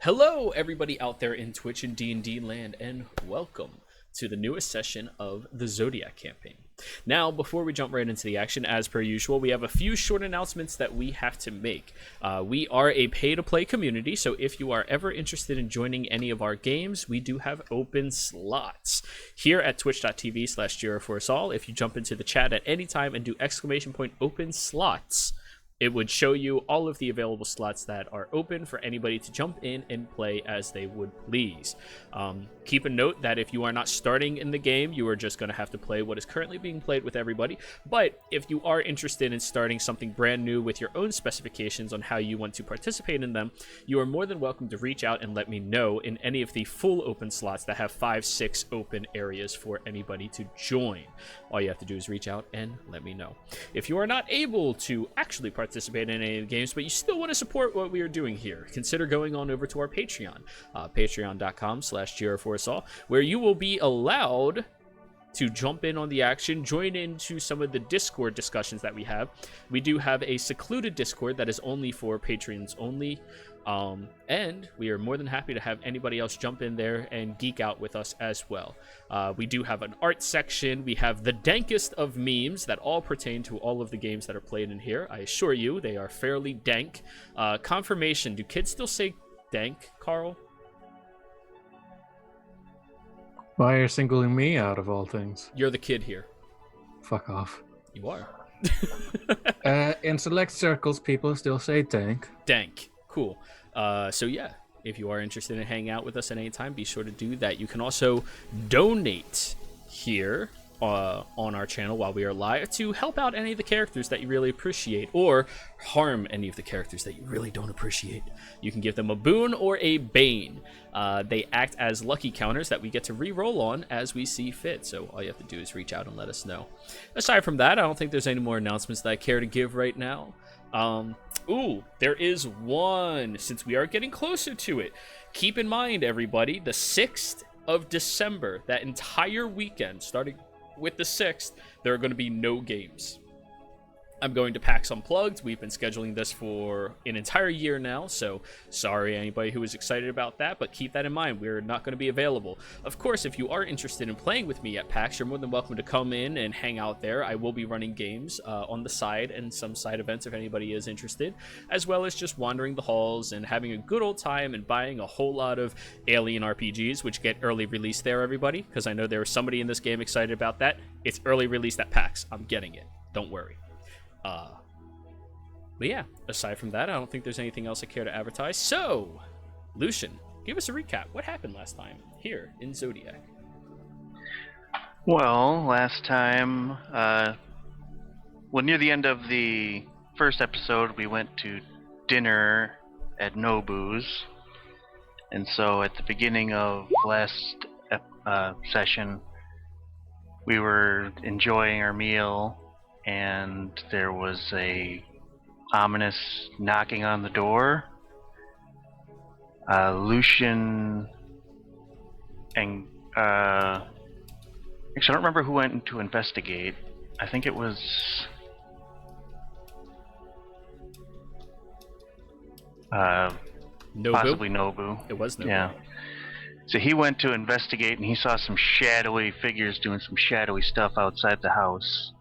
Hello, everybody out there in Twitch and D&D land, and welcome to the newest session of the Zodiac campaign. Now, before we jump right into the action, as per usual, we have a few short announcements that we have to make. We are a pay-to-play community, so if you are ever interested in joining any of our games, we do have open slots. Here at twitch.tv/GearForUsAll, if you jump into the chat at any time and do !open slots, it would show you all of the available slots that are open for anybody to jump in and play as they would please. Keep a note that if you are not starting in the game, you are just going to have to play what is currently being played with everybody. But if you are interested in starting something brand new with your own specifications on how you want to participate in them, you are more than welcome to reach out and let me know in any of the full open slots that have 5-6 open areas for anybody to join. All you have to do is reach out and let me know. If you are not able to actually participate in any of the games, but you still want to support what we are doing here, consider going on over to our Patreon, patreon.com/GearForUsAll, where you will be allowed to jump in on the action, join into some of the Discord discussions that we have. We do have a secluded Discord that is only for patrons only, and we are more than happy to have anybody else jump in there and geek out with us as well. We do have an art section. We have the dankest of memes that all pertain to all of the games that are played in here. I assure you, they are fairly dank. Confirmation, do kids still say dank, Carl? Why are you singling me out of all things? You're the kid here. Fuck off. You are. In select circles, people still say tank. Dank. Cool. So yeah, if you are interested in hanging out with us at any time, be sure to do that. You can also donate here on our channel while we are live to help out any of the characters that you really appreciate, or harm any of the characters that you really don't appreciate. You can give them a boon or a bane. They act as lucky counters that we get to re-roll on as we see fit, so all you have to do is reach out and let us know. Aside from that, I don't think there's any more announcements that I care to give right now. There is one, since we are getting closer to it. Keep in mind, everybody, the 6th of December, that entire weekend, starting with the 6th, there are going to be no games. I'm going to PAX Unplugged. We've been scheduling this for an entire year now, so sorry anybody who is excited about that, but keep that in mind. We're not going to be available. Of course, if you are interested in playing with me at PAX, you're more than welcome to come in and hang out there. I will be running games on the side and some side events if anybody is interested, as well as just wandering the halls and having a good old time and buying a whole lot of Alien RPGs, which get early release there, everybody, because I know there was somebody in this game excited about that. It's early released at PAX. I'm getting it. Don't worry. But yeah, aside from that, I don't think there's anything else I care to advertise. So, Lucian, give us a recap. What happened last time here in Zodiac? Well, last time, near the end of the first episode, we went to dinner at Nobu's. And so at the beginning of last session, we were enjoying our meal, and there was a ominous knocking on the door. Lucian and actually, I don't remember who went to investigate. I think it was Nobu? Possibly Nobu. It was Nobu. Yeah. So he went to investigate, and he saw some shadowy figures doing some shadowy stuff outside the house.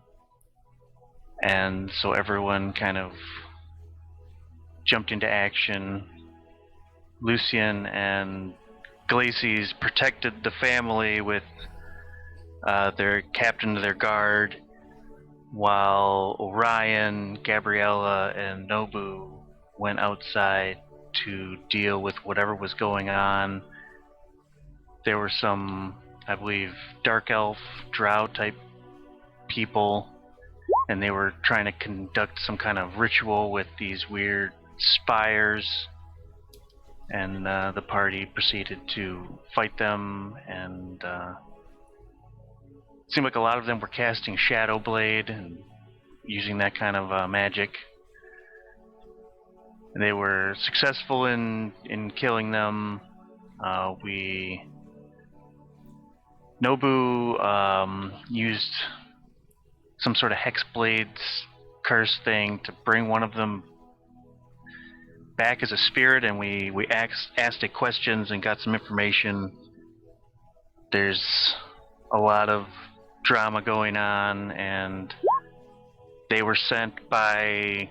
And so everyone kind of jumped into action. Lucian and Glacies protected the family with their captain of their guard, while Orion, Gabriella, and Nobu went outside to deal with whatever was going on. There were some, I believe, dark elf, drow type people, and they were trying to conduct some kind of ritual with these weird spires, and the party proceeded to fight them, and it seemed like a lot of them were casting Shadow Blade and using that kind of magic. And they were successful in killing them. Nobu used some sort of Hexblade's curse thing to bring one of them back as a spirit, and we asked it questions and got some information. There's a lot of drama going on, and they were sent by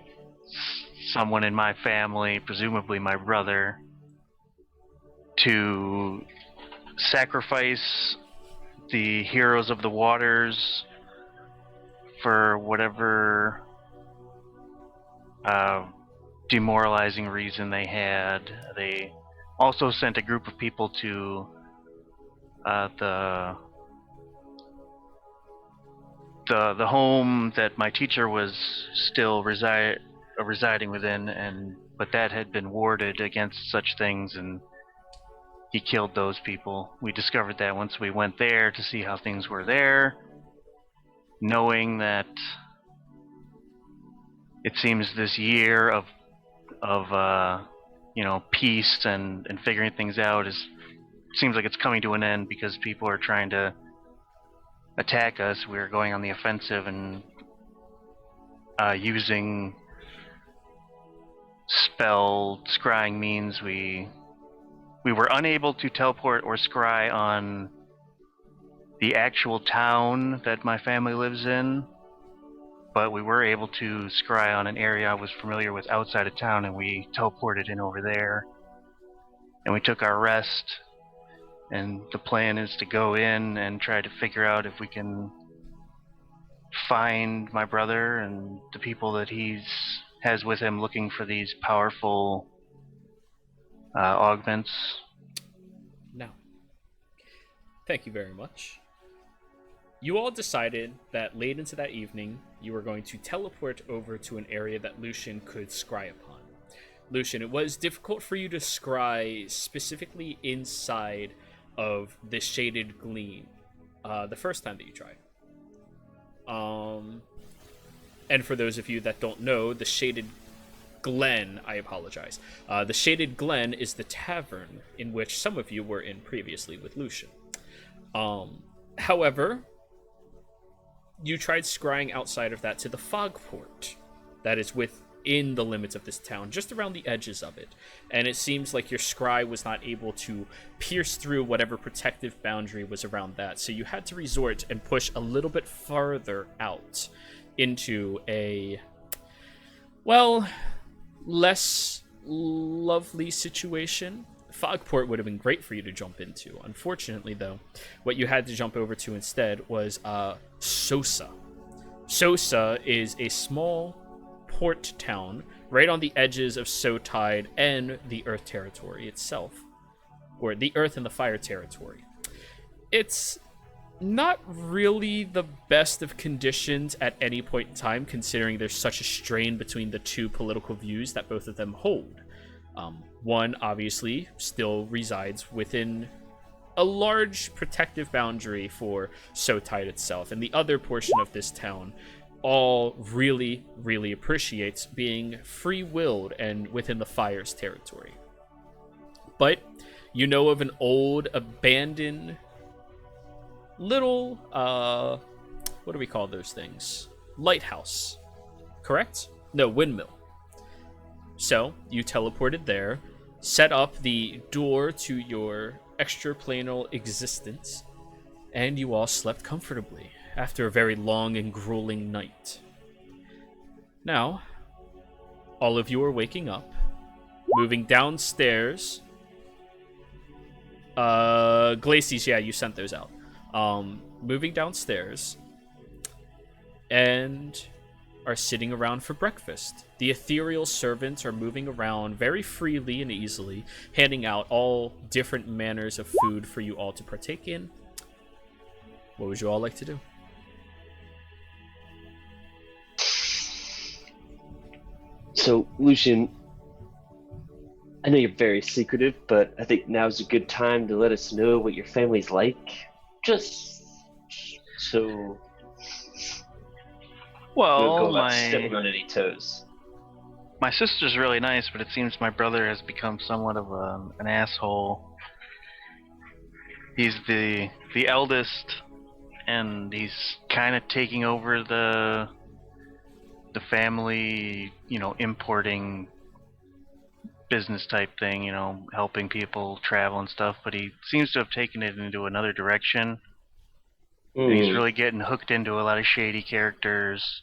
someone in my family, presumably my brother, to sacrifice the heroes of the waters for whatever demoralizing reason they had. They also sent a group of people to the home that my teacher was still residing within, but that had been warded against such things, and he killed those people. We discovered that once we went there to see how things were there, knowing that it seems this year of peace and figuring things out seems like it's coming to an end because people are trying to attack us. We're going on the offensive and using spell scrying means we were unable to teleport or scry on the actual town that my family lives in, but we were able to scry on an area I was familiar with outside of town, and we teleported in over there. And we took our rest, and the plan is to go in and try to figure out if we can find my brother and the people that has with him looking for these powerful augments. Now, thank you very much. You all decided that late into that evening, you were going to teleport over to an area that Lucian could scry upon. Lucian, it was difficult for you to scry specifically inside of the Shaded Gleam the first time that you tried. And for those of you that don't know, the Shaded Glen, I apologize. The Shaded Glen is the tavern in which some of you were in previously with Lucian. However, you tried scrying outside of that to the Fogport that is within the limits of this town, just around the edges of it. And it seems like your scry was not able to pierce through whatever protective boundary was around that. So you had to resort and push a little bit farther out into a, well, less lovely situation. Fogport would have been great for you to jump into. Unfortunately, though, what you had to jump over to instead was Sosa. Sosa is a small port town right on the edges of Sotide and the Earth territory itself, or the Earth and the Fire territory. It's not really the best of conditions at any point in time, considering there's such a strain between the two political views that both of them hold. One, obviously, still resides within a large protective boundary for Sotide itself, and the other portion of this town all really, really appreciates being free-willed and within the Fire's territory. But you know of an old, abandoned little, what do we call those things? Lighthouse, correct? No, windmill. So, you teleported there, set up the door to your extraplanal existence, and you all slept comfortably after a very long and grueling night. Now, all of you are waking up, moving downstairs. Glacies, yeah, you sent those out. Moving downstairs, and are sitting around for breakfast. The ethereal servants are moving around very freely and easily, handing out all different manners of food for you all to partake in. What would you all like to do? So, Lucian, I know you're very secretive, but I think now's a good time to let us know what your family's like. Just so... Well, stepping on any toes. My sister's really nice, but it seems my brother has become somewhat of an asshole. He's the eldest, and he's kind of taking over the family, importing business type thing, helping people travel and stuff, but he seems to have taken it into another direction. And he's really getting hooked into a lot of shady characters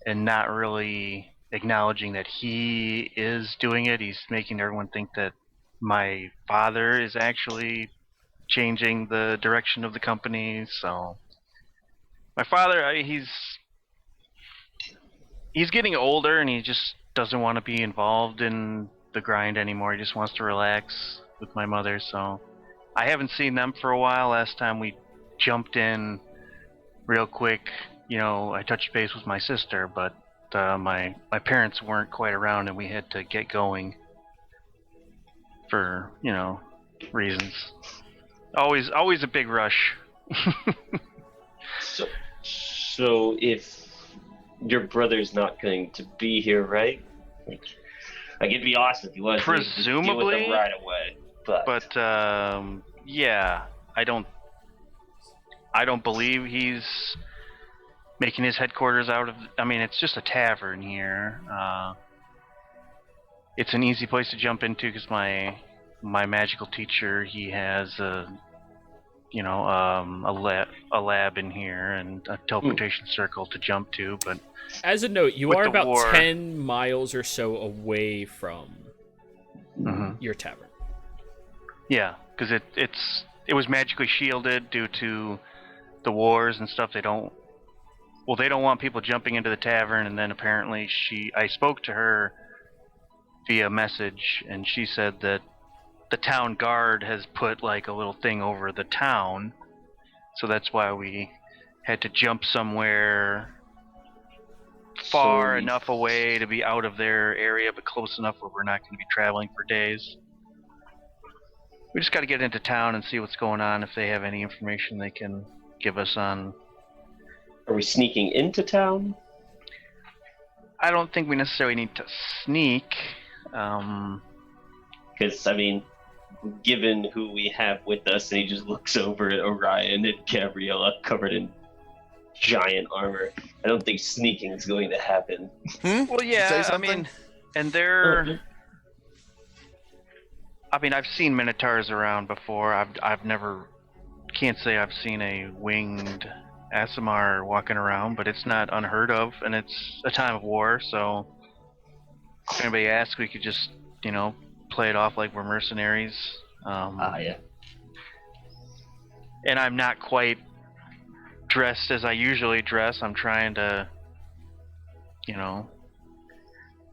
and not really acknowledging that he is doing it. He's making everyone think that my father is actually changing the direction of the company. So my father, he's getting older and he just doesn't want to be involved in the grind anymore. He just wants to relax with my mother. So I haven't seen them for a while. Last time we jumped in real quick, I touched base with my sister, but my parents weren't quite around and we had to get going for reasons. Always a big rush. So if your brother's not going to be here, right? Like it'd be awesome if he was. Presumably, deal with them right away. But yeah, I don't believe he's making his headquarters out of. I mean, it's just a tavern here. It's an easy place to jump into because my magical teacher, he has a lab in here and a teleportation circle to jump to. But as a note, you are about war, 10 miles or so away from your tavern. Yeah, because it was magically shielded due to the wars and stuff. They don't want people jumping into the tavern. And then apparently I spoke to her via message, and she said that the town guard has put like a little thing over the town, so that's why we had to jump somewhere far enough away to be out of their area, but close enough where we're not going to be traveling for days. We just got to get into town and see what's going on, if they have any information they can give us on. Are we sneaking into town? I don't think we necessarily need to sneak. Because, I mean, given who we have with us, and he just looks over at Orion and Gabriella covered in giant armor, I don't think sneaking is going to happen. Well, yeah, I mean, and they're... I mean, I've seen Minotaurs around before. I've never... Can't say I've seen a winged Aasimar walking around, but it's not unheard of, and it's a time of war, so if anybody asks, we could just, play it off like we're mercenaries. Yeah. And I'm not quite dressed as I usually dress. I'm trying to,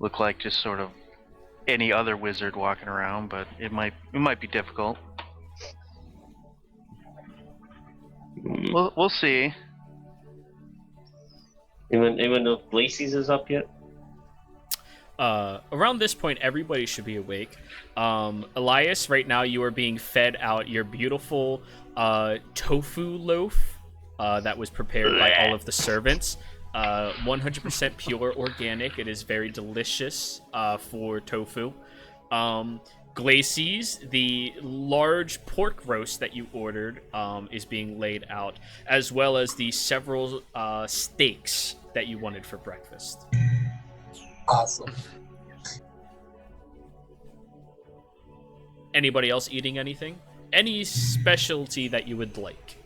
look like just sort of any other wizard walking around, but it might be difficult. We'll see. Anyone know if Lacey's is up yet? Around this point, everybody should be awake. Elias, right now you are being fed out your beautiful tofu loaf that was prepared by all of the servants. 100% pure organic. It is very delicious for tofu. Glacies, the large pork roast that you ordered, is being laid out, as well as the several steaks that you wanted for breakfast. Awesome. Anybody else eating anything? Any specialty that you would like?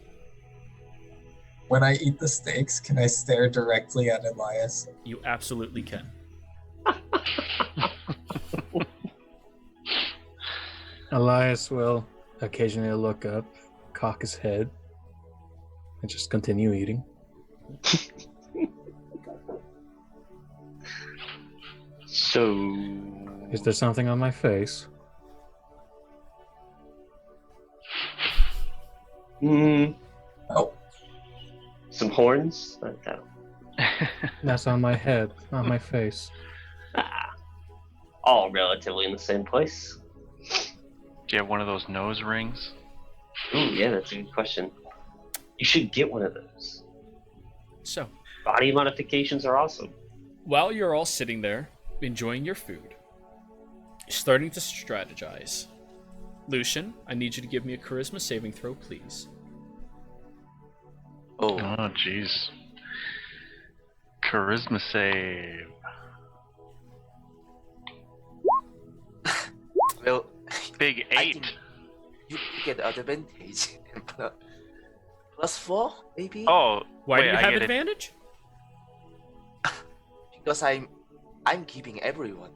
When I eat the steaks, can I stare directly at Elias? You absolutely can. Elias will occasionally look up, cock his head, and just continue eating. So... Is there something on my face? Oh. Some horns? That's on my head, not my face. All relatively in the same place. Do you have one of those nose rings? Ooh, yeah, that's a good question. You should get one of those. So, body modifications are awesome. While you're all sitting there, enjoying your food, starting to strategize, Lucian, I need you to give me a charisma saving throw, please. Oh, jeez. Charisma save. Well, Big I 8. think you get advantage. +4, maybe? Oh, Why wait, do you I have get it. advantage? Because I'm keeping everyone.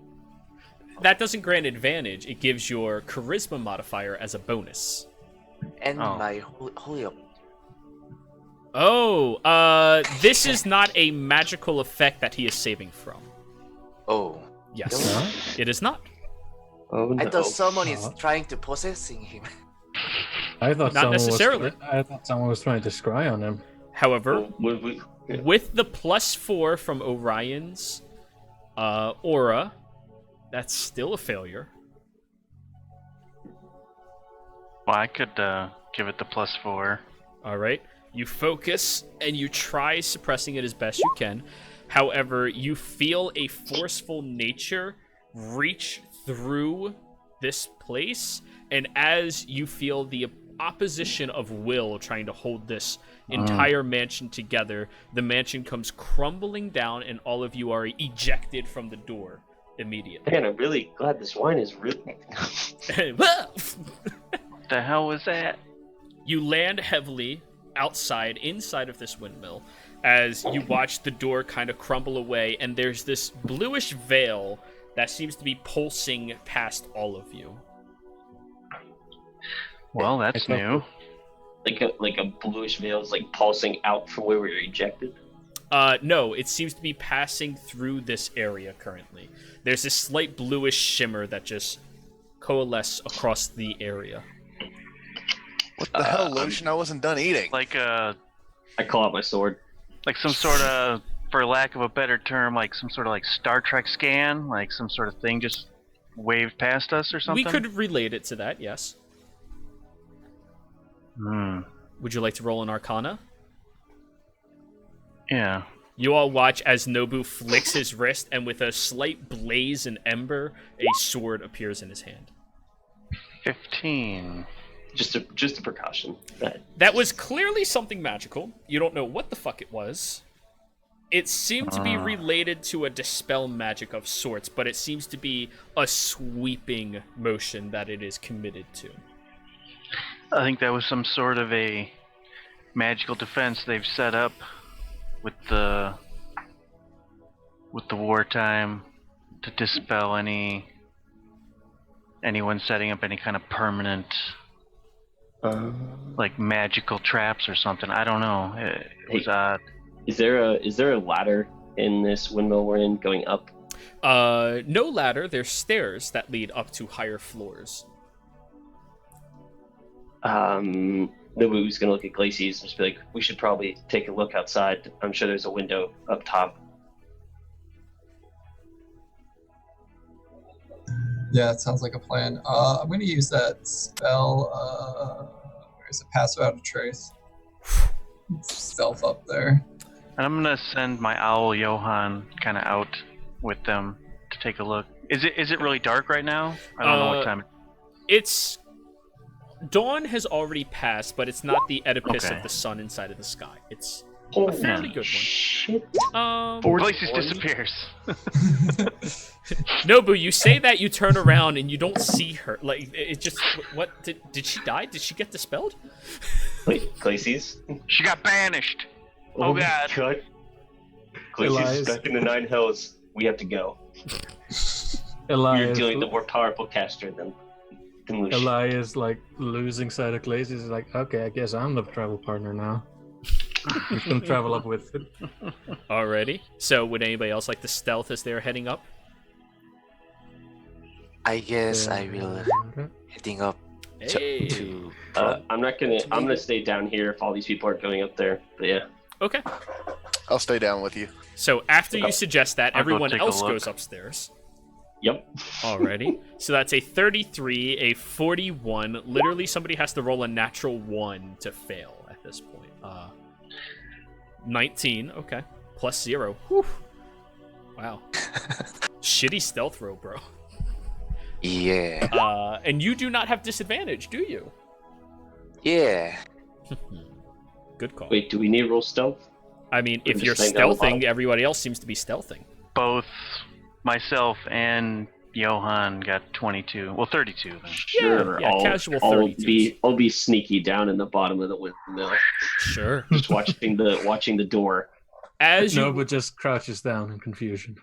That doesn't grant advantage. It gives your charisma modifier as a bonus. And Oh. my holy Oh, this is not a magical effect that he is saving from. Oh. Yes, No? it is not. Oh no. I thought someone is Huh? trying to possessing him. I thought Not necessarily. I thought someone was trying to scry on him. However, Yeah. with the +4 from Orion's aura, that's still a failure. Well, I could give it the +4. All right. You focus and you try suppressing it as best you can. However, you feel a forceful nature reach through this place, and as you feel the opposition of will trying to hold this entire mansion together, the mansion comes crumbling down and all of you are ejected from the door immediately. Man, I'm really glad this wine is really. The hell was that? You land heavily inside of this windmill, as you watch the door kind of crumble away, and there's this bluish veil that seems to be pulsing past all of you. Well, that's new. like a bluish veil is like pulsing out from where we were ejected. No, it seems to be passing through this area currently. There's this slight bluish shimmer that just coalesces across the area. What the hell, Lucian? I wasn't done eating. Like I call out my sword. like some sort of, for lack of a better term, like some sort of like Star Trek scan, like some sort of thing just waved past us or something. We could relate it to that, yes. Would you like to roll an Arcana? Yeah. You all watch as Nobu flicks his wrist, and with a slight blaze and ember, a sword appears in his hand. 15. Just a precaution. That was clearly something magical. You don't know what the fuck it was. It seemed to be related to a dispel magic of sorts, but it seems to be a sweeping motion that it is committed to. I think that was some sort of a magical defense they've set up with the wartime to dispel anyone setting up any kind of permanent like magical traps or something. I don't know. It was odd. Is there a ladder in this windmill we're in going up? No ladder. There's stairs that lead up to higher floors. Nobu's gonna look at Glacies and just be like, we should probably take a look outside. I'm sure there's a window up top. Yeah, it sounds like a plan. I'm going to use that spell. Where is it? Pass Without a Trace. Stealth up there. And I'm gonna send my owl Johan kind of out with them to take a look. Is it really dark right now? I don't know what time. It's dawn has already passed, but it's not the Oedipus Okay. of the sun inside of the sky. It's Oh, a fairly good shit. one. Glacius disappears. Nobu, you say that, you turn around and you don't see her. Like it just what did she die? Did she get dispelled? Wait, Glacies? She got banished. Oh God. Glacies Elias. is back in the Nine Hells. We have to go. You're Elias, dealing with a more powerful caster than Lucian. Elias, like losing sight of Glacius, is like, okay, I guess I'm the travel partner now. He's gonna travel up with it. Alrighty. So would anybody else like to stealth as they're heading up? I guess I will heading up Hey. to I'm gonna stay down here if all these people aren't going up there. But yeah. Okay. I'll stay down with you. So after you suggest that, I'll go everyone take a else look. goes upstairs. Yep. Alrighty. So that's a 33, a 41. Literally, somebody has to roll a natural 1 to fail at this point. 19. Okay. Plus 0. Whew. Wow. Shitty stealth roll, bro. yeah. And you do not have disadvantage, do you? Yeah. Good call. Wait, do we need to roll stealth? I mean, We're if you're just staying down the stealthing, bottom? everybody else seems to be stealthing. Both myself and Johan got 22. Well, 32 then. Sure, yeah, casual I'll 32s. I'll be sneaky down in the bottom of the windmill, Sure. just watching the door. As you Nova just crouches down in confusion.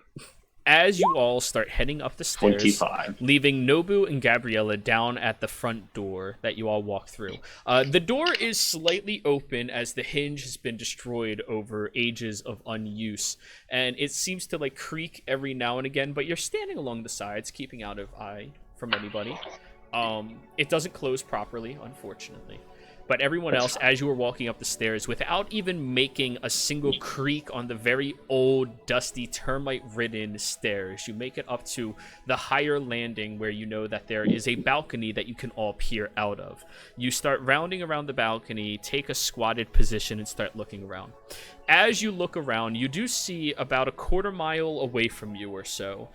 As you all start heading up the stairs, 25. leaving Nobu and Gabriella down at the front door that you all walk through. The door is slightly open as the hinge has been destroyed over ages of unuse, and it seems to like creak every now and again, but you're standing along the sides, keeping out of eye from anybody. It doesn't close properly, unfortunately. But everyone else, as you were walking up the stairs, without even making a single creak on the very old, dusty, termite-ridden stairs, you make it up to the higher landing where you know that there is a balcony that you can all peer out of. You start rounding around the balcony, take a squatted position, and start looking around. As you look around, you do see about a quarter mile away from you or so,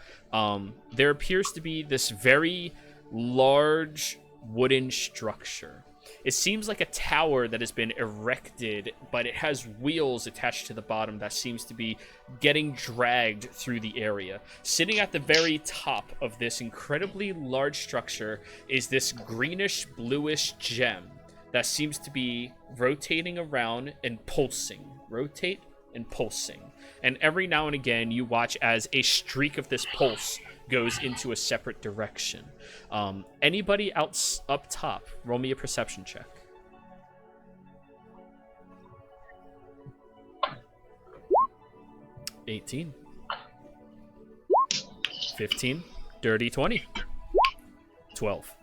there appears to be this very large wooden structure. It seems like a tower that has been erected, but it has wheels attached to the bottom that seems to be getting dragged through the area. Sitting at the very top of this incredibly large structure is this greenish bluish gem that seems to be rotating around and pulsing. Rotate and pulsing. And every now and again you watch as a streak of this pulse goes into a separate direction. Anybody else up top, roll me a perception check. 18. 15. Dirty 20. 12.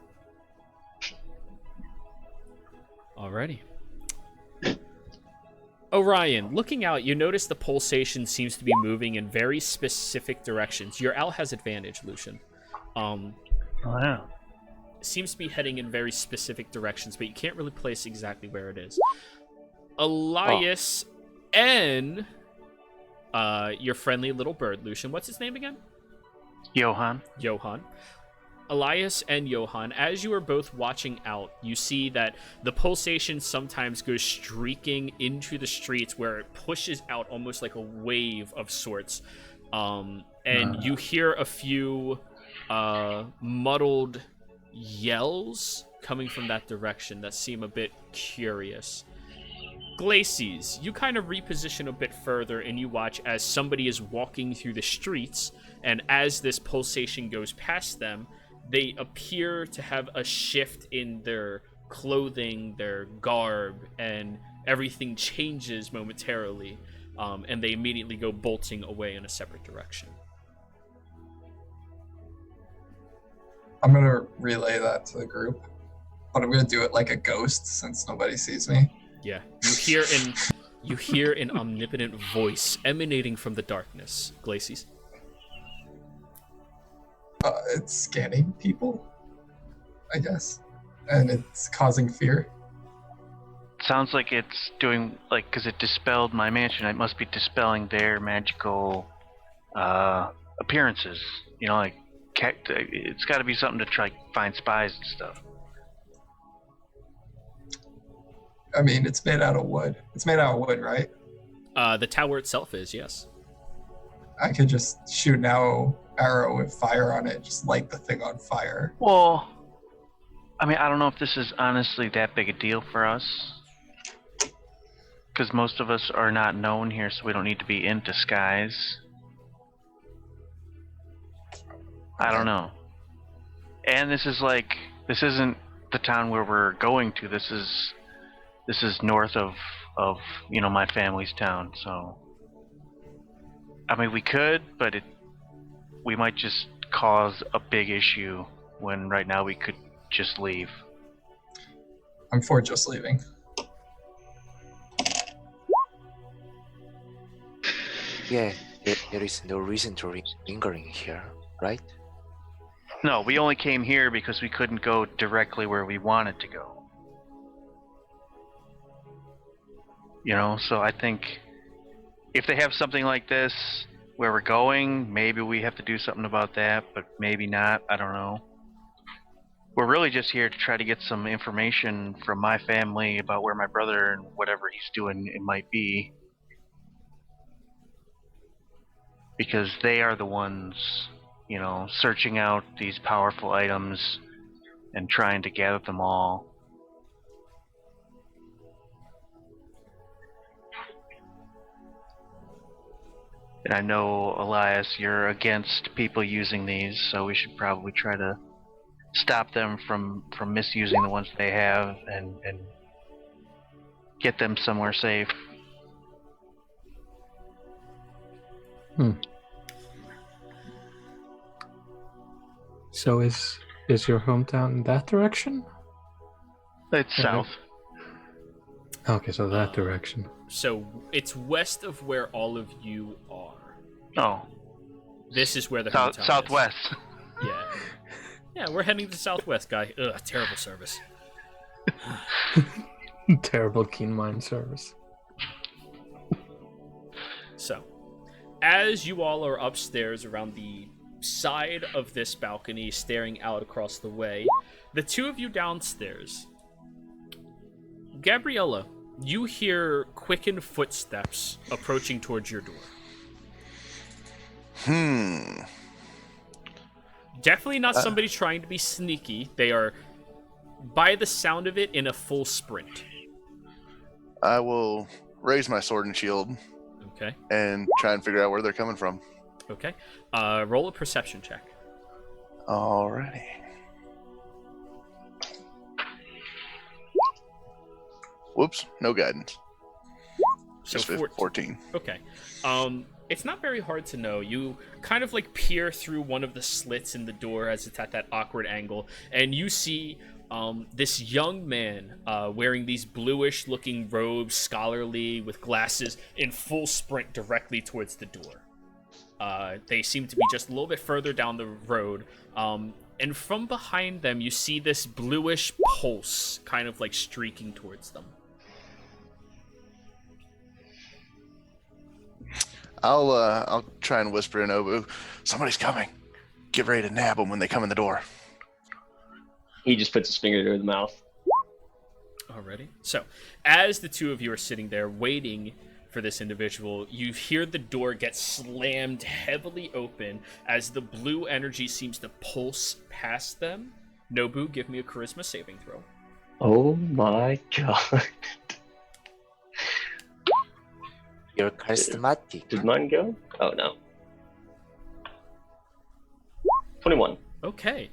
Alrighty. Orion, looking out, you notice the pulsation seems to be moving in very specific directions. Your owl has advantage, Lucian. Wow. Seems to be heading in very specific directions, but you can't really place exactly where it is. Elias and your friendly little bird, Lucian. What's his name again? Johan. Johan. Elias and Johan, as you are both watching out, you see that the pulsation sometimes goes streaking into the streets where it pushes out almost like a wave of sorts. And you hear a few muddled yells coming from that direction that seem a bit curious. Glacies, you kind of reposition a bit further and you watch as somebody is walking through the streets, and as this pulsation goes past them, they appear to have a shift in their clothing, their garb, and everything changes momentarily, and they immediately go bolting away in a separate direction. I'm gonna relay that to the group, but I'm gonna do it like a ghost since nobody sees me. Yeah, you hear an omnipotent voice emanating from the darkness. Glacies. It's scanning people, I guess, and it's causing fear. Sounds like it's doing, like, because it dispelled my mansion, it must be dispelling their magical appearances. You know, like, it's got to be something to try to find spies and stuff. I mean, it's made out of wood. It's made out of wood, right? The tower itself is, yes. I could just shoot an arrow with fire on it, just light the thing on fire. Well, I mean, I don't know if this is honestly that big a deal for us. Because most of us are not known here, so we don't need to be in disguise. I don't know. And this isn't the town where we're going to. This is north of my family's town, so I mean we could, but we might just cause a big issue when right now we could just leave. I'm for just leaving. Yeah, there is no reason to lingering here, right? No, we only came here because we couldn't go directly where we wanted to go. You know, so I think if they have something like this where we're going, maybe we have to do something about that, but maybe not. I don't know. We're really just here to try to get some information from my family about where my brother and whatever he's doing it might be. Because they are the ones, searching out these powerful items and trying to gather them all. And I know, Elias, you're against people using these, so we should probably try to stop them from misusing the ones they have and get them somewhere safe. So is your hometown in that direction? It's south. Okay, so that direction. So it's west of where all of you are. Oh. This is where the hometown is. Southwest. Yeah. Yeah, we're heading to southwest, guy. Ugh, terrible service. Terrible keen mind service. So, as you all are upstairs around the side of this balcony, staring out across the way, the two of you downstairs, Gabriella, you hear quickened footsteps approaching towards your door. Definitely not somebody trying to be sneaky. They are, by the sound of it, in a full sprint. I will raise my sword and shield. Okay. And try and figure out where they're coming from. Okay. Roll a perception check. Alrighty. Whoops, no guidance. So Just 14. Okay. It's not very hard to know. You kind of like peer through one of the slits in the door as it's at that awkward angle, and you see this young man wearing these bluish looking robes, scholarly, with glasses, in full sprint directly towards the door. They seem to be just a little bit further down the road, and from behind them you see this bluish pulse kind of like streaking towards them. I'll try and whisper in Nobu, somebody's coming. Get ready to nab them when they come in the door. He just puts his finger to the mouth. Alrighty. So, as the two of you are sitting there waiting for this individual, you hear the door get slammed heavily open as the blue energy seems to pulse past them. Nobu, give me a charisma saving throw. Oh my god. You're charismatic. Did mine go? Oh no. 21. Okay.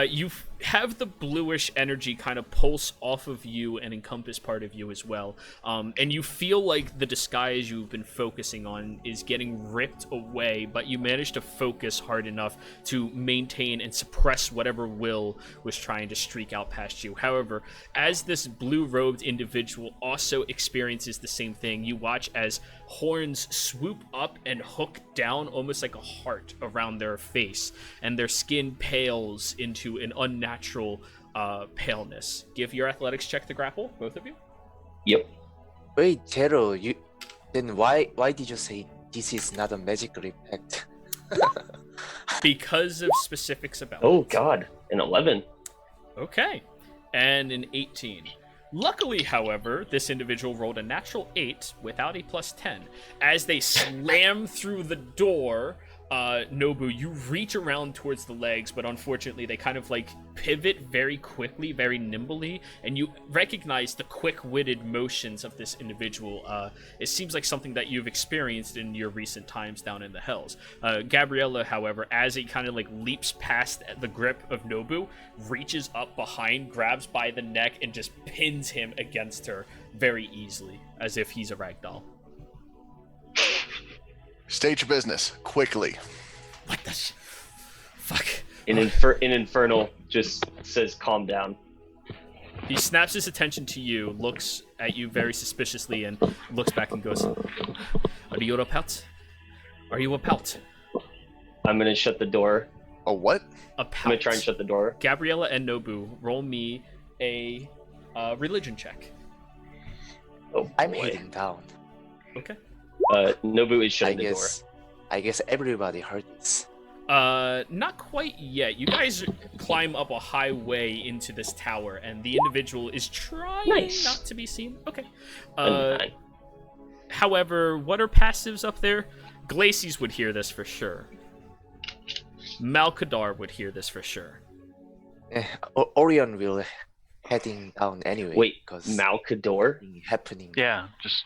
You have the bluish energy kind of pulse off of you and encompass part of you as well. And you feel like the disguise you've been focusing on is getting ripped away, but you managed to focus hard enough to maintain and suppress whatever will was trying to streak out past you. However, as this blue-robed individual also experiences the same thing, you watch as horns swoop up and hook down almost like a heart around their face, and their skin pales into an unnatural paleness. Give your athletics check to grapple, both of you. Yep. Wait, Tero, then why did you say this is not a magical effect? Because of specifics about Oh it. god, an 11. Okay. And an 18. Luckily, however, this individual rolled a natural 8 without a plus 10. As they slam through the door, Nobu, you reach around towards the legs, but unfortunately they kind of like pivot very quickly, very nimbly, and you recognize the quick-witted motions of this individual. It seems like something that you've experienced in your recent times down in the Hells. Gabriella, however, as he kind of like leaps past the grip of Nobu, reaches up behind, grabs by the neck, and just pins him against her very easily, as if he's a ragdoll. State your business, quickly. What the fuck? An infernal just says calm down. He snaps his attention to you, looks at you very suspiciously, and looks back and goes, Are you about? Are you about? I'm gonna shut the door. A what? I'm gonna try and shut the door. Gabriella and Nobu, roll me a religion check. Oh, I'm boy. heading down. Okay. Nobu is shutting the door. I guess everybody heard this. Not quite yet. You guys climb up a high way into this tower, and the individual is trying not to be seen. Okay. However, what are passives up there? Glacies would hear this for sure. Malkadar would hear this for sure. Orion will heading down anyway. Wait, because Malkador? happening. Yeah, just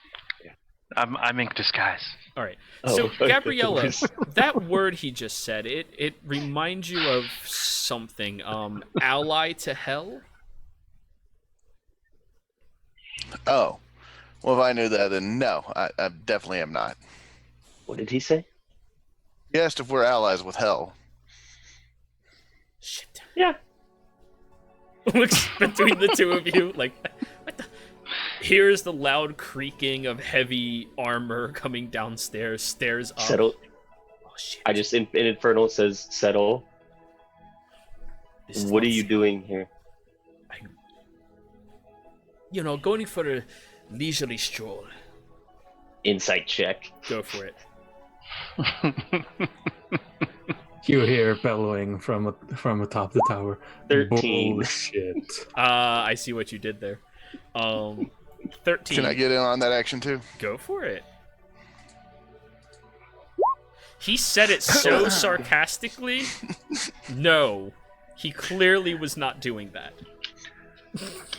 I'm in disguise. All right. Oh, So, okay. Gabriella, that word he just said, it reminds you of something. Ally to hell? Oh, well, if I knew that, then no, I definitely am not. What did he say? He asked if we're allies with hell. Shit. Yeah. Looks between the two of you like, what the? Here's the loud creaking of heavy armor coming downstairs, stairs up. Settle. Oh, shit. I just, in Infernal says, settle. This is What are not you safe. doing here? Going for a leisurely stroll. Insight check. Go for it. You hear bellowing from atop the tower. 13. Bullshit. I see what you did there. 13. Can I get in on that action too? Go for it. He said it so sarcastically. No, he clearly was not doing that.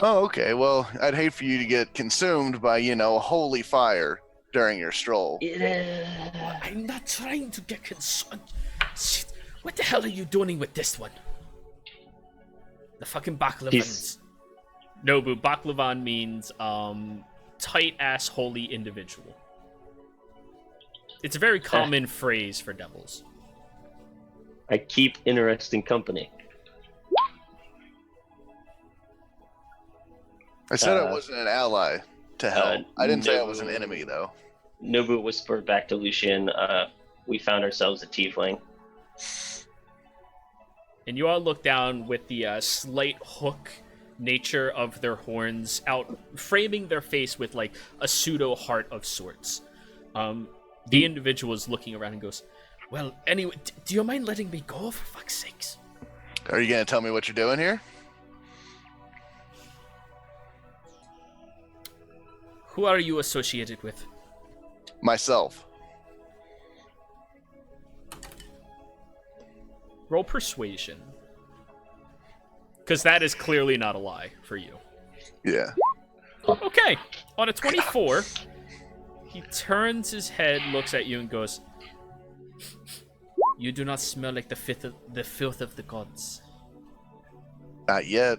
Oh, okay. Well, I'd hate for you to get consumed by, holy fire during your stroll. I'm not trying to get concerned. Shit. What the hell are you doing with this one? The fucking Baklavans. Nobu, Baklavan means tight-ass holy individual. It's a very common phrase for devils. I keep interesting company. I said I wasn't an ally to hell. I didn't say I was an no. enemy, though. Nobu whispered back to Lucian, we found ourselves a tiefling. And you all look down with the slight hook nature of their horns out, framing their face with like a pseudo heart of sorts. The individual is looking around and goes, well, anyway, do you mind letting me go, for fuck's sakes? Are you going to tell me what you're doing here? Who are you associated with? Myself. Roll persuasion. Because that is clearly not a lie for you. Yeah. Okay, on a 24, he turns his head, looks at you, and goes, you do not smell like the filth of the gods. Not yet.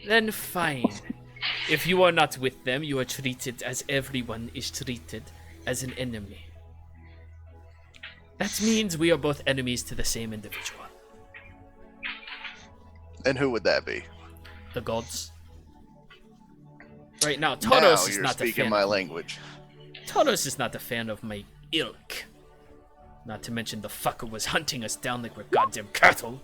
Then fine. If you are not with them, you are treated as everyone is treated, as an enemy. That means we are both enemies to the same individual. And who would that be? The gods. Right now, Now Toros is you're not a speaking fan. my language. Toros is not a fan of my ilk. Not to mention the fucker was hunting us down like we're goddamn cattle.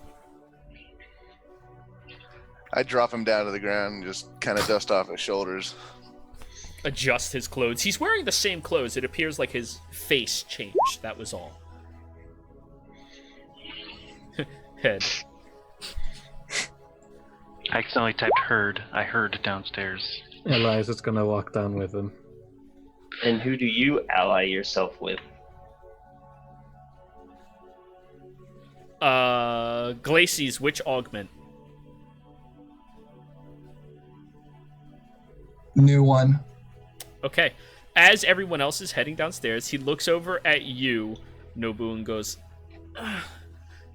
I drop him down to the ground and just kind of dust off his shoulders. Adjust his clothes. He's wearing the same clothes. It appears like his face changed. That was all. Head. I accidentally typed herd. I heard downstairs. Elias is gonna walk down with him. And who do you ally yourself with? Glacies, which augment? New one. Okay. As everyone else is heading downstairs, he looks over at you, Nobu, and goes,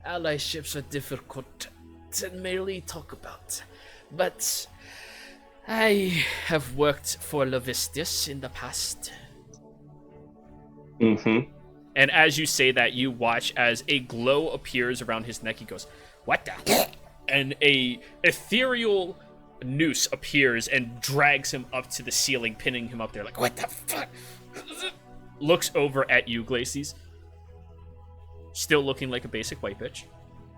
Allyships are difficult to merely talk about, but I have worked for Levistus in the past. Mm-hmm. And as you say that, you watch as a glow appears around his neck. He goes, what the? And a ethereal noose appears and drags him up to the ceiling, pinning him up there like, what the fuck? Looks over at you, Glacies. Still looking like a basic white bitch.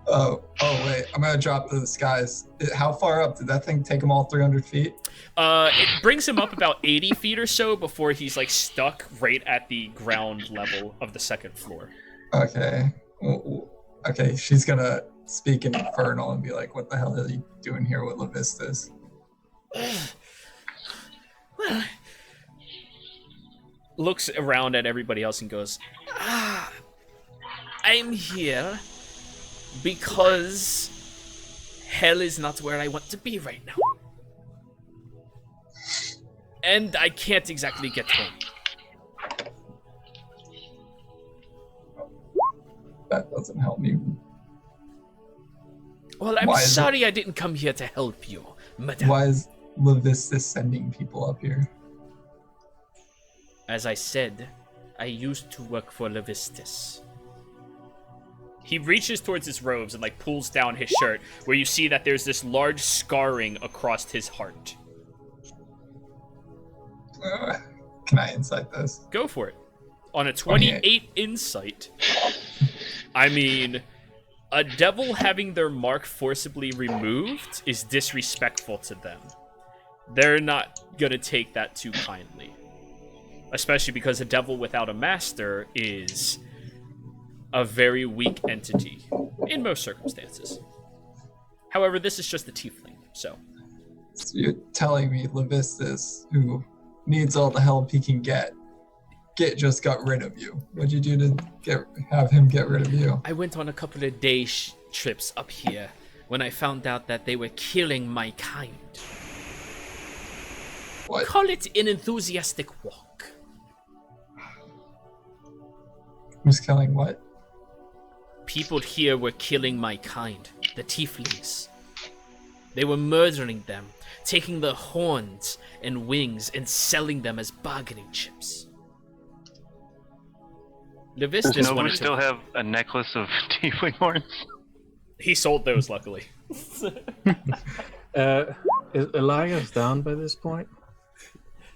Oh, wait. I'm gonna drop to the skies. How far up? Did that thing take him all 300 feet? It brings him up about 80 feet or so before he's like stuck right at the ground level of the second floor. Okay. Okay, she's gonna speak in Infernal and be like, what the hell are you doing here with Levistus? Well, looks around at everybody else and goes, I'm here because hell is not where I want to be right now. And I can't exactly get home. That doesn't help me. Well, I'm Why is sorry I didn't come here to help you, madame. Why is Levistus sending people up here? As I said, I used to work for Levistus. He reaches towards his robes and like pulls down his shirt, where you see that there's this large scarring across his heart. Can I insight this? Go for it. On a 28 insight, I mean, a devil having their mark forcibly removed is disrespectful to them. They're not gonna take that too kindly. Especially because a devil without a master is a very weak entity in most circumstances. However, this is just a tiefling, so. So you're telling me Levistus, who needs all the help he can get just got rid of you. What'd you do to have him get rid of you? I went on a couple of day trips up here when I found out that they were killing my kind. What? Call it an enthusiastic walk. Who's killing what? People here were killing my kind, the tieflings. They were murdering them, taking their horns and wings and selling them as bargaining chips. Does Levistus Nobu wanted to... still have a necklace of tiefling horns? He sold those, luckily. Is Elias down by this point?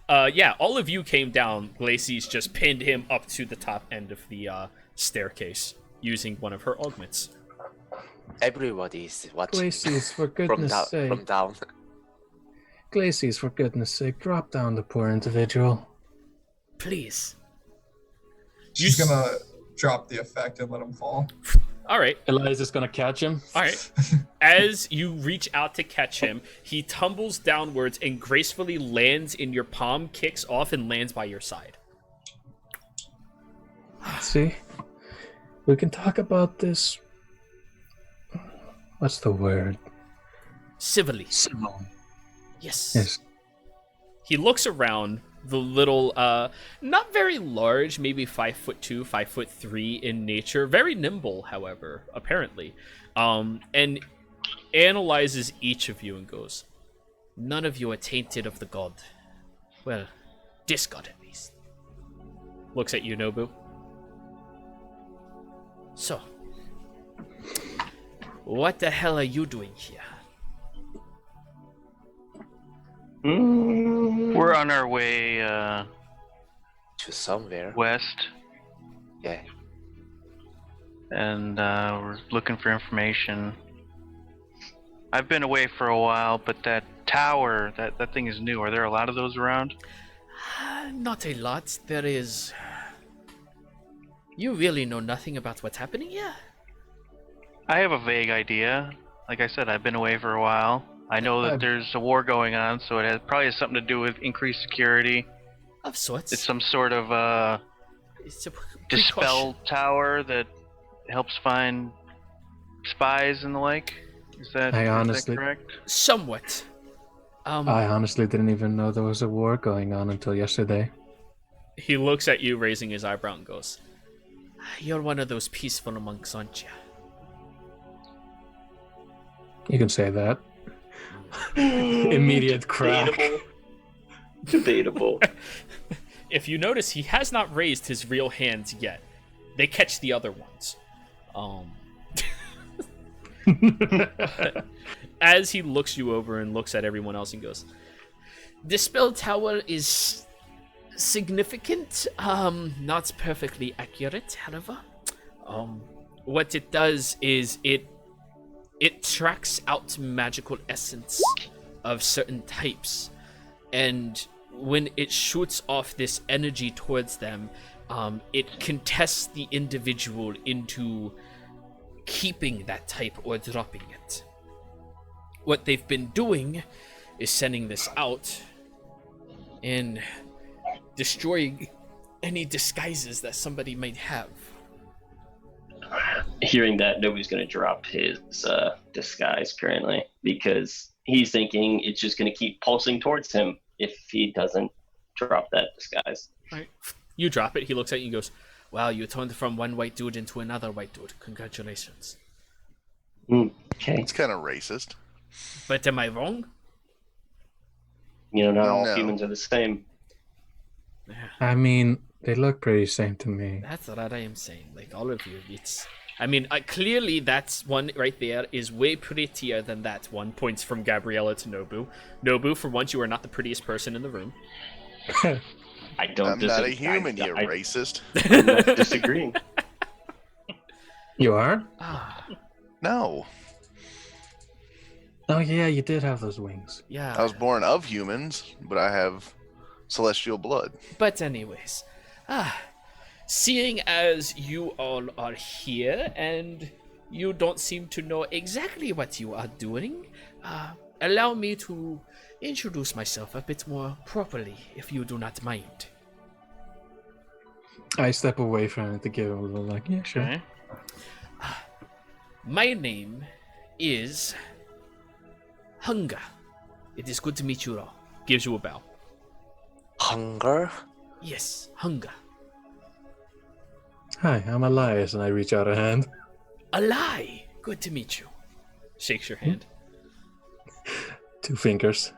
Yeah, all of you came down. Glacy's just pinned him up to the top end of the staircase using one of her augments. Everybody is watching Glacies, for from, goodness sake. from down. Glacies, for goodness sake, drop down the poor individual. Please. She's gonna drop the effect and let him fall. All right. Elias is gonna catch him. All right. As you reach out to catch him, he tumbles downwards and gracefully lands in your palm, kicks off, and lands by your side. See? We can talk about this. What's the word? Civilly. Civil. Yes. Yes. He looks around. The little, not very large, maybe 5'2", 5'3" in nature. Very nimble, however, apparently. And analyzes each of you and goes, none of you are tainted of the god. Well, this god at least. Looks at you, Nobu. So, what the hell are you doing here? We're on our way To somewhere. west, Yeah. and we're looking for information. I've been away for a while, but that tower, that thing is new. Are there a lot of those around? Not a lot. There is... You really know nothing about what's happening here? I have a vague idea. Like I said, I've been away for a while. I know that there's a war going on, so it probably has something to do with increased security. Of sorts. It's some sort of It's a dispel tower that helps find spies and the like. Is that correct? Somewhat. I honestly didn't even know there was a war going on until yesterday. He looks at you, raising his eyebrow, and goes, "You're one of those peaceful monks, aren't you?" You can say that. Immediate crack. Debatable. If you notice, he has not raised his real hands yet. They catch the other ones. As he looks you over and looks at everyone else and goes, "The spell tower is significant, not perfectly accurate, however. What it does is it tracks out magical essence of certain types, and when it shoots off this energy towards them, it contests the individual into keeping that type or dropping it. What they've been doing is sending this out and destroying any disguises that somebody might have." Hearing that, nobody's going to drop his disguise currently because he's thinking it's just going to keep pulsing towards him if he doesn't drop that disguise. Right. You drop it. He looks at you and goes, "Wow, you turned from one white dude into another white dude. Congratulations." Okay. It's kind of racist. But am I wrong? Not all No. humans are the same. I mean, they look pretty same to me. That's what I am saying. Like, all of you, it's... I mean, clearly that's one right there is way prettier than that one. Points from Gabriella to Nobu. Nobu, for once, you are not the prettiest person in the room. I don't I'm not a human, you racist. I'm not disagreeing. You are? Ah, No. Oh yeah, you did have those wings. yeah. I was born of humans, but I have celestial blood. But anyways, seeing as you all are here and you don't seem to know exactly what you are doing, allow me to introduce myself a bit more properly, if you do not mind. I step away from it to give him a little like, yeah, sure. Okay. My name is Hunger. It is good to meet you all. Gives you a bow. Hunger? Yes, Hunger. Hi, I'm Elias, and I reach out a hand. Alai. Good to meet you. Shakes your hand. 2 fingers.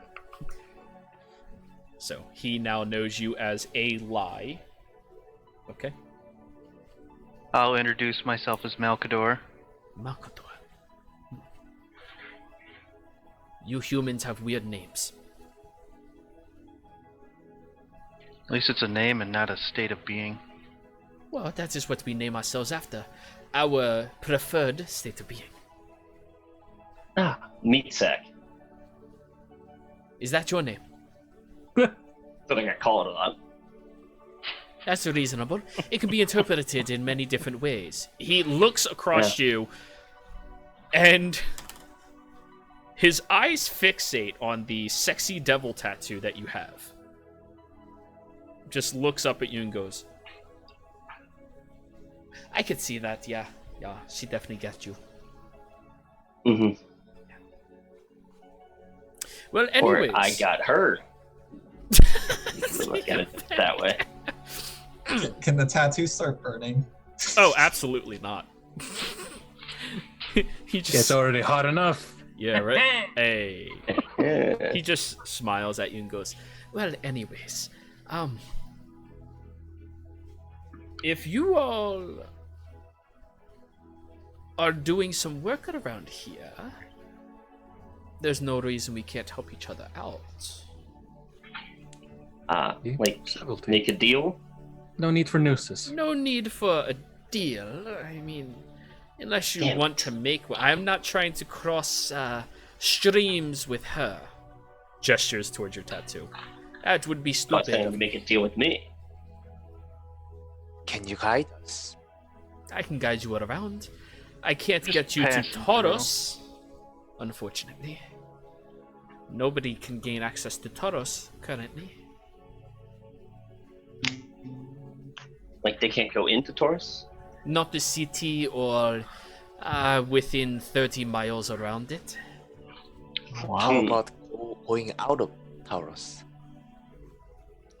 So he now knows you as a lie. Okay. I'll introduce myself as Malkador. Malkador. You humans have weird names. At least it's a name and not a state of being. Well, that is what we name ourselves after. Our preferred state of being. Meat sack. Is that your name? But I got called a lot. That's reasonable. It can be interpreted in many different ways. He looks across you, and his eyes fixate on the sexy devil tattoo that you have. Just looks up at you and goes, I could see that, yeah. Yeah, she definitely gets you. Mm-hmm. Well, anyways. Or I got her. Look at it that way. Can the tattoo start burning? Oh, absolutely not. He just... It's already hot enough. Yeah, right? Hey. Yeah. He just smiles at you and goes, well, anyways, if you all are doing some work around here, there's no reason we can't help each other out. Like, Subtlety. make a deal? No need for nooses. No need for a deal. I mean, unless you Damn want to make one. I'm not trying to cross streams with her. Gestures towards your tattoo. That would be Not stupid. saying of to me. make a deal with me. Can you guide us? I can guide you around. I can't get you to pass them Taurus, unfortunately. Nobody can gain access to Taurus currently. Like, they can't go into Taurus? Not the city or within 30 miles around it. How about going out of Taurus?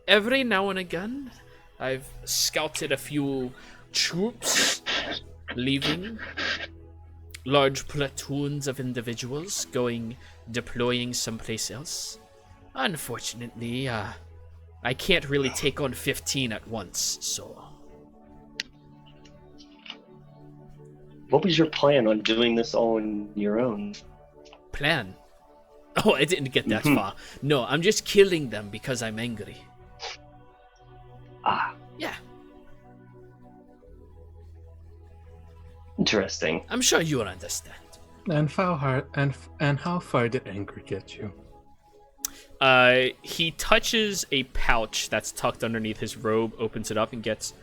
Every now and again, I've scouted a few troops leaving. Large platoons of individuals deploying someplace else. Unfortunately, I can't really take on 15 at once, so... What was your plan on doing this all on your own? Plan? Oh, I didn't get that far. No, I'm just killing them because I'm angry. Yeah, Interesting. I'm sure you'll understand. And how far did anger get you? He touches a pouch that's tucked underneath his robe, opens it up, and gets...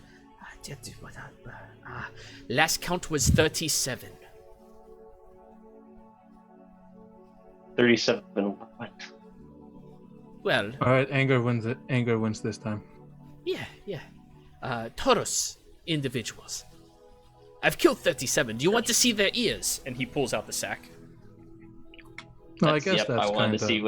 last count was 37. 37 what? Well, All right, anger wins. Anger wins this time. yeah. Taurus individuals. I've killed 37. Do you want to see their ears? And he pulls out the sack. No, I guess yep, that's I wanted to see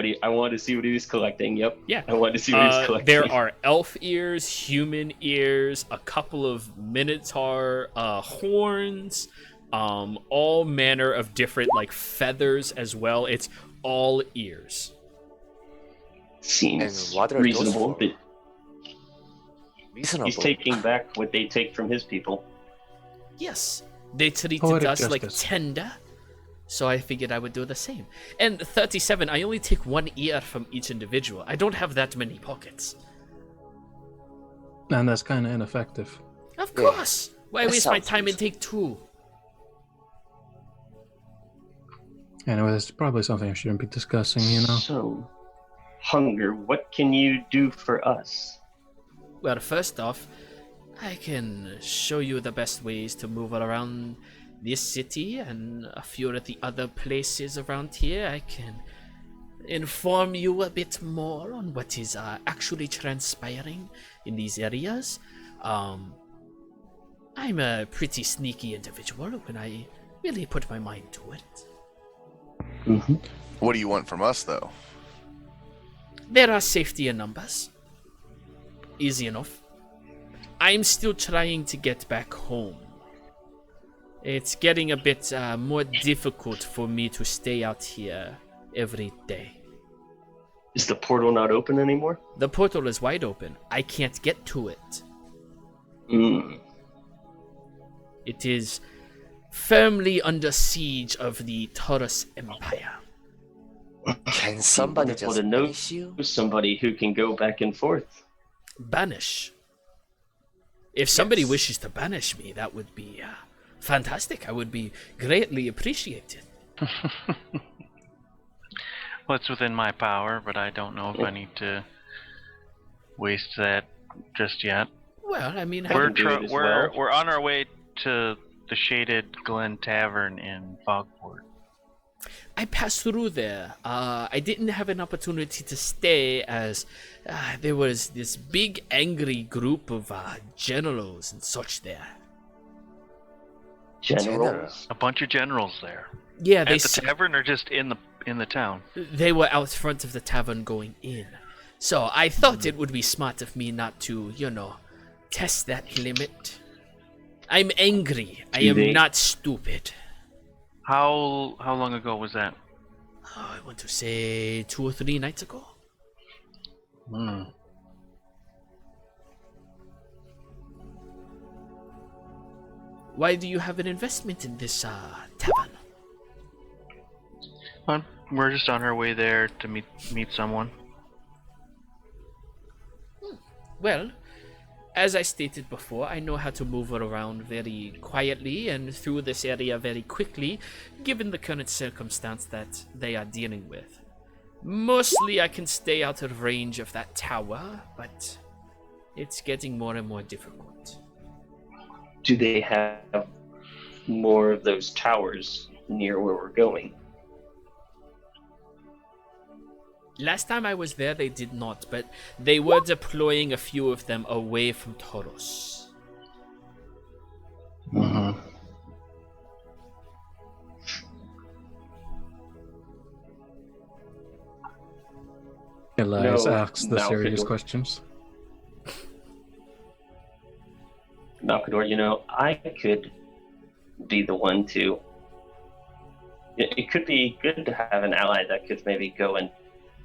what he was collecting. Yep. Yeah. I wanted to see what he was collecting. There are elf ears, human ears, a couple of minotaur horns, all manner of different like feathers as well. It's all ears. Seems And what are reasonable. those for? Reasonable. He's taking back what they take from his people. Yes, they treated Poetic us like justice. tender, so I figured I would do the same. And 37, I only take one ear from each individual. I don't have that many pockets. And that's kind of ineffective. Of Yeah. course. Why That waste my sounds time and reasonable. take two? Anyway, that's probably something I shouldn't be discussing, you know? So, Hunger, what can you do for us? Well, first off, I can show you the best ways to move around this city and a few of the other places around here. I can inform you a bit more on what is actually transpiring in these areas. I'm a pretty sneaky individual when I really put my mind to it. Mm-hmm. What do you want from us, though? There are safety in numbers. Easy enough. I'm still trying to get back home. It's getting a bit more difficult for me to stay out here every day. Is the portal not open anymore? The portal is wide open. I can't get to it. Mm. It is firmly under siege of the Taurus Empire. Can somebody Wonderful just to know punish you? somebody who can go back and forth. Banish. If somebody Yes. wishes to banish me, that would be fantastic. I would be greatly appreciated. Well, it's within my power, but I don't know if I need to waste that just yet. Well, I mean, We're- can do it as well. We're on our way to the Shaded Glen Tavern in Fogport. I passed through there. I didn't have an opportunity to stay as there was this big angry group of generals and such there. Generals. A bunch of generals there. Yeah, At the tavern or just in the town? they were out front of the tavern going in. So I thought it would be smart of me not to, test that limit. I'm angry. I am They- not stupid. How long ago was that? Oh, I want to say 2 or 3 nights ago. Hmm. Why do you have an investment in this tavern? We're just on our way there to meet someone. Well, as I stated before, I know how to move around very quietly and through this area very quickly, given the current circumstance that they are dealing with. Mostly I can stay out of range of that tower, but it's getting more and more difficult. Do they have more of those towers near where we're going? Last time I was there, they did not, but they were deploying a few of them away from Taurus. Mm-hmm. Elias No, asks the serious Malfador. questions. Malcador, I could be the one to. It could be good to have an ally that could maybe go and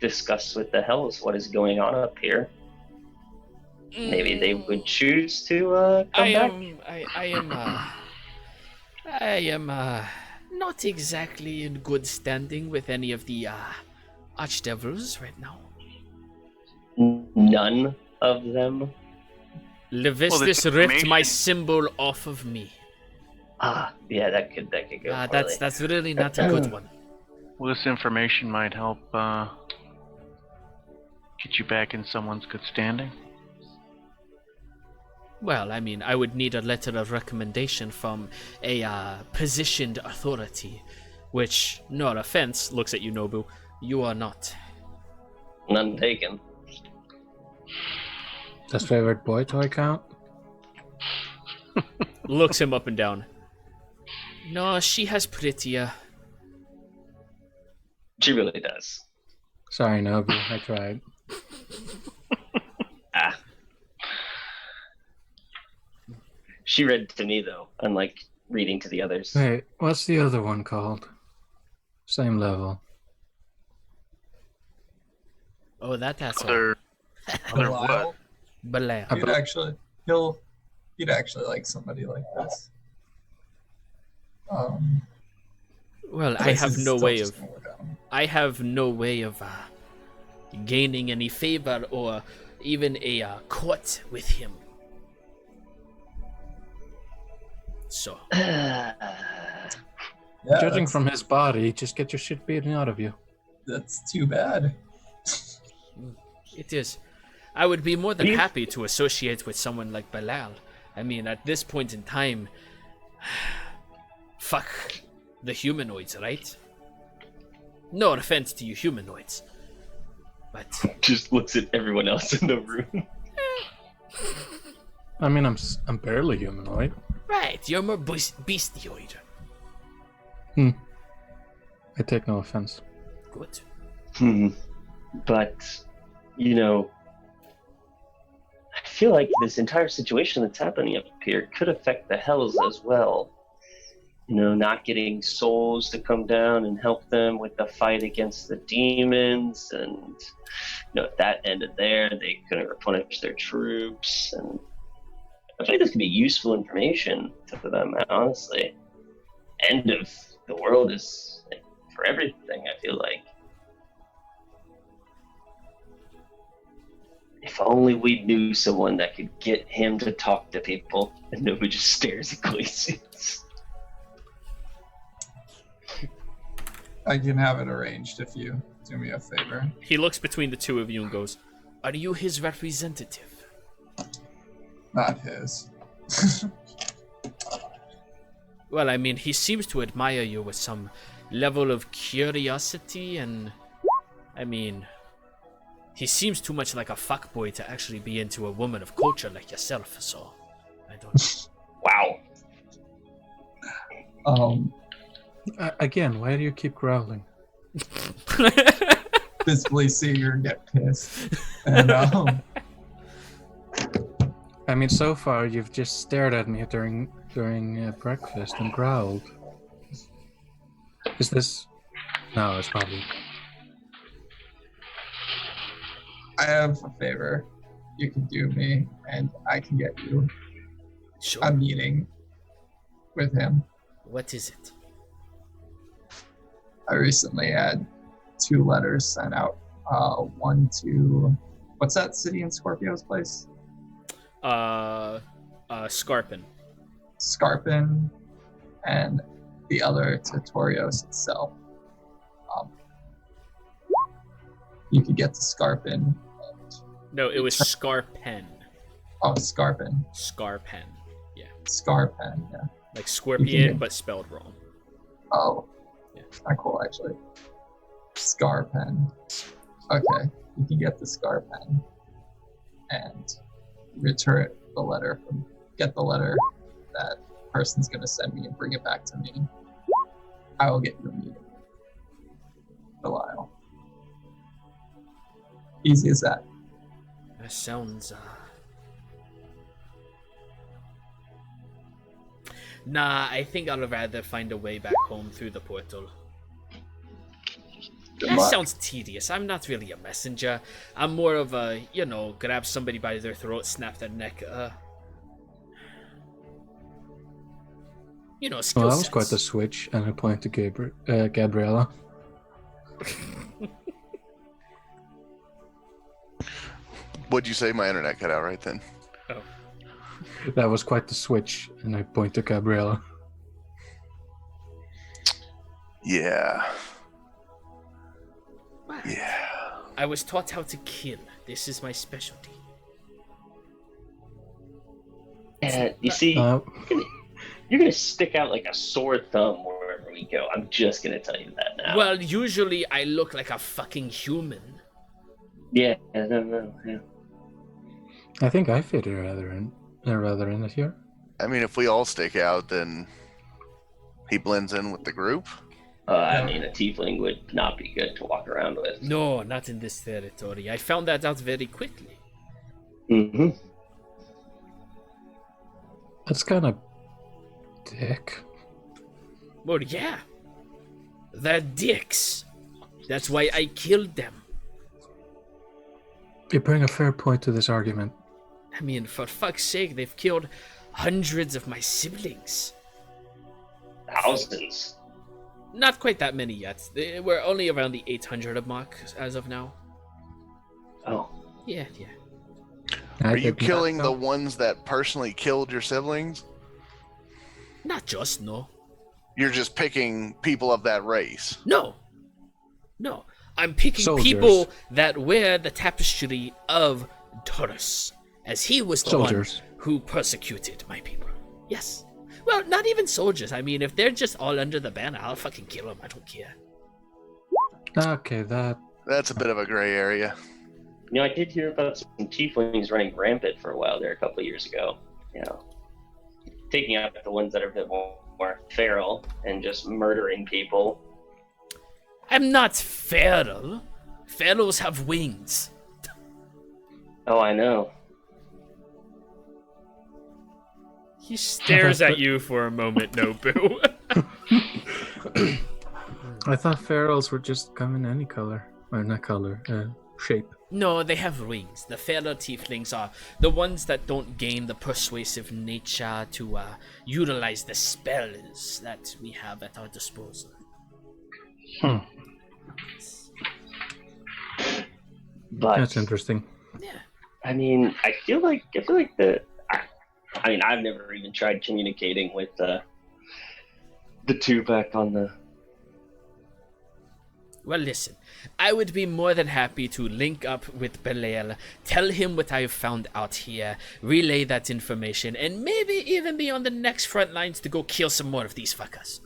discuss with the hells what is going on up here. Maybe they would choose to come back. I am not exactly in good standing with any of the archdevils right now. None of them. Levistus ripped information- my symbol off of me. Yeah, that could go. poorly. That's really not a good one. Well, this information might help get you back in someone's good standing. Well, I mean, I would need a letter of recommendation from a positioned authority, which, no offense, looks at you, Nobu, you are not. None taken. Does favorite boy toy count? Looks him up and down. No, she has prettier. She really does. Sorry, Nobu. I tried. Ah. She read to me, though, unlike reading to the others. Wait, what's the other one called? Same level. Oh, that's all. Other what? Belial. Belial. He'd actually like somebody like this. Well, I This have is no still way just of. gonna work out. I have no way of gaining any favor or even a court with him. So, Yeah, Judging that's- from his body, just get your shit beaten out of you. That's too bad. it is. I would be more than You- happy to associate with someone like Belial. I mean, at this point in time, fuck the humanoids, right? No offense to you humanoids, but just looks at everyone else in the room. I mean, I'm barely humanoid. right, you're more beastioid. I take no offense. Good. But, I feel like this entire situation that's happening up here could affect the Hells as well. Not getting souls to come down and help them with the fight against the demons, and if that ended there, they couldn't replenish their troops, and I think this could be useful information to them, honestly. End of the world is for everything, I feel like. If only we knew someone that could get him to talk to people, and nobody just stares at Glacius. I can have it arranged if you do me a favor. He looks between the two of you and goes, "Are you his representative?" Not his. Well, I mean, he seems to admire you with some level of curiosity, and I mean, he seems too much like a fuckboy to actually be into a woman of culture like yourself, so I don't. Wow. Again, why do you keep growling? Visibly see her get pissed. And I mean, so far you've just stared at me during breakfast and growled. Is this? No, it's probably. I have a favor you can do me, and I can get you Sure. a meeting with him. What is it? I recently had 2 letters sent out. One to what's that city in Scorpio's place? Scarpin. Scarpin, and the other to Torios itself. You could get to Scarpin. No, it was Scarpen. Oh, Scarpin. Scarpen. Scarpen, yeah. Like scorpion, get- but spelled wrong. Oh, Yeah. not cool actually. Scarpen. Okay, you can get the Scarpen and return the letter get the letter that person's gonna send me and bring it back to me. I will get you a meeting. Belial. Easy as that. That sounds, Nah, I think I'd rather find a way back home through the portal. Good That luck. sounds tedious. I'm not really a messenger. I'm more of a, grab somebody by their throat, snap their neck, skill Well, that was sets. quite the switch, and I point to Gabriella. What'd you say? My internet cut out right then. Oh. That was quite the switch, and I point to Gabriella. Yeah. What? Yeah. I was taught how to kill. This is my specialty. And you see, you're gonna stick out like a sore thumb wherever we go. I'm just gonna tell you that now. Well, usually I look like a fucking human. Yeah, no. I think I fit rather in it here. I mean, if we all stick out, then He blends in with the group. I mean, a tiefling would not be good to walk around with. No, not in this territory. I found that out very quickly. Mm-hmm. That's kind of dick. Well, yeah. They're dicks. That's why I killed them. You bring a fair point to this argument. I mean, for fuck's sake, they've killed hundreds of my siblings. Thousands. Not quite that many yet. We're only around the 800 mark as of now. Oh. Yeah. Are you killing the ones that personally killed your siblings? Not just, no. You're just picking people of that race. No. I'm picking Soldiers. people that wear the tapestry of Taurus, as he was the Soldiers. one who persecuted my people. Yes. Well, not even soldiers. I mean, if they're just all under the banner, I'll fucking kill them. I don't care. Okay, That's a bit of a gray area. You know, I did hear about some tieflings running rampant for a while there a couple of years ago. You know, taking out the ones that are a bit more feral and just murdering people. I'm not feral. Ferals have wings. Oh, I know. He stares at you for a moment, Nobu. I thought ferals were just come in any color. Or not color, shape. No, they have wings. The feral tieflings are the ones that don't gain the persuasive nature to utilize the spells that we have at our disposal. But That's interesting. Yeah. I mean, I feel like I mean, I've never even tried communicating with the two back on the. Well, listen, I would be more than happy to link up with Belial, tell him what I've found out here, relay that information, and maybe even be on the next front lines to go kill some more of these fuckers.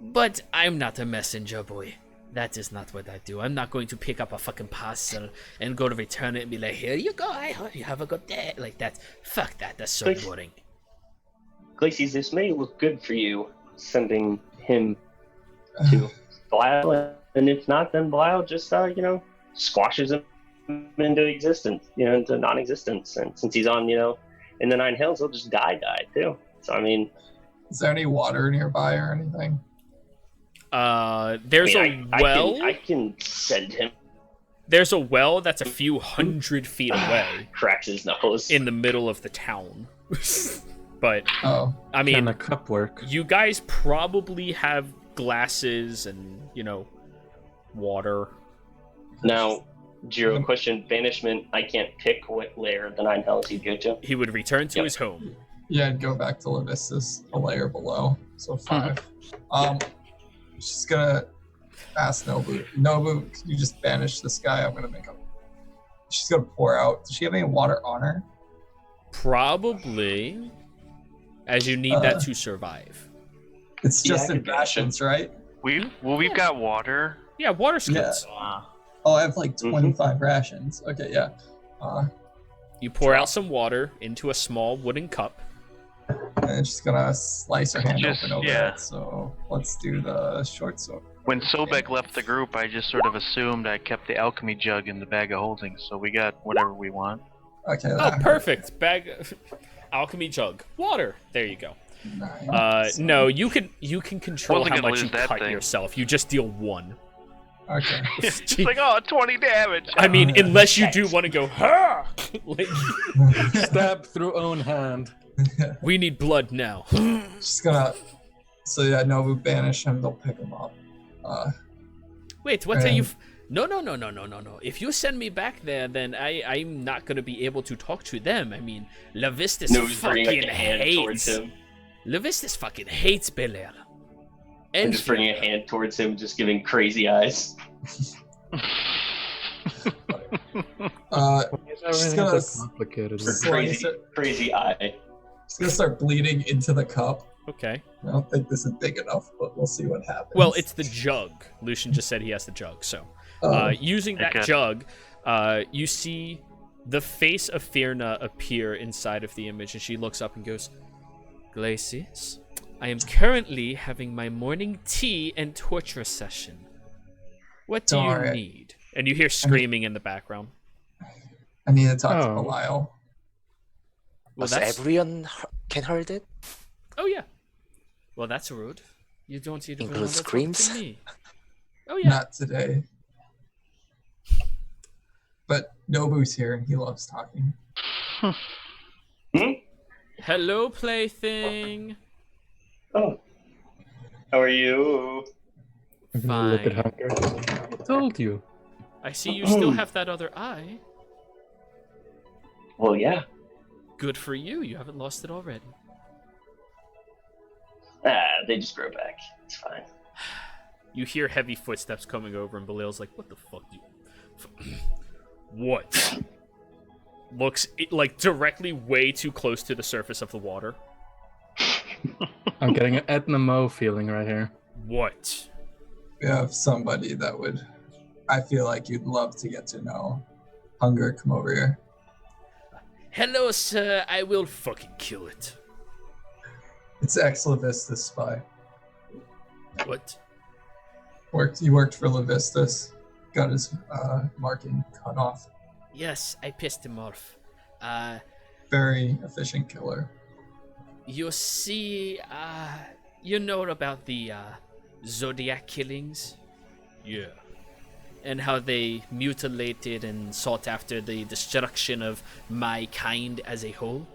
But I'm not a messenger boy. That is not what I do. I'm not going to pick up a fucking parcel and go to return it and be like, here you go, I hope you have a good day. Like that. Fuck that, that's so boring. Glacies, this may look good for you, sending him to Belial, and if not, then Belial just, squashes him into existence, into non-existence. And since he's on, in the Nine Hills, he'll just die too. So, I mean... Is there any water nearby or anything? There's a well. I can send him. There's a well that's a few hundred feet away. Cracks his nose. In the middle of the town. But, I mean... Can a cup work? You guys probably have glasses and, water. Now, Jiro, question, banishment, I can't pick what layer of the Nine Hells he'd go to. He would return to his home. Yeah, I'd go back to Levistus, a layer below. So 5. She's gonna ask Nobu. Nobu, can you just banish this guy? I'm gonna make him. She's gonna pour out. Does she have any water on her? Probably. As you need that to survive. It's just in rations, right? We've got water. Yeah, water skins. Yeah. Oh, I have like 25 rations. Okay, yeah. You pour out some water into a small wooden cup. And she's gonna slice her hand open over yeah. it. So let's do the short sword. When Sobek left the group, I just sort of assumed I kept the alchemy jug in the bag of holding, so we got whatever we want. Okay. Oh, perfect. Alchemy jug. Water. There you go. Nice. No, you can control how much you cut thing. yourself. You just deal 1. Okay. It's like, 20 damage. I mean, unless you do want to go, ha! Like, stab through own hand. We need blood now. She's gonna. So yeah, Nobu banish him. They'll pick him up. Wait, what are you? No. If you send me back there, then I'm not gonna be able to talk to them. I mean, Levistus fucking hates. Levistus fucking hates Belial. And just bringing a hand towards him, just giving crazy eyes. She's gonna complicated. Crazy eye. She's gonna start bleeding into the cup. Okay. I don't think this is big enough, but we'll see what happens. Well, it's the jug. Lucian just said he has the jug, so using that jug, you see the face of Fierna appear inside of the image, and she looks up and goes, "Glacius, I am currently having my morning tea and torture session. What do you Alright. need? And you hear screaming in the background. I need to talk to Oh. Belial. Well, Does that's... everyone can heard it? Oh, yeah. Well, that's rude. You don't even Include remember screams? talking to me. Oh, yeah. Not today. But Nobu's here and he loves talking. Hello, plaything. Oh. How are you? Look at Fine. Hunter. I told you. I see you still have that other eye. Well, yeah. Good for you. You haven't lost it already. They just grow back. It's fine. You hear heavy footsteps coming over, and Belial's like, "What the fuck? What?" Looks like directly way too close to the surface of the water. I'm getting an Edna Moe feeling right here. What? We have somebody that would, I feel like you'd love to get to know. Hunger, come over here. Hello, sir. I will fucking kill it. It's ex Levistus spy. What? He worked for Levistus. Got his marking cut off. Yes, I pissed him off. Very efficient killer. You see, you know about the Zodiac killings? Yeah. And how they mutilated and sought after the destruction of my kind as a whole?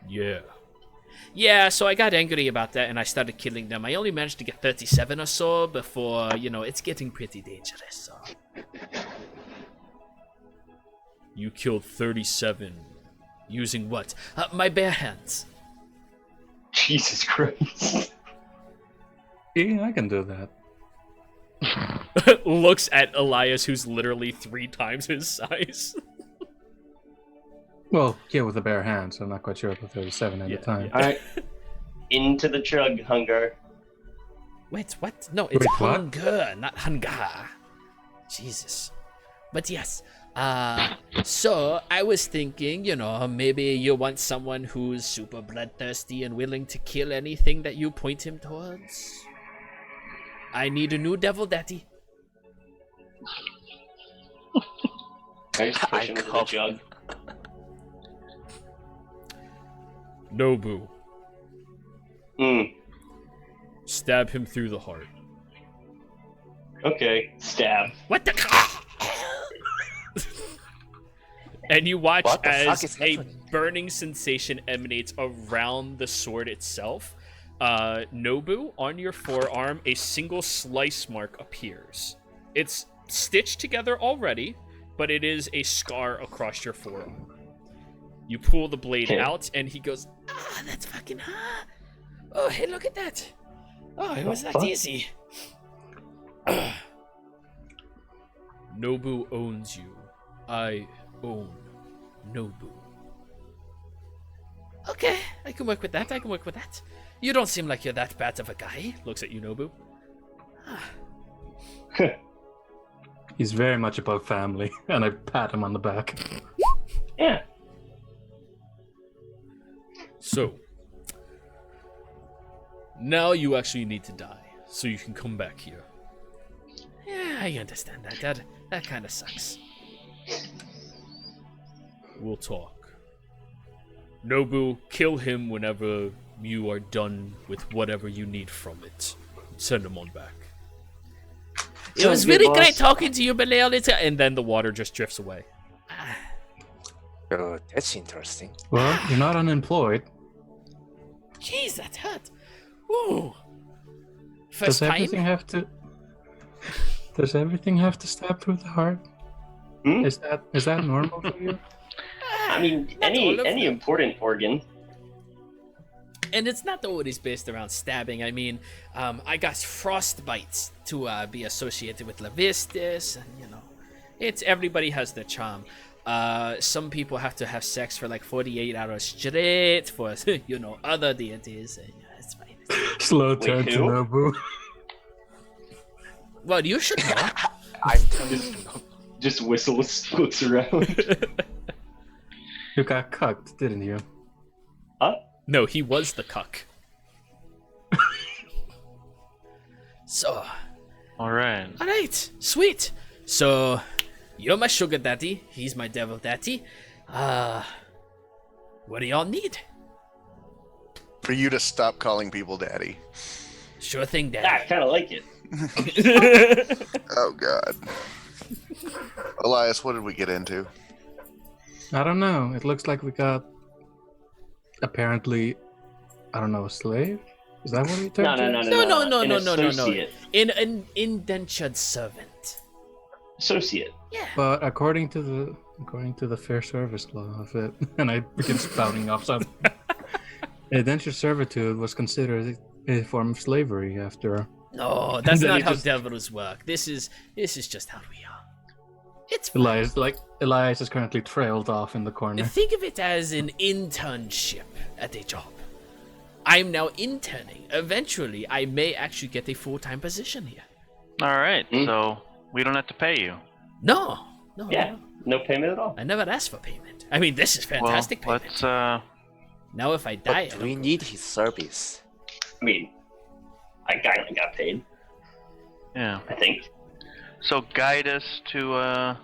Yeah. Yeah, so I got angry about that and I started killing them. I only managed to get 37 or so before, it's getting pretty dangerous, so. You killed 37. Using what? My bare hands. Jesus Christ. Yeah, I can do that. Looks at Elias, who's literally 3 times his size. Well, yeah, with a bare hand, so I'm not quite sure about 37 at a time. All right. Into the jug, Hunger. Wait, what? No, it's Wait, what? hunger, not hunger. Jesus. But yes, so I was thinking, maybe you want someone who's super bloodthirsty and willing to kill anything that you point him towards. I need a new devil daddy. I just push him into the jug. Nobu. Mm. Stab him through the heart. Okay. Stab. What the? And you watch What the fuck as is a happening? burning sensation emanates around the sword itself. Nobu, on your forearm, a single slice mark appears. It's stitched together already, but it is a scar across your forearm. You pull the blade out, and he goes, that's fucking hot. Oh, hey, look at that. Oh, it was that easy. Nobu owns you. I own Nobu. Okay, I can work with that. You don't seem like you're that bad of a guy. Looks at you, Nobu. He's very much about family, and I pat him on the back. Yeah. So, now you actually need to die, so you can come back here. Yeah, I understand that. That kind of sucks. We'll talk. Nobu, kill him whenever you are done with whatever you need from it. Send him on back. It was Sounds good, really boss. great talking to you, Belial. And then the water just drifts away. Oh, that's interesting. Well, you're not unemployed. Jeez, that hurt. Ooh. First Does time? everything have to? Does everything have to stab through the heart? Hmm? Is that normal for you? I mean, Not all of any them. important organ. And it's not always based around stabbing. I mean, I got frostbites to be associated with Levistus, and it's everybody has their charm. Some people have to have sex for like 48 hours straight for other deities. And, it's fine. Slow Wait, turn to who? Nobu. Well, you should know. I'm telling you. Just whistles, looks around. You got cucked, didn't you? Huh? No, he was the cuck. So, All right. all right, sweet. So, you're my sugar daddy. He's my devil daddy. What do y'all need? For you to stop calling people daddy. Sure thing, I daddy. kind of like it. Oh God. Elias, what did we get into? I don't know. It looks like we got apparently, I don't know, a slave? Is that what we No, turned no, to? no, no, No. An associate. An indentured servant. Associate. Yeah. But according to the fair service law of it, and I begin spouting off something. Indentured servitude was considered a form of slavery after. No, that's Then not he how just- devils work. This is just how we are. It's fine. Elias is currently trailed off in the corner. Think of it as an internship at a job. I'm now interning. Eventually, I may actually get a full-time position here. All right. Hmm. So we don't have to pay you. No. Yeah, no payment at all. I never asked for payment. I mean, this is fantastic Well, payment. let's Now, if I die, But we need his service. I mean, I kinda got paid, yeah. I think. So guide us to the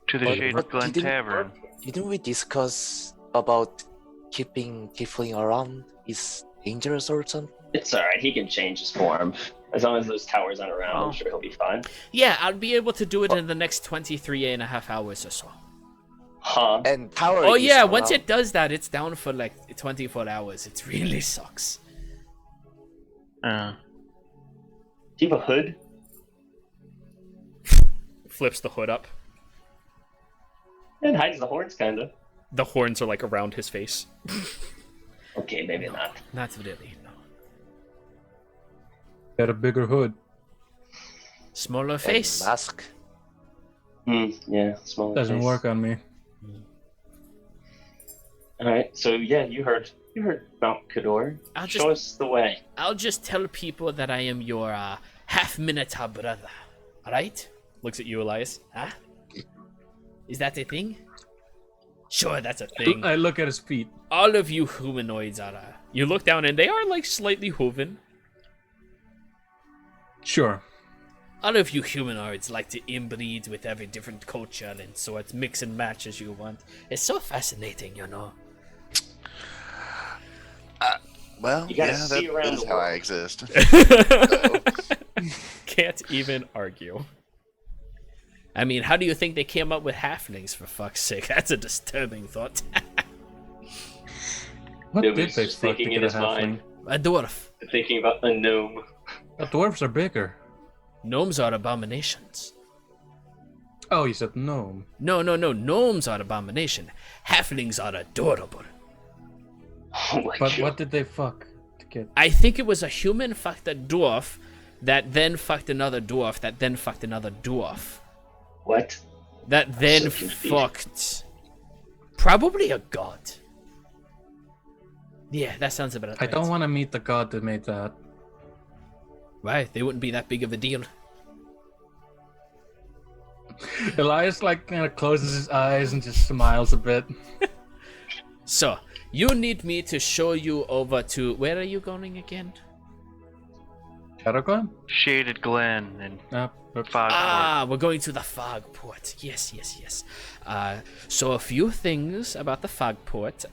But- Shaded but Glen didn't- Tavern. Didn't we discuss about keeping Tiefling around is dangerous or something? It's alright, he can change his form. As long as those towers aren't around, Oh. I'm sure he'll be fine. yeah, I'll be able to do it in the next 23 and a half hours or so. Huh? And tower. Oh is yeah, once around. it does that, it's down for like 24 hours. It really sucks. Uh, Do you have a hood? Flips the hood up. It hides the horns, kinda. The horns are like around his face. Okay, maybe not. Not really, no. Got a bigger hood. Smaller And face. mask. Yeah, smaller Doesn't face. work on me. Alright, so yeah, you heard Mount Cador. I'll just- Show us the way. I'll just tell people that I am your half-minotaur brother. Alright? Looks at you, Elias. Huh? Is that a thing? Sure, that's a thing. I look at his feet. All of you humanoids are... You look down and they are like slightly hooven. Sure. All of you humanoids like to inbreed with every different culture and sorts, mix and match as you want. It's so fascinating, you know. Well, You gotta yeah, see that around is the how I world. exist. Can't even argue. I mean, how do you think they came up with halflings, for fuck's sake? That's a disturbing thought. What It did was they fuck to thinking get in a his mind. halfling? A dwarf. Thinking about the gnome. The dwarves are bigger. Gnomes are abominations. Oh, you said gnome. No. Gnomes are abomination. Halflings are adorable. Oh my But god. what did they fuck to get? I think it was a human fucked a dwarf that then fucked another dwarf that then fucked another dwarf. What? That then so confused. fucked probably a god. Yeah, that sounds about right. I don't want to meet the god that made that. Right, they wouldn't be that big of a deal. Elias like kind of closes his eyes and just smiles a bit. So, you need me to show you over to... Where are you going again? Shadowglen? Shaded Glen and Oops. Fogport. We're going to the fog port. Yes. So a few things about the fog port.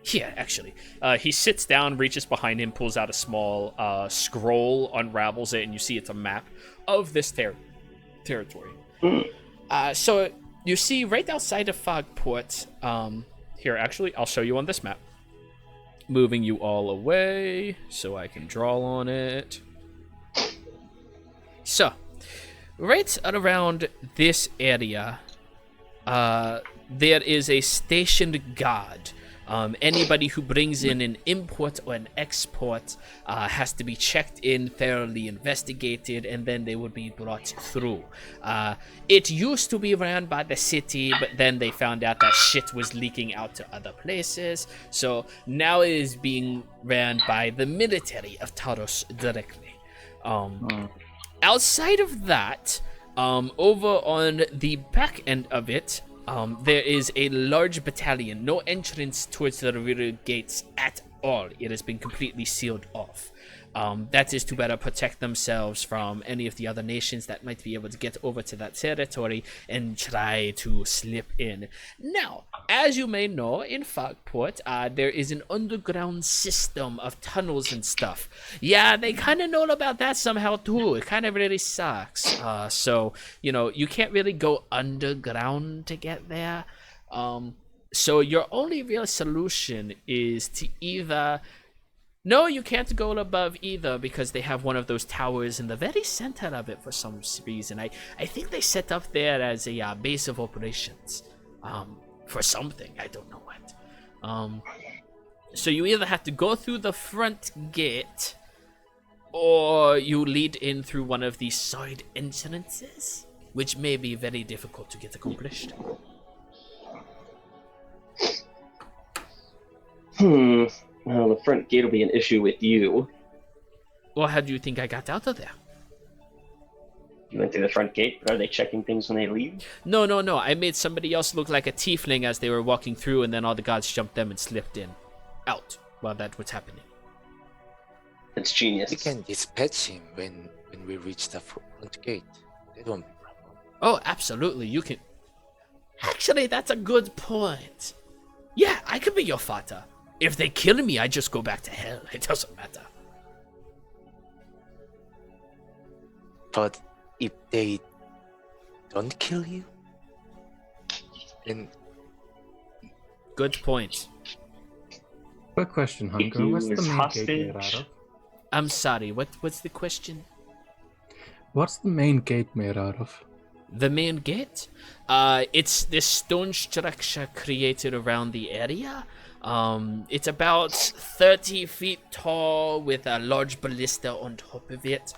Here, actually. He sits down, reaches behind him, pulls out a small scroll, unravels it, and you see it's a map of this territory. So you see right outside of Fogport, here, actually, I'll show you on this map. Moving you all away so I can draw on it. So, right around this area, there is a stationed guard. Anybody who brings in an import or an export has to be checked in, thoroughly investigated, and then they would be brought through. It used to be ran by the city, but then they found out that shit was leaking out to other places. So now it is being ran by the military of Taros directly. Outside of that, over on the back end of it, There is a large battalion, no entrance towards the rear gates at all. It has been completely sealed off. That is to better protect themselves from any of the other nations that might be able to get over to that territory and try to slip in. Now, as you may know, in Fogport, there is an underground system of tunnels and stuff. Yeah, they kind of know about that somehow too. It kind of really sucks. So, you can't really go underground to get there. So your only real solution is to either... No, you can't go above either because they have one of those towers in the very center of it for some reason. I think they set up there as a base of operations for something. I don't know what. So you either have to go through the front gate or you lead in through one of these side entrances, which may be very difficult to get accomplished. Well, the front gate will be an issue with you. Well, how do you think I got out of there? You went through the front gate? Are they checking things when they leave? No. I made somebody else look like a tiefling as they were walking through, and then all the guards jumped them and slipped out while that was happening. It's genius. We can dispatch him when we reach the front gate. That won't be a problem. Oh, absolutely. You can... Actually, that's a good point. Yeah, I could be your father. If they kill me, I just go back to hell. It doesn't matter. But if they don't kill you, then Good point. Quick question, Hunger. you What's the as main gate made out hostage? of? I'm sorry, what's the question? What's the main gate made out of? The main gate? It's this stone structure created around the area. It's about 30 feet tall with a large ballista on top of it.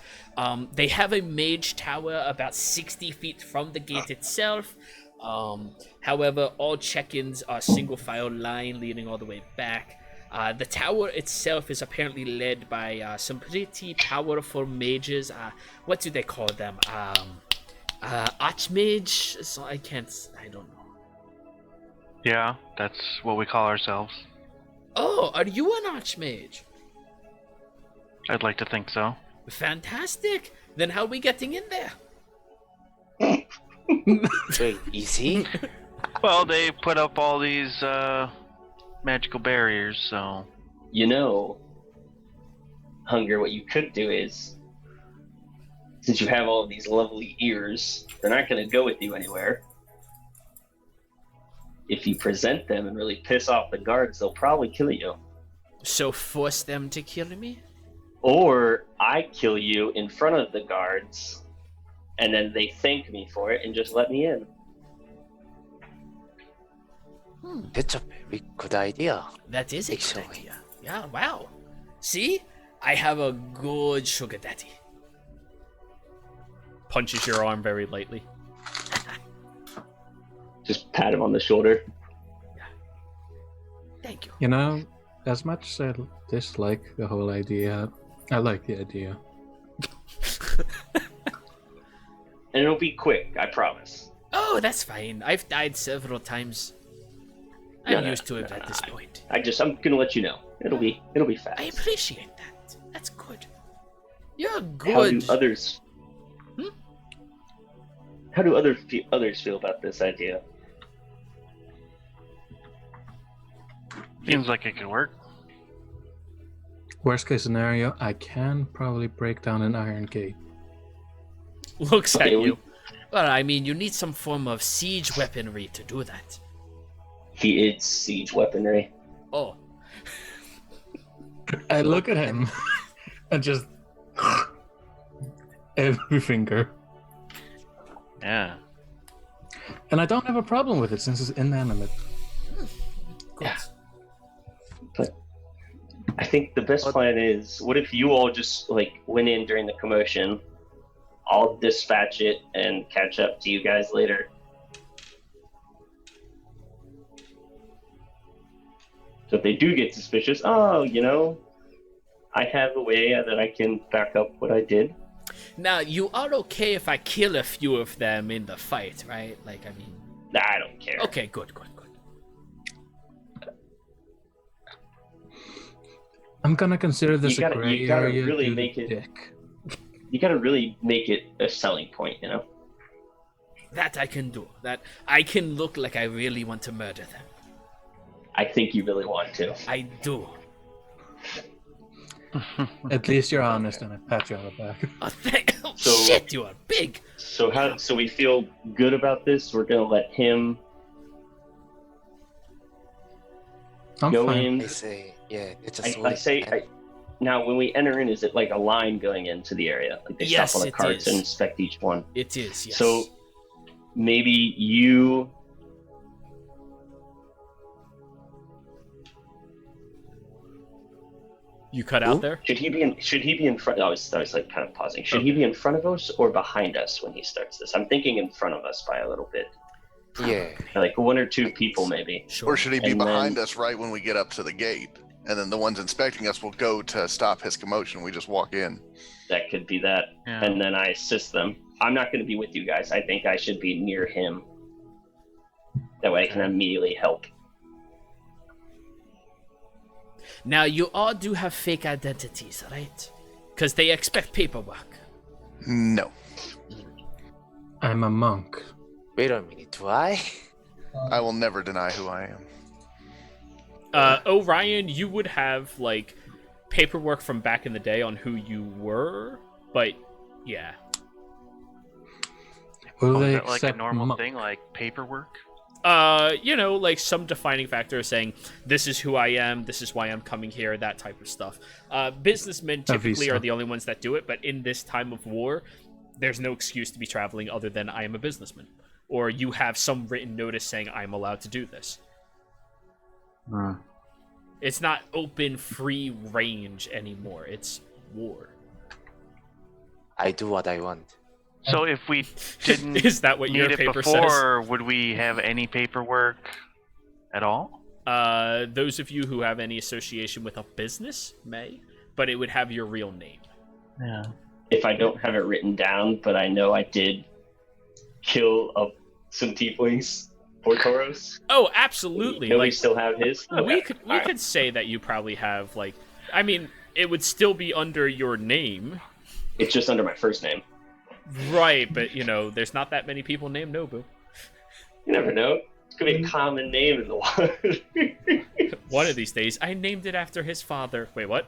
They have a mage tower about 60 feet from the gate itself. However, all check-ins are single file line leading all the way back. The tower itself is apparently led by some pretty powerful mages. What do they call them? Archmage? So I don't know. Yeah, that's what we call ourselves. Oh, are you an archmage? I'd like to think so. Fantastic. Then how are we getting in there? wait, is he? Well, they put up all these magical barriers, so... You know, Hunger, what you could do is, since you have all of these lovely ears, they're not going to go with you anywhere. If you present them and really piss off the guards, they'll probably kill you. So force them to kill me? Or I kill you in front of the guards, and then they thank me for it and just let me in. That's a very good idea. That is a good Actually. idea. Yeah, wow. See? I have a good sugar daddy. Punches your arm very lightly. Just pat him on the shoulder. Thank you. You know, as much as I dislike the whole idea, I like the idea. And it'll be quick, I promise. Oh, that's fine. I've died several times. I'm used to it at this point. I'm gonna let you know. It'll be fast. I appreciate that. That's good. You're How good. do others? Hmm? How do others feel about this idea? Seems like it could work. Worst case scenario, I can probably break down an iron gate. Looks at Okay, you. Well, I mean, you need some form of siege weaponry to do that. He is siege weaponry. Oh, I look at him and just every finger. Yeah. And I don't have a problem with it since it's inanimate. good. Yeah. But I think the best plan is, what if you all just went in during the commotion? I'll dispatch it and catch up to you guys later. So if they do get suspicious, I have a way that I can back up what I did. Now, you are okay if I kill a few of them in the fight, right? Like, I mean... Nah, I don't care. Okay, good. I'm gonna consider this You a gotta- gray you gotta area really due to make it- dick. You gotta really make it a selling point, you know? That I can do. That I can look like I really want to murder them. I think you really want to. I do. At least you're honest, and I pat you on the back. Oh, oh So- shit, you are big. So we feel good about this. We're gonna let him I'm go fine. in. I say, yeah, it's a I say, now when we enter in, is it like a line going into the area? Like they Yes, stop on the it carts is. and inspect each one. It is, yes. So maybe you. you cut out there? Should he be in front? I was like kind of pausing. Should he be in front of us or behind us when he starts this? I'm thinking in front of us by a little bit, Yeah, like one or two people maybe. Sure. Or should he be And behind then- us right when we get up to the gate? And then the ones inspecting us will go to stop his commotion. We just walk in. That could be that, Yeah. and then I assist them. I'm not going to be with you guys. I think I should be near him. That way I can immediately help. Now, you all do have fake identities, right? Because they expect paperwork. No. I'm a monk. wait a minute, do I? I will never deny who I am. Orion, you would have, like, paperwork from back in the day on who you were, but, yeah. Will Oh, they is that like a accept normal monk? thing, like paperwork? You know, like some defining factor saying, this is who I am, this is why I'm coming here, that type of stuff. Businessmen typically visa. are the only ones that do it, but in this time of war, there's no excuse to be traveling other than I am a businessman. Or you have some written notice saying I'm allowed to do this. It's not open, free range anymore. It's war. I do what I want. So if we didn't Is that what your need it paper before, would we have any paperwork at all? says? Those of you who have any association with a business may, but it would have your real name. Yeah. If I don't have it written down, but I know I did kill some tieflings for Toros. Oh, absolutely. Nobody Like, still have his. we Okay. could All right. could say that you probably have, like, I mean, it would still be under your name, It's just under my first name. right? But you know, there's not that many people named Nobu. You never know. It could be a common name in the wild. One of these days, I named it after his father. Wait, what?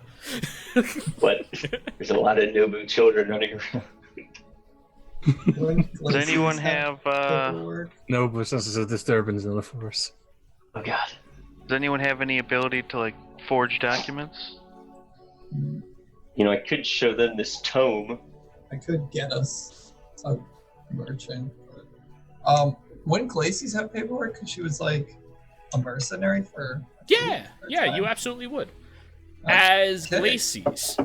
But there's a lot of Nobu children running around. Does anyone have No, but since it's a disturbance in the force. Oh god. does anyone have any ability to like forge documents? You know, I could show them this tome. I could get us a merchant. But, wouldn't Glacies have paperwork? Because she was like a mercenary for. Yeah, yeah, you time. absolutely would. That's As kidding. Glacies.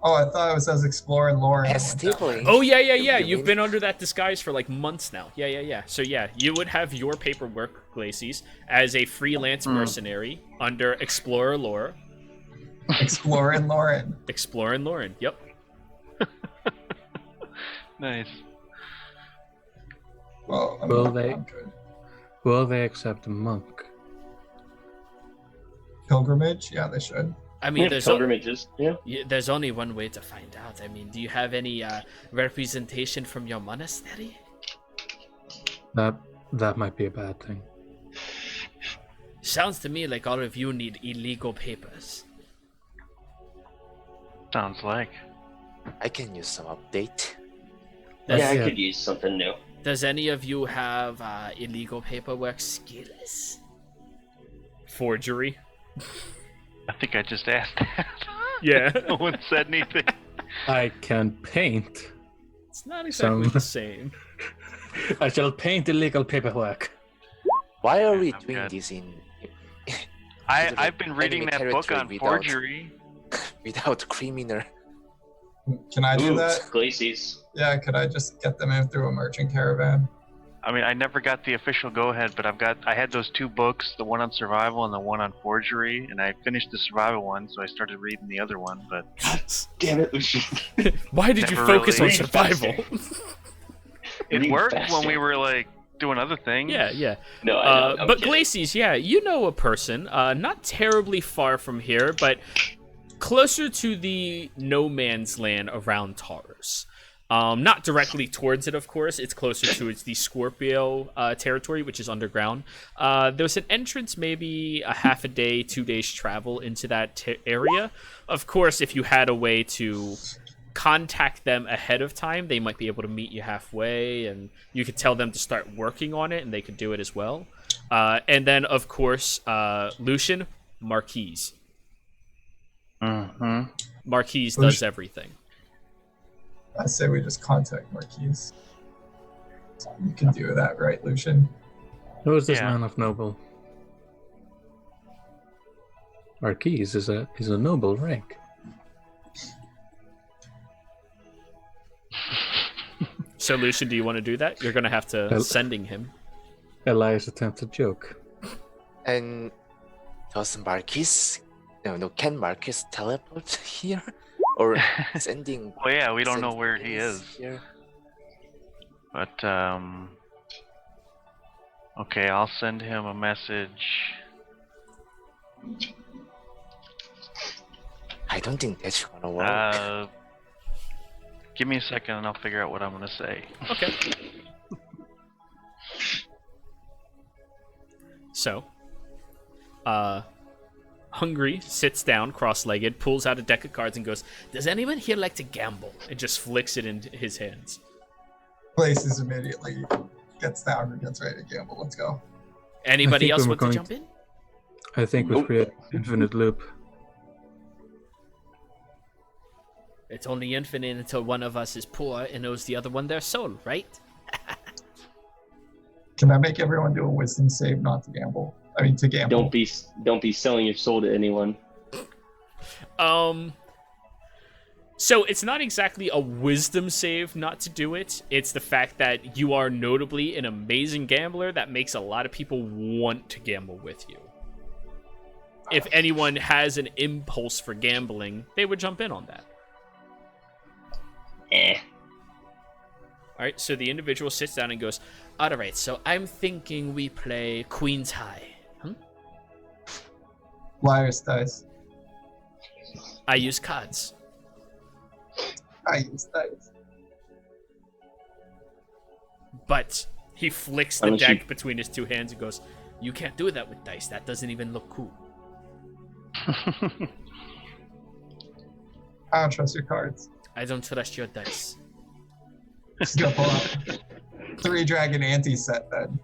Oh, I thought it was as exploring Lauren. As tiefling. Oh yeah. You You've mean? been under that disguise for like months now. Yeah. So yeah, you would have your paperwork, Glacies, as a freelance mercenary under Explorer Lore. Exploring Lauren. Exploring Lauren. Yep. Nice. Well, I Will mean, they? I'm good. Will they accept a monk? Pilgrimage? Yeah, they should. I mean, Yeah, there's pilgrimages. Yeah. there's only one way to find out. I mean, do you have any representation from your monastery? That might be a bad thing. Sounds to me like all of you need illegal papers. Sounds like. I can use some update. Does, Yeah, I Yeah. could use something new. does any of you have illegal paperwork skills? Forgery. I think I just asked that. Yeah. No one said anything. I can paint. It's not exactly Some- the same. I shall paint illegal paperwork. Why are we I'm doing good. this in I've been reading enemy that book territory on without- forgery. without criminal? Can I do Ooh, that? Glacies. Yeah, could I just get them in through a merchant caravan? I mean, I never got the official go-ahead, but I had those two books, the one on survival and the one on forgery, and I finished the survival one, so I started reading the other one, but Damn it, Lucian. Why did you Never focus really- on survival? it You worked bastard. when we were like doing other things. Yeah. No, I know. I'm But kidding. Glacies, yeah, you know a person, not terribly far from here, but closer to the no man's land around Taurus. Not directly towards it, of course. It's closer to the Scorpio territory, which is underground. There's an entrance, maybe a half a day, 2 days travel into that area. Of course, if you had a way to contact them ahead of time, they might be able to meet you halfway, and you could tell them to start working on it, and they could do it as well. And then, of course, Lucian, Marquise. Mm-hmm. Marquise does everything. I say we just contact Marquise. You can do that, right, Lucian? Who is this Yeah. man of noble? Marquise is a noble rank. So, Lucian, do you want to do that? You're going to have to Well- sending him. Elias attempted joke. And does Marquis, can Marquis teleport here? Or sending... Well, yeah, we don't know sending where he things is. Here? But okay, I'll send him a message. I don't think that's gonna work. Give me a second and I'll figure out what I'm gonna say. Okay. So, Hungry sits down, cross-legged, pulls out a deck of cards and goes, "Does anyone here like to gamble?" And just flicks it into his hands. Places immediately gets down and gets ready to gamble. Let's go. Anybody think else we were want to going jump in? I think we've created an infinite loop. It's only infinite until one of us is poor and owes the other one their soul, right? Can I make everyone do a wisdom save not to gamble? I mean, to gamble. Don't be selling your soul to anyone. So it's not exactly a wisdom save not to do it. It's the fact that you are notably an amazing gambler that makes a lot of people want to gamble with you. If anyone has an impulse for gambling, they would jump in on that. Alright, so the individual sits down and goes, "Alright, so I'm thinking we play Queen's High. Liar's dice. I use cards." I use dice. But he flicks the Unless you- deck between his two hands and goes, "You can't do that with dice. That doesn't even look cool." I don't trust your cards. I don't trust your dice. Just go pull up 3 dragon anti-set then.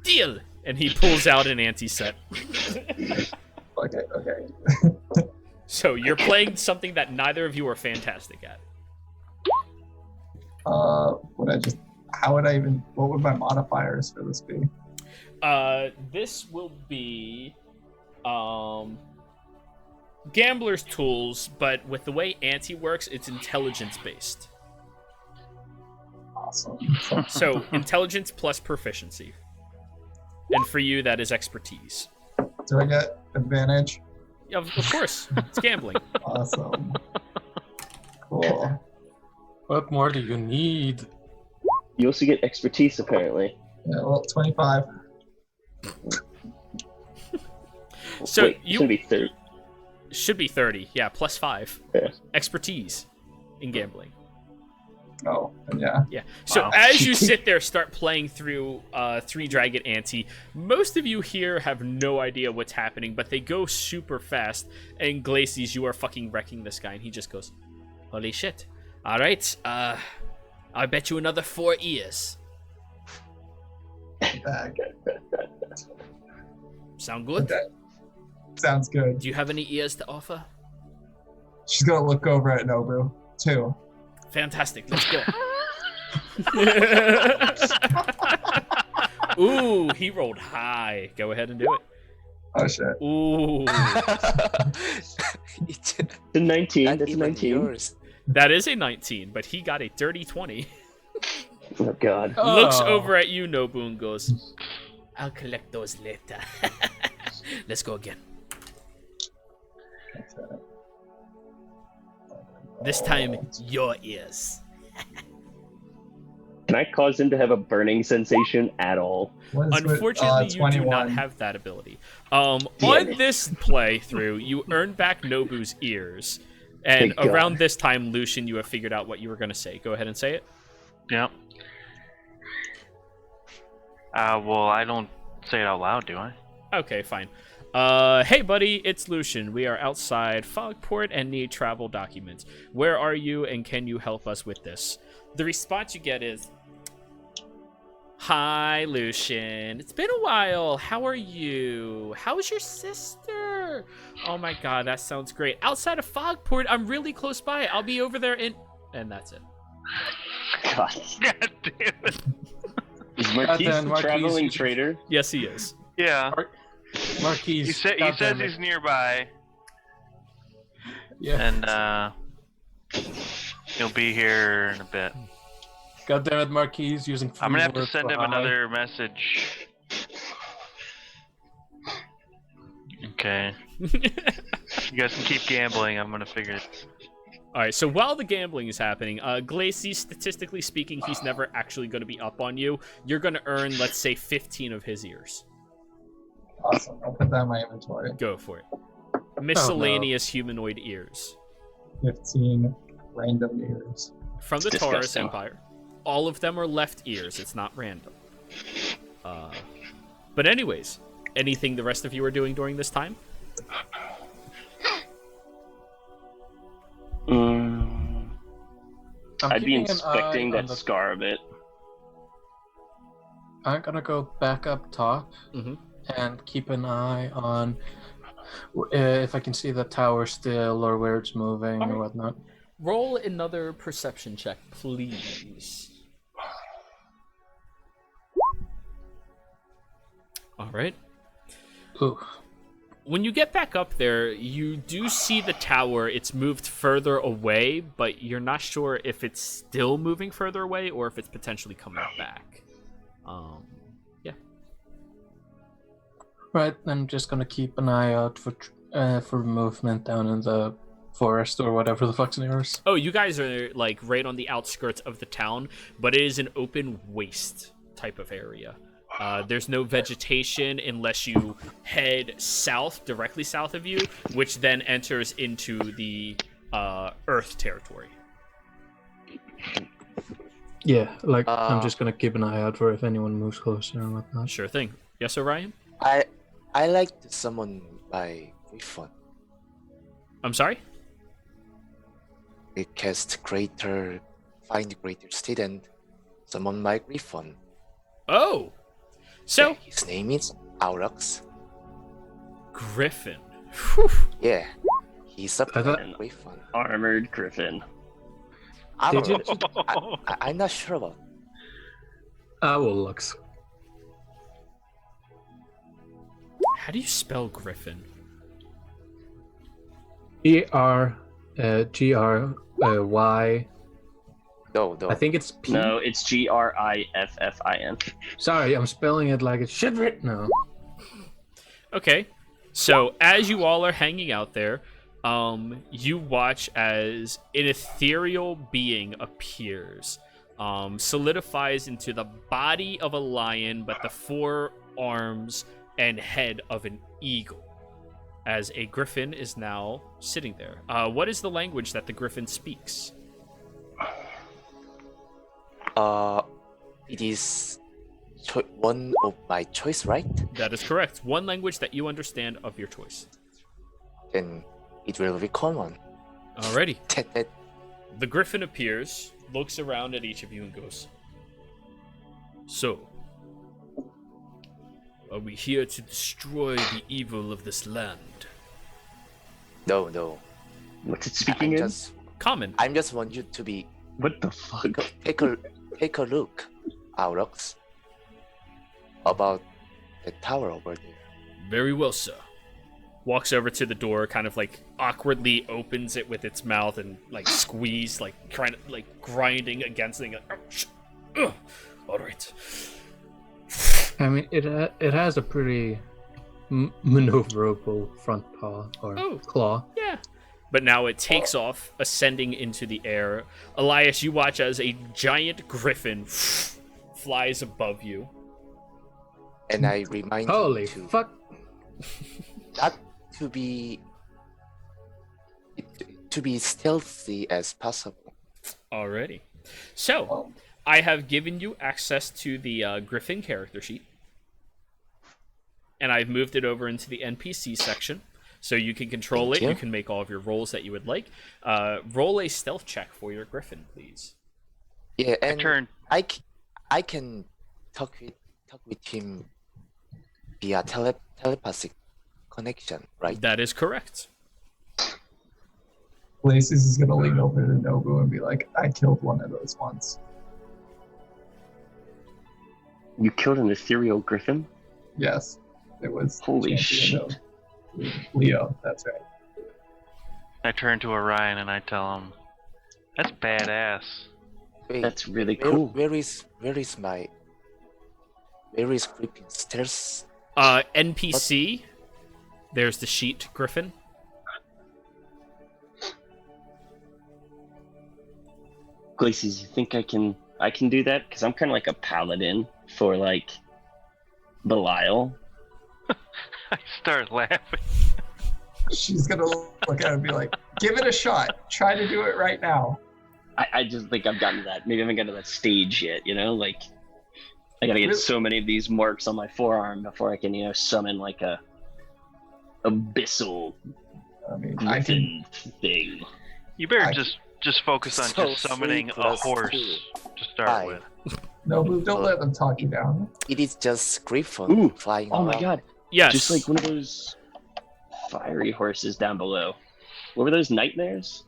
Deal! And he pulls out an anti-set. Okay. So you're playing something that neither of you are fantastic at. What would my modifiers for this be? This will be gambler's tools, but with the way anti works, it's intelligence based. Awesome. So intelligence plus proficiency. And for you, that is expertise. Do I get advantage? Yeah, of course, it's gambling. Awesome. Cool. What more do you need? You also get expertise, apparently. Yeah, well, 25. So Wait, you should be 30. should be 30, yeah, plus 5. Yeah. Expertise in gambling. Oh, yeah. Yeah. So Wow. as you sit there, start playing through 3 Dragon Ante, most of you here have no idea what's happening, but they go super fast. And Glacies, you are fucking wrecking this guy, and he just goes, "Holy shit! All right, I bet you another 4 ears. Bag. Sound good? Okay. Sounds good. Do you have any ears to offer? She's gonna look over at Nobu, too. Fantastic. Let's go." Ooh, he rolled high. Go ahead and do it. Oh, shit. Ooh, It's The 19. not That's a even 19. yours. that is a 19, but he got a dirty 20. Oh god. Looks over at you, Nobu, and goes, "I'll collect those later." Let's go again. This time, your ears. Can I cause him to have a burning sensation at all? What is Unfortunately, with, you do not 21? have that ability. Damn On it. this playthrough, you earn back Nobu's ears. And Thank God. around this time, Lucian, you have figured out what you were going to say. Go ahead and say it. Yep. Well, I don't say it out loud, do I? Okay, fine. Hey, buddy, it's Lucian. We are outside Fogport and need travel documents. Where are you, and can you help us with this? The response you get is, "Hi, Lucian. It's been a while. How are you? How's your sister? Oh my god, that sounds great. Outside of Fogport, I'm really close by. I'll be over there in..." And that's it. God. God damn it. Is Marquise Goddamn, the Marquise, traveling you- trader? Yes, he is. Yeah. Marquise. He says goddamn it. he's nearby, Yeah. and he'll be here in a bit. Goddamn it, Marquise using. I'm gonna have to words send for him hi. another message. Okay. You guys can keep gambling. I'm gonna figure it. All right, so while the gambling is happening, Glacy, statistically speaking, he's never actually going to be up on you. You're going to earn, let's say, 15 of his ears. Awesome. I'll put that in my inventory. Go for it. Miscellaneous humanoid ears 15 random ears. from the It's Taurus disgusting. Empire. All of them are left ears. It's not random. But anyways, anything the rest of you are doing during this time? I'm I'd be keeping an inspecting eye on that the- scar a bit. I'm gonna go back up top Mhm. and keep an eye on if I can see the tower still or where it's moving or whatnot. Roll another perception check, please. All right. Ooh. When you get back up there, you do see the tower. It's moved further away, but you're not sure if it's still moving further away or if it's potentially coming back. Yeah. Right, I'm just gonna keep an eye out for movement down in the forest or whatever the fuck's nearest. Oh, you guys are like right on the outskirts of the town, but it is an open waste type of area. There's no vegetation unless you head south, directly south of you, which then enters into the Earth territory. Yeah, like I'm Uh, just gonna keep an eye out for if anyone moves closer and whatnot. Sure thing. Yes, Orion? I like to summon my Griffon. I'm sorry? It casts greater, find greater state and summon my Griffon. Oh! So, His name is Aurochs. Griffin. Whew. Yeah, he's a I thought- Griffon. Armored Griffin. Did you- I'm not sure about. Owl looks. How do you spell Griffin? G-R-Y. No. I think it's P. No, it's Griffin. Sorry, I'm spelling it like it should written. No. Okay, so as you all are hanging out there, you watch as an ethereal being appears, solidifies into the body of a lion, but the four arms and head of an eagle, as a griffin is now sitting there. What is the language that the griffin speaks? It is one of my choice, right? That is correct. One language that you understand of your choice. Then it will be common. Alrighty. That The griffin appears, looks around at each of you, and goes, "So, are we here to destroy the evil of this land?" no. What's it speaking in? Common. I just want you to be What the fuck? take a look, Aurochs, about the tower over there. Very well, sir. Walks over to the door, kind of like awkwardly opens it with its mouth and like squeeze, like trying to like grinding against it. All right. I mean, it has a pretty maneuverable front paw or Oh. claw. Yeah. but now it takes off, ascending into the air. Elias, you watch as a giant griffin flies above you. And I remind Holy him to fuck! not to be stealthy as possible. Alrighty. So, I have given you access to the Griffin character sheet. And I've moved it over into the NPC section. So you can control Thank it. you. You can make all of your rolls that you would like. Roll a stealth check for your Griffin, please. Yeah, and I I can talk with him via telepathic connection, right? That is correct. Laces is gonna lean over to Nobu and be like, I killed one of those once. You killed an ethereal griffin? Yes. It was Holy champion shit. of Leo, that's right. I turn to Orion and I tell him, "That's badass." Wait, That's really where, cool. where is Griffin stairs? NPC. There's the sheet, Griffin. Glacies, you think I can do that? Because I'm kind of like a paladin for like Belial. I start laughing. She's gonna look at it and be like, give it a shot. Try to do it right now. I just think I've gotten to that. Maybe I haven't gotten to that stage yet, you know? Like, I gotta get so many of these marks on my forearm before I can, summon like a abyssal I mean, I can. griffin thing. You better I- just focus on So just summoning 3 a plus horse 2. to start 5. with. Nobu, don't let them talk you down. It is just Griffin Ooh, flying Oh around. my god. Yes. Just like one of those fiery horses down below. What were those, nightmares?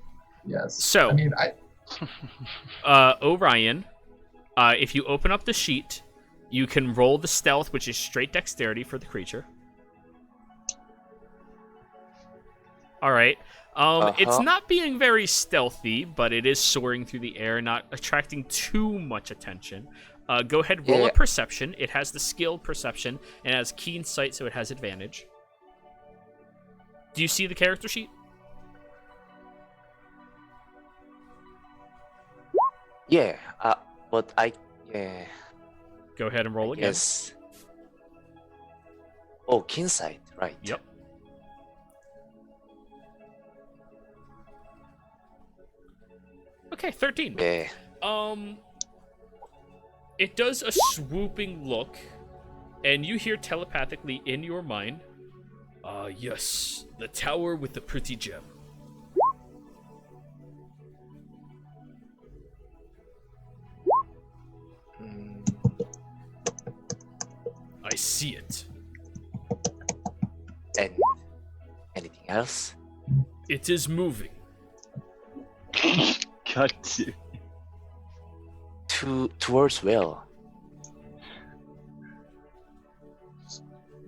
Yes. So- I mean, I Orion, if you open up the sheet, you can roll the stealth, which is straight dexterity for the creature. All right. It's not being very stealthy, but it is soaring through the air, not attracting too much attention. Go ahead, roll a Yeah. perception. It has the skill perception and it has keen sight, so it has advantage. Do you see the character sheet? Yeah, but Go ahead and roll again. yes. Oh, keen sight, right? Yep. Okay, 13. Yeah. It does a swooping look, and you hear telepathically in your mind, yes, the tower with the pretty gem. Mm, I see it. and anything else? It is moving. Cut to. Towards where?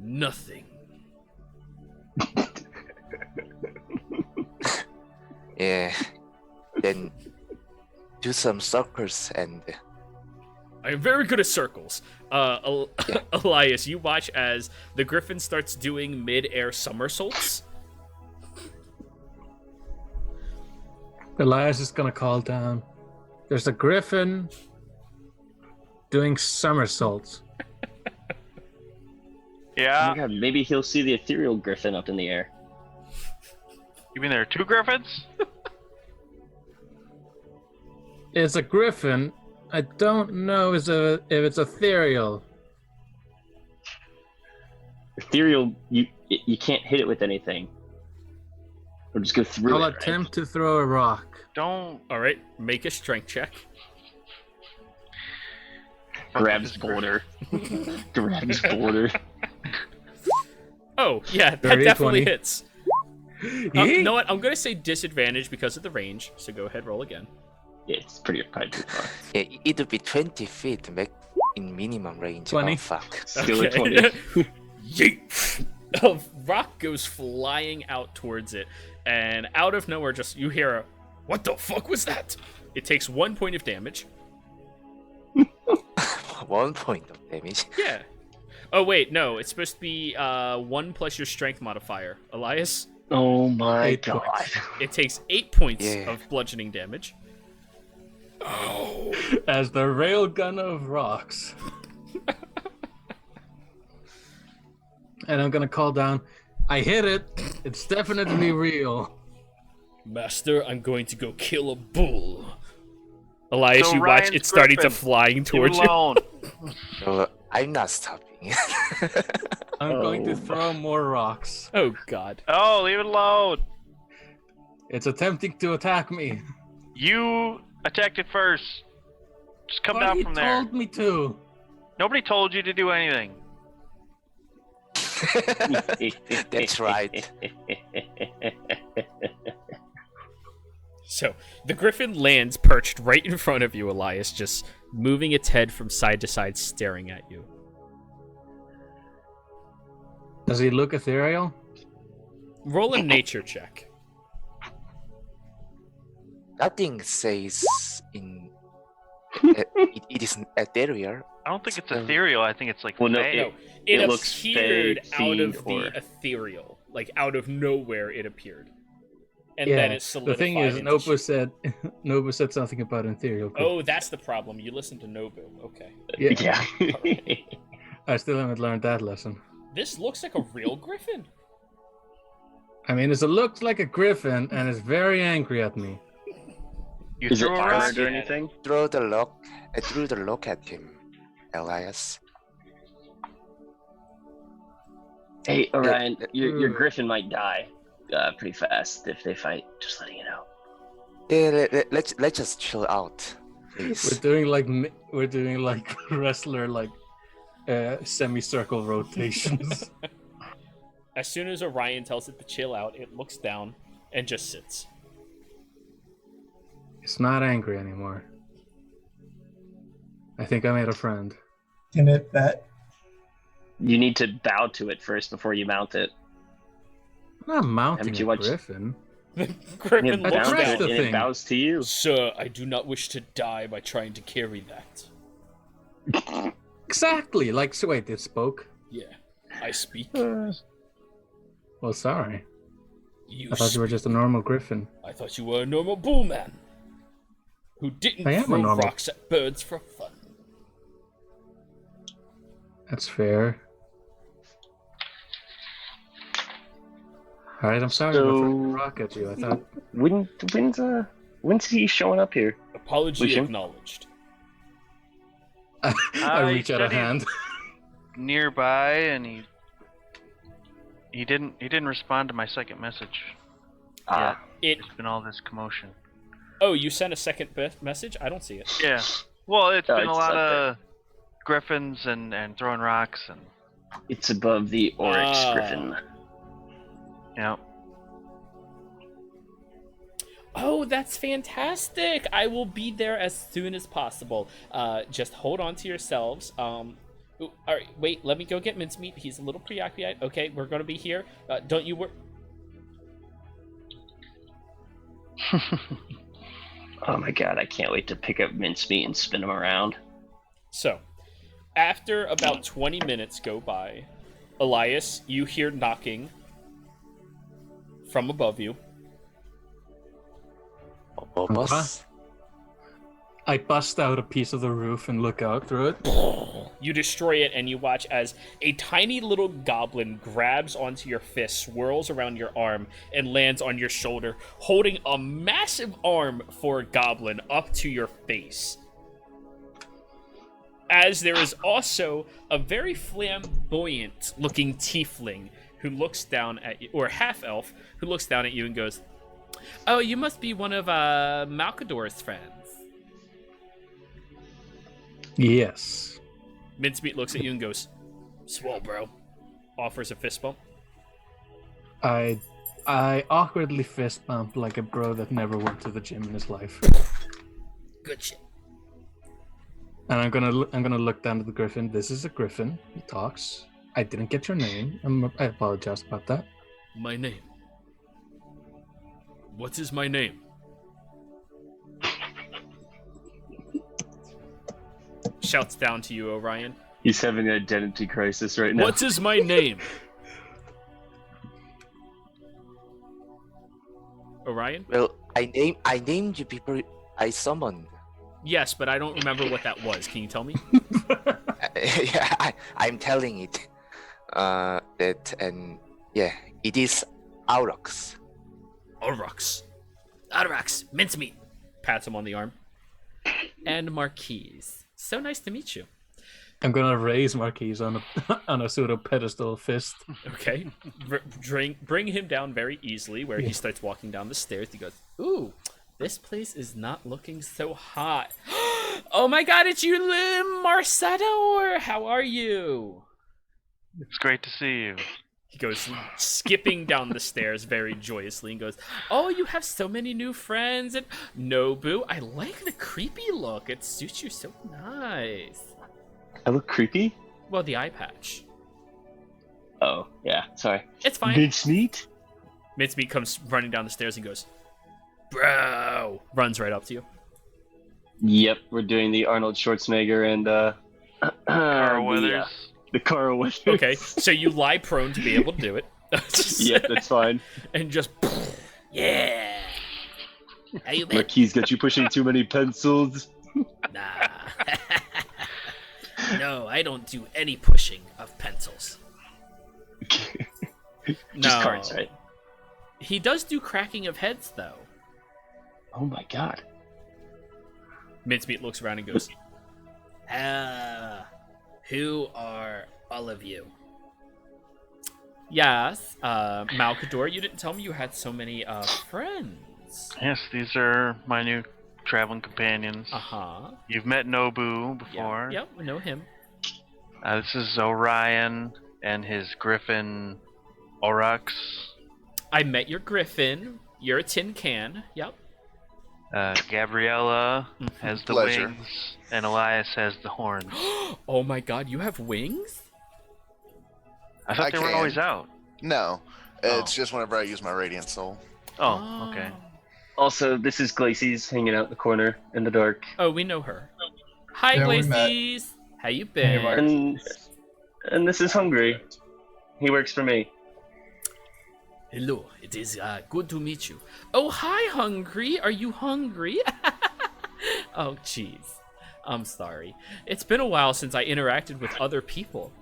Nothing. Yeah. Then do some circles and I am very good at circles. Elias, you watch as the griffin starts doing mid-air somersaults. Elias is gonna call down. There's a griffin doing somersaults. Oh Yeah. my god, maybe he'll see the ethereal griffin up in the air. You mean there are two griffins? It's a griffin. I don't know if it's ethereal. Ethereal, you can't hit it with anything. Or just go through I'll it. attempt to throw a rock. Don't. All right, make a strength check. Right? Grabs border. Grabs border. Oh, yeah, that 30, definitely 20. hits. You know what? I'm going to say disadvantage because of the range, so go ahead, roll again. Yeah, it's probably too far. yeah, it would be 20 feet in minimum range. 20. Oh, fuck. Still a Okay. 20. Yeet! A rock goes flying out towards it, and out of nowhere, just you hear a, "What the fuck was that?" It takes 1 point of damage. 1 point of damage. Yeah. Oh wait, no, it's supposed to be 1 plus your strength modifier. Elias? Oh my 8 god. points. It takes 8 points Yeah. of bludgeoning damage. As the railgun of rocks. And I'm gonna call down, I hit it. It's definitely real. Master, I'm going to go kill a bull. Elias, So you watch Ryan's it starting to griffin. flying Leave it towards you. alone. So I'm not stopping. I'm going to throw more rocks. Oh god. Oh, leave it alone. It's attempting to attack me. You attacked it first. Just come But down he from there. told me to. Nobody told you to do anything. That's right. So, the griffin lands perched right in front of you, Elias, just moving its head from side to side, staring at you. Does he look ethereal? Roll a nature check. Nothing says it is ethereal. I don't think it's ethereal. I think it's like Well, no, vague. No, it It looks appeared fake, out of fiend, the or- ethereal. Like, out of nowhere it appeared. And Yeah, then it the solidified thing is, into Nobu said something about ethereal. Oh, that's the problem. You listened to Nobu. Okay. Yeah, Yeah. I still haven't learned that lesson. This looks like a real griffin. I mean, it looks like a griffin and is very angry at me. You Is it threw a rock armored or at it. anything? I threw the look at him, Elias. Hey, Orion, your Ooh. griffin might die pretty fast if they fight. Just letting you know. Yeah, let's just chill out, We're please. doing like wrestler semicircle rotations. As soon as Orion tells it to chill out, it looks down and just sits. It's not angry anymore. I think I made a friend. Can it bet? You need to bow to it first before you mount it. I'm not mounting Haven't you a watched- griffin. The You griffin I looks bow to pressed it down. the and thing. it bows to you. Sir, I do not wish to die by trying to carry that. Exactly. Like, so wait, it spoke. Yeah, I speak. Well, sorry. You I thought you were just a normal griffin. I thought you were a normal bull man who didn't I am a throw normal- rocks at birds for fun. That's fair. All right, I'm sorry. So- I'm throwing a rock at you. I thought. When's he showing up here? Apology Lucian? acknowledged. I reach out a said he- hand. Nearby, and he didn't respond to my second message. Ah, It. There's been all this commotion. Oh, you sent a second message? I don't see it. Yeah. Well, it's Oh, been a it's lot up of griffins and throwing rocks and it's above the Oryx Ah. Griffin. Oh, that's fantastic! I will be there as soon as possible. Just hold on to yourselves. Ooh, all right, wait. Let me go get Mincemeat. He's a little preoccupied. Okay, we're gonna be here. Don't you worry. Oh my god, I can't wait to pick up mincemeat and spin him around. So, after about 20 minutes go by, Elias, you hear knocking from above you. Boss? I bust out a piece of the roof and look out through it. You destroy it, and you watch as a tiny little goblin grabs onto your fist, swirls around your arm, and lands on your shoulder, holding a massive arm for a goblin up to your face. As there is also a very flamboyant-looking tiefling who looks down at you, or half-elf, who looks down at you and goes, "Oh, you must be one of Malkador's friends." Yes. Mincemeat looks at you and goes, "Swell, bro." Offers a fist bump. I awkwardly fist bump like a bro that never went to the gym in his life. Good shit. And I'm gonna look down at the griffin. This is a griffin. He talks. I didn't get your name. I apologize about that. My name. What is my name? Shouts down to you, Orion. He's having an identity crisis right now. What is my name? Orion? Well, I named you people I summoned. Yes, but I don't remember what that was. Can you tell me? Yeah, I'm telling it. It is Aurochs. Aurochs. Aurochs. Mincemeat. Pats him on the arm. And Marquise. So nice to meet you. I'm gonna raise Marquise on a pseudo pedestal fist. Okay. Bring him down very easily where he starts walking down the stairs. He goes, ooh, this place is not looking so hot. Oh my god, it's you, Marcetto! How are you? It's great to see you. He goes skipping down the stairs very joyously and goes, oh, you have so many new friends. And Nobu, I like the creepy look. It suits you so nice. I look creepy? Well, the eye patch. Oh, yeah, sorry. It's fine. Mincemeat? Mincemeat comes running down the stairs and goes, bro! Runs right up to you. Yep, we're doing the Arnold Schwarzenegger and Carl Weathers. The Carl Weathers. Okay, so you lie prone to be able to do it. Yep, that's fine. And just, yeah! How you been? Marquise got you pushing too many pencils. Nah. No, I don't do any pushing of pencils. Just cards, right? He does do cracking of heads, though. Oh my god. Mincemeat looks around and goes, who are all of you? Yes, Malkador, you didn't tell me you had so many friends. Yes, these are my new traveling companions. Uh-huh. You've met Nobu before. Yep, we know him. This is Orion and his griffin, Aurochs. I met your griffin. You're a tin can. Yep. Gabriella has the Pleasure. wings, and Elias has the horns. Oh my god, you have wings? I thought they were can. always out. No, Oh. it's just whenever I use my radiant soul. Oh, okay. Also, this is Glacies hanging out in the corner in the dark. Oh, we know her. Hi, Yeah, we met. Glacies. How you been? And this is Hungry. He works for me. Hello, it is good to meet you. Oh, hi, Hungry. Are you hungry? Oh, jeez. I'm sorry. It's been a while since I interacted with other people.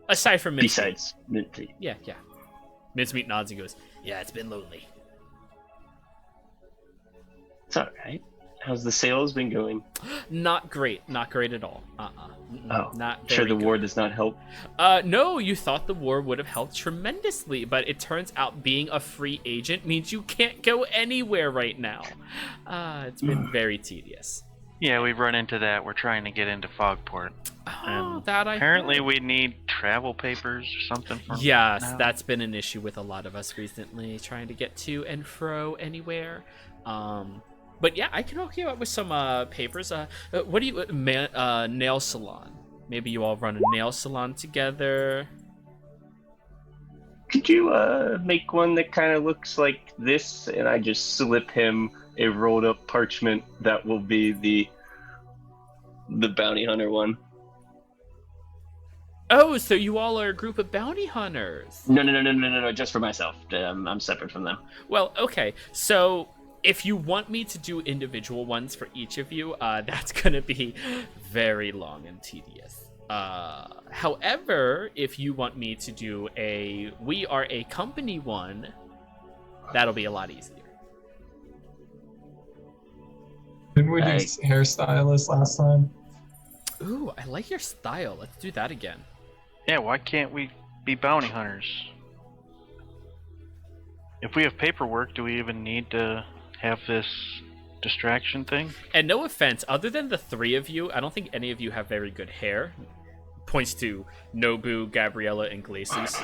Aside from Mincemeat. Besides Minty. Yeah. Mincemeat nods and goes, yeah, it's been lonely. It's alright. How's the sales been going? Not great. Not great at all. Oh, not sure very the war good. does not help. No, you thought the war would have helped tremendously, but it turns out being a free agent means you can't go anywhere right now. It's been very tedious. Yeah, we've run into that. We're trying to get into Fogport. Oh, that I Apparently heard. we need travel papers or something for Yes, now. that's been an issue with a lot of us recently, trying to get to and fro anywhere. But yeah, I can hook you up with some papers. What do you nail salon? Maybe you all run a nail salon together. Could you make one that kind of looks like this, and I just slip him a rolled up parchment that will be the bounty hunter one? Oh, so you all are a group of bounty hunters. No, just for myself. I'm separate from them. Well, okay, so if you want me to do individual ones for each of you, that's gonna be very long and tedious. However, if you want me to do a we are a company one, that'll be a lot easier. Didn't we do hairstylist last time? Ooh, I like your style. Let's do that again. Yeah, why can't we be bounty hunters? If we have paperwork, do we even need to have this distraction thing? And no offense, other than the three of you, I don't think any of you have very good hair. Points to Nobu, Gabriella, and Glacies.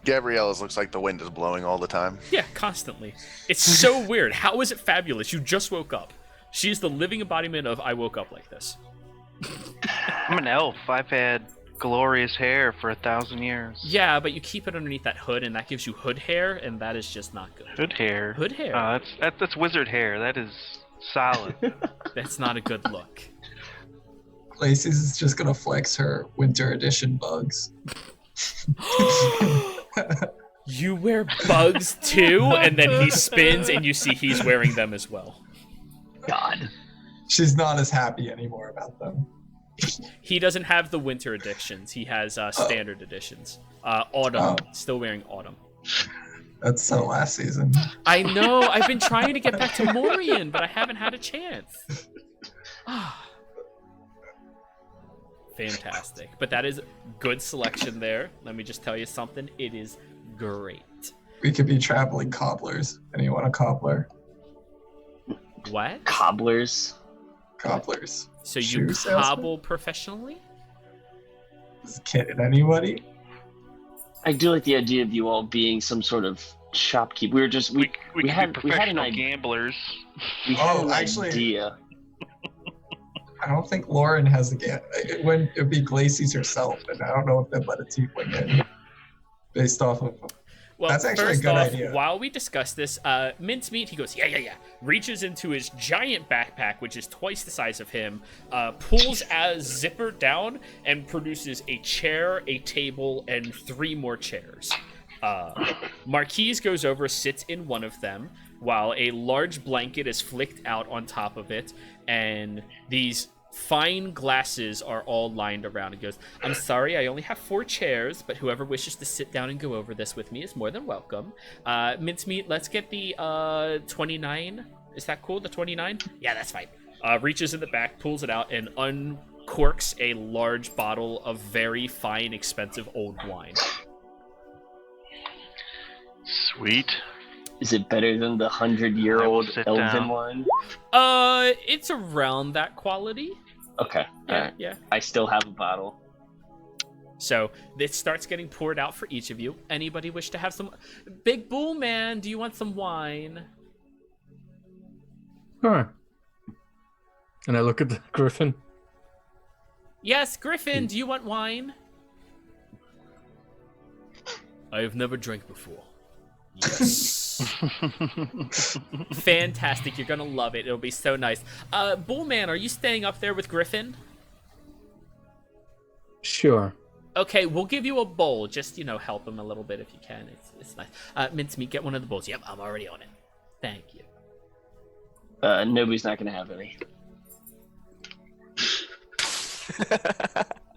Gabriella's looks like the wind is blowing all the time. Yeah, constantly. It's so weird. How is it fabulous? You just woke up. She's the living embodiment of I woke up like this. I'm an elf. I've had glorious hair for 1,000 years. Yeah, but you keep it underneath that hood, and that gives you hood hair, and that is just not good. Hood hair. Hood hair. That's wizard hair. That is solid. That's not a good look. Lacey's is just gonna flex her winter edition bugs. You wear bugs too? And then he spins and you see he's wearing them as well. God. She's not as happy anymore about them. He doesn't have the winter editions. He has standard editions. Autumn. Still wearing autumn. That's so last season. I know. I've been trying to get back to Morian, but I haven't had a chance. Fantastic. But that is good selection there. Let me just tell you something. It is great. We could be traveling cobblers. Anyone a cobbler? What? Cobblers. Cobblers. So you Shoe salesman? cobble professionally? Is kidding anybody? I do like the idea of you all being some sort of shopkeep. We were just We could had be we had an professional idea. gamblers. We had Oh, an actually- idea. I don't think Lauren has it'd be Glacies herself, and I don't know if they'd let a tiefling in based off of. Well, That's actually a first good off, idea. while we discuss this, Mincemeat, he goes, yeah, reaches into his giant backpack, which is twice the size of him, pulls a zipper down, and produces a chair, a table, and 3 more chairs. Marquise goes over, sits in one of them, while a large blanket is flicked out on top of it, and these fine glasses are all lined around. And goes, I'm sorry, I only have 4 chairs, but whoever wishes to sit down and go over this with me is more than welcome. Mincemeat, let's get the 29. Is that cool, the 29? Yeah, that's fine. Reaches in the back, pulls it out, and uncorks a large bottle of very fine, expensive old wine. Sweet. Is it better than the 100-year-old sit elven down. one? It's around that quality. Okay. Alright. Yeah. I still have a bottle. So it starts getting poured out for each of you. Anybody wish to have some? Big Bull Man, do you want some wine? Sure. And I look at the griffin. Yes, Griffin, do you want wine? I have never drank before. Yes. Fantastic, you're gonna love it. It'll be so nice. Bullman, are you staying up there with Griffin? Sure. Okay, we'll give you a bowl. Just, help him a little bit if you can. It's nice. Mincemeat, get one of the bowls. Yep, I'm already on it. Thank you. Nobody's not gonna have any.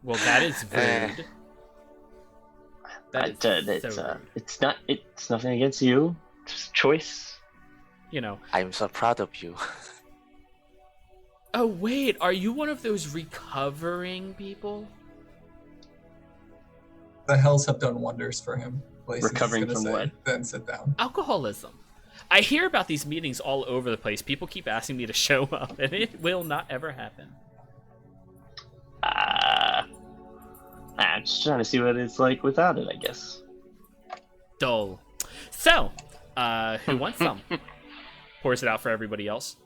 Well, that is rude. That is so rude. It's nothing against you. Just choice. I'm so proud of you. Oh, wait, are you one of those recovering people? The hells have done wonders for him. Glacies is Recovering gonna from say, what? Then sit down. Alcoholism. I hear about these meetings all over the place. People keep asking me to show up, and it will not ever happen. I'm just trying to see what it's like without it, I guess. Dull. So, who wants some? Pours it out for everybody else.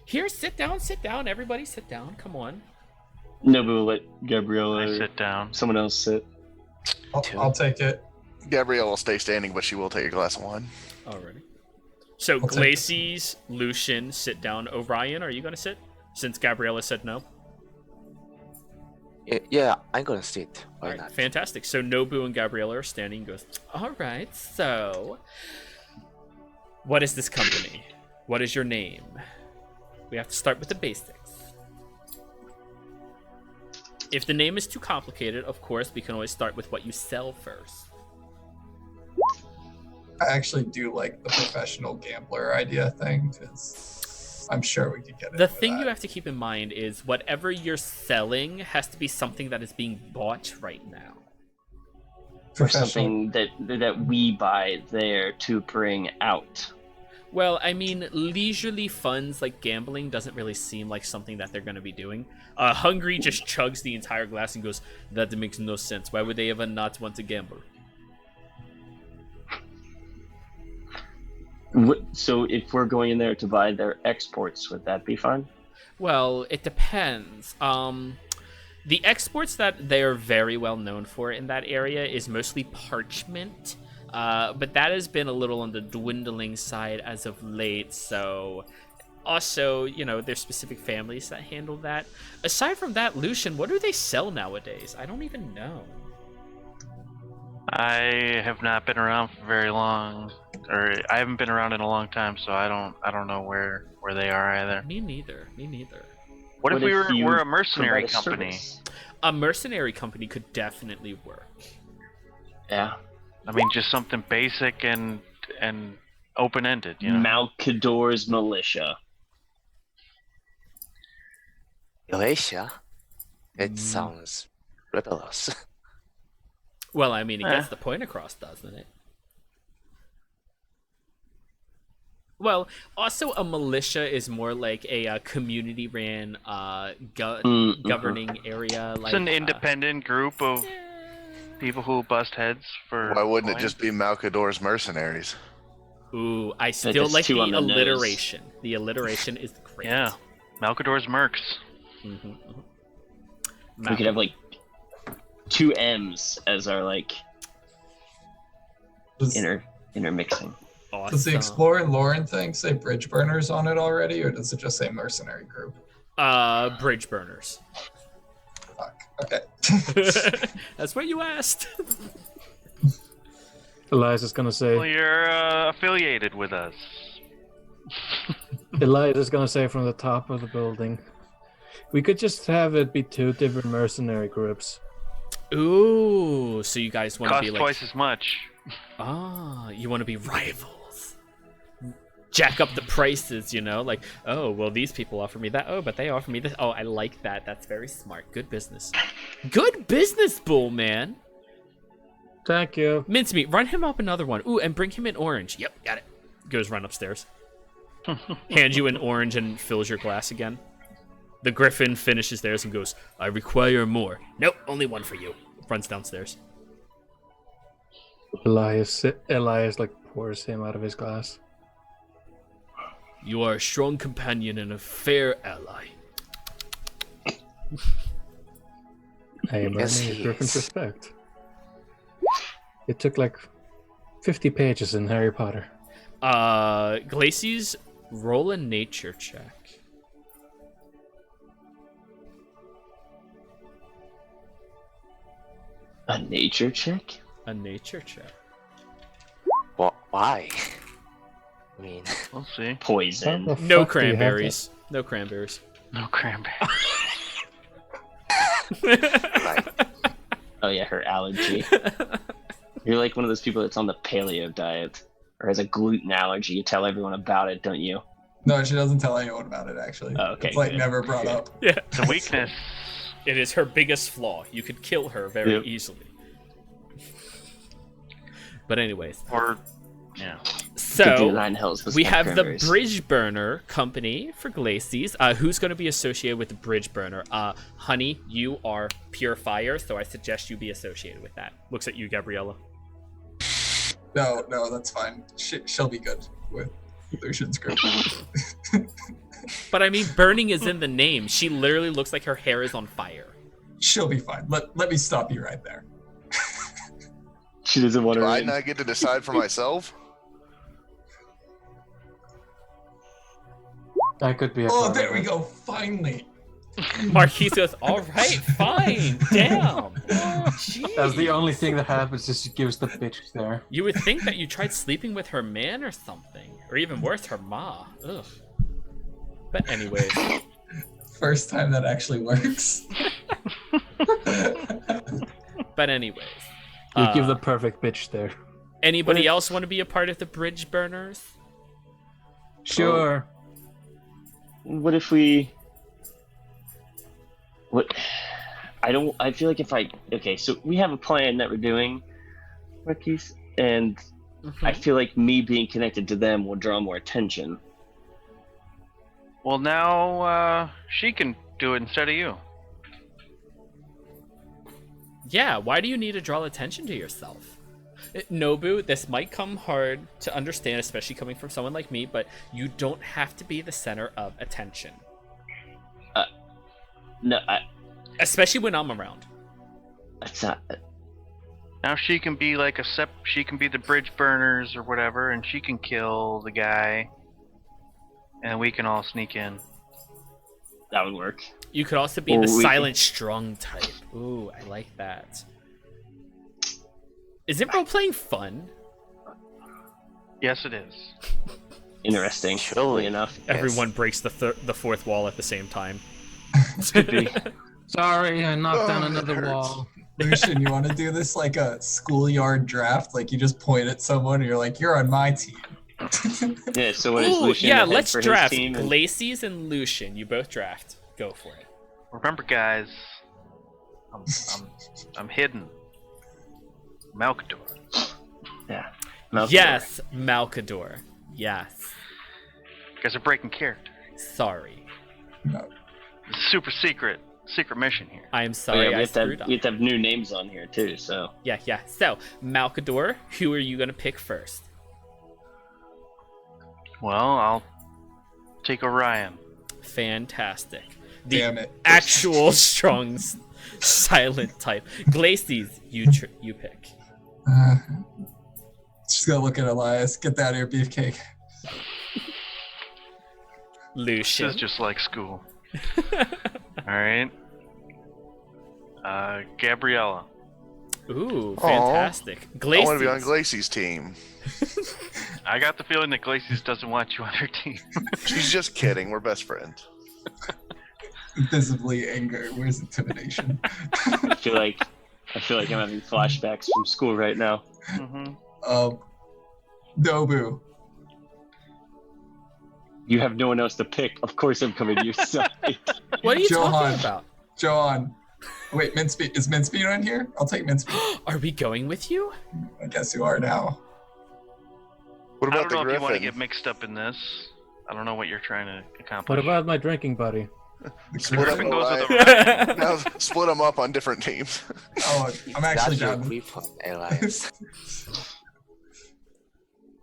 Here, sit down. Everybody sit down. Come on. Nobu will let Gabriella I or sit down. someone else sit. I'll take it. Gabrielle will stay standing, but she will take a glass of wine. Alrighty. So, I'll take Glacies, Lucian, sit down. Orion, are you going to sit? Since Gabriella said no. Yeah, I'm gonna sit. Why Alright, not? fantastic. So Nobu and Gabriella are standing and goes, alright, so what is this company? What is your name? We have to start with the basics. If the name is too complicated, of course, we can always start with what you sell first. I actually do like the professional gambler idea thing because I'm sure we could get it. The thing you have to keep in mind is whatever you're selling has to be something that is being bought right now. Or something that we buy there to bring out. Well, I mean, leisurely funds like gambling doesn't really seem like something that they're going to be doing. Hungry just chugs the entire glass and goes, that makes no sense. Why would they ever not want to gamble? So if we're going in there to buy their exports, would that be fine? Well, it depends. The exports that they're very well known for in that area is mostly parchment. But that has been a little on the dwindling side as of late, so also, there's specific families that handle that. Aside from that, Lucian, what do they sell nowadays? I don't even know. I have not been around for very long, or I haven't been around in a long time, so I don't know where they are either. Me neither. Me neither. What if you we're a mercenary provide a company? service? A mercenary company could definitely work. Yeah. I mean, just something basic and open-ended, you know. Malcador's militia. Malaysia? It sounds rebellious. Well, I mean, it gets the point across, doesn't it? Well, also a militia is more like a community-ran governing area. Like, It's an independent group of people who bust heads for. Why wouldn't it coin. just be Malcador's mercenaries? Ooh, I still that's like two the on the nose. alliteration. The alliteration is great. Yeah, Malcador's mercs. We could have like 2 M's as our like Does, intermixing. Awesome. does the Explorer and Lauren thing say bridge burners on it already, or does it just say mercenary group? Bridge burners. Fuck. Okay. That's what you asked. Elias gonna Well, say. you're affiliated with us. Elias gonna say from the top of the building. We could just have it be 2 different mercenary groups. Ooh, so you guys want to Costs be like twice as much. you want to be rivals. Jack up the prices, you know? Like, oh, well, these people offer me that. Oh, but they offer me this. Oh, I like that. That's very smart. Good business. Good business, Bull, man. Thank you. Mincemeat, run him up another one. Ooh, and bring him an orange. Yep, got it. Goes run upstairs. Hand you an orange and fills your glass again. The Griffin finishes theirs and goes, I require more. Nope, only one for you. Runs downstairs. Elias like pours him out of his glass. You are a strong companion and a fair ally. I am Yes, earning he Griffin's is. respect. It took like 50 pages in Harry Potter. Glacies, roll a nature check. A nature check? A nature check. Why? I mean, We'll see. Poison. How the No fuck do you have cranberries. No cranberries. No cranberry. like, Oh yeah, her allergy. You're like one of those people that's on the paleo diet or has a gluten allergy. You tell everyone about it, don't you? No, she doesn't tell anyone about it, actually. Oh, okay, It's like good. never brought up. Yeah. It's a weakness. It is her biggest flaw. You could kill her very Yep. easily. But anyways, Or, yeah. Could do so 9 hells with we some have the cranberries. Bridge Burner Company for Glacies. Who's going to be associated with the Bridge Burner? Honey, you are pure fire, so I suggest you be associated with that. Looks at you, Gabriella. No, that's fine. She'll be good with Lucian's group. But I mean, burning is in the name. She literally looks like her hair is on fire. She'll be fine. Let me stop you right there. She doesn't want Do to. I not get to decide for myself? That could be a Oh, part there of we it. go. Finally. Marquise goes, all right, fine, damn. That's the only thing that happens is she gives the bitch there. You would think that you tried sleeping with her man or something. Or even worse, her ma. Ugh. But anyways. First time that actually works. But anyways. You give the perfect bitch there. Anybody else want to be a part of the Bridge Burners? Sure. What if we? What? I feel like if I. Okay, so we have a plan that we're doing, Marquise, and I feel like me being connected to them will draw more attention. Well, now she can do it instead of you. Yeah, why do you need to draw attention to yourself? Nobu, this might come hard to understand, especially coming from someone like me, but you don't have to be the center of attention. No, Especially when I'm around. that's not. Now she can be like she can be the bridge burners or whatever, and she can kill the guy, and we can all sneak in. That would work. You could also be Or the we silent strong type. Ooh, I like that. Isn't role playing fun? Yes, it is. Interesting. Surely enough. Everyone breaks the fourth wall at the same time. Could be. Sorry, I knocked down Oh, that another hurts. wall. Lucian, you want to do this like a schoolyard draft? Like you just point at someone and you're like, "You're on my team." Yeah. So what is Ooh, Lucian? yeah, ahead let's for his draft. team and- Glacies and Lucian, you both draft. Go for it. Remember, guys, I'm hidden. Malkador. Yeah. Malcolm. Yes, Malkador. Yes. You guys are breaking character. Sorry. No. It's a super secret mission here. I am Oh, sorry yeah, I we screwed up. have to have new names on here too. So Yeah. So, Malkador, who are you going to pick first? Well, I'll take Orion. Fantastic. The Damn it. actual strong silent type. Glacies, you pick. Just gonna look at Elias. Get that here, beefcake. This Lucian. is just like school. Alright. Gabriella. Ooh, Aw, fantastic. I want to be on Glacies. Glacey's team. I got the feeling that Glacius doesn't want you on her team. She's just kidding. We're best friends. Visibly anger. Where's intimidation? I feel like I'm having flashbacks from school right now. Mm-hmm. Nobu. You have no one else to pick. Of course, I'm coming to your side. What are you Johan. talking about? Johan. Wait, Mincemeat. Is Mincemeat on here? I'll take Mincemeat. Are we going with you? I guess you are now. What I about don't know the if you want to Griffin? get mixed up in this. I don't know what you're trying to accomplish. What about my drinking buddy? The Split up Griffin goes with Orion. Orion. Now split them up on different teams. Oh, I'm actually That's your down. weapon, Elias.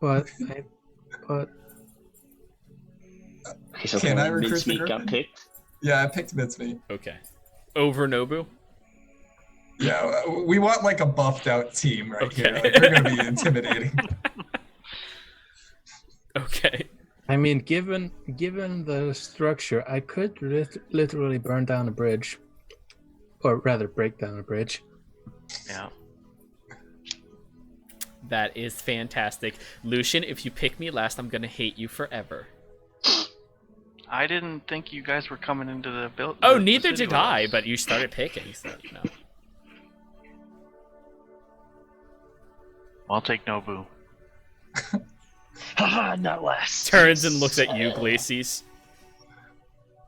But Okay, so Can I recruit the Mincemeat got Griffin? picked. Yeah, I picked Mincemeat. Okay. Over Nobu? Yeah, we want like a buffed out team right here. Okay. Like, they're gonna be intimidating. Okay. I mean, given the structure, I could literally burn down a bridge, or rather, break down a bridge. Yeah. That is fantastic. Lucian, if you pick me last, I'm going to hate you forever. I didn't think you guys were coming into the building. Oh, neither did I, but you started picking, so, you know. I'll take Nobu. Haha, not last. Turns and looks at you, Glacies.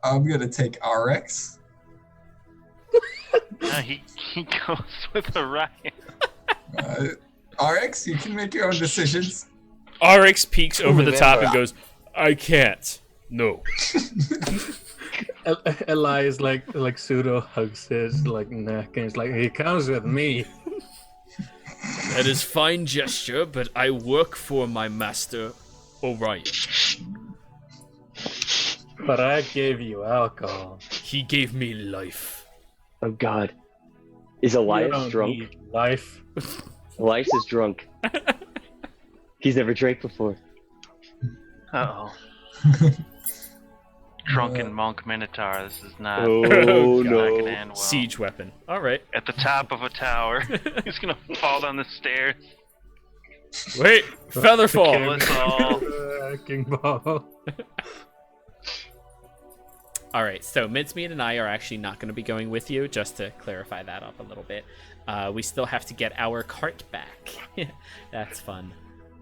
I'm gonna take RX. Yeah, he goes with Orion. RX, you can make your own decisions. RX peeks over the top and Remember- goes, I can't. No. Elias like pseudo hugs his neck and he's like, he comes with me. That is fine gesture, but I work for my master, Orion. But I gave you alcohol. He gave me life. Oh God, is You Elias don't drunk? need life. Elias is drunk. He's never drank before. Uh-oh. Drunken monk minotaur. This is not, Oh God. not no! gonna end well. Siege weapon. All right. At the top of a tower. He's gonna fall down the stairs. Wait, Featherfall. Kill us all. Wrecking ball. All right, so Mincemeat and I are actually not going to be going with you, just to clarify that up a little bit. We still have to get our cart back. That's fun.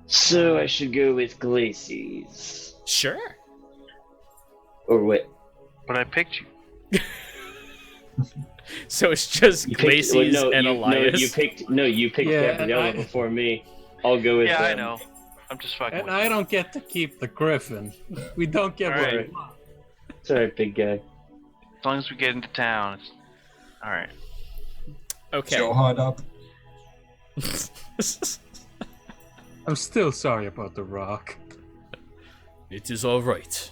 So I should go with Glacies. Sure. Or what? But I picked you. So it's just You picked- Glacies well, and Elias. you picked Yeah, and Gabriella I- before me. I'll go with Yeah, I them. know. I'm just fucking And with I don't get to keep the griffin. We don't get what we Alright. want. Sorry, big guy. you. As long as we get into town. Alright. Okay. Johan up. I'm still sorry about the rock. It is all right.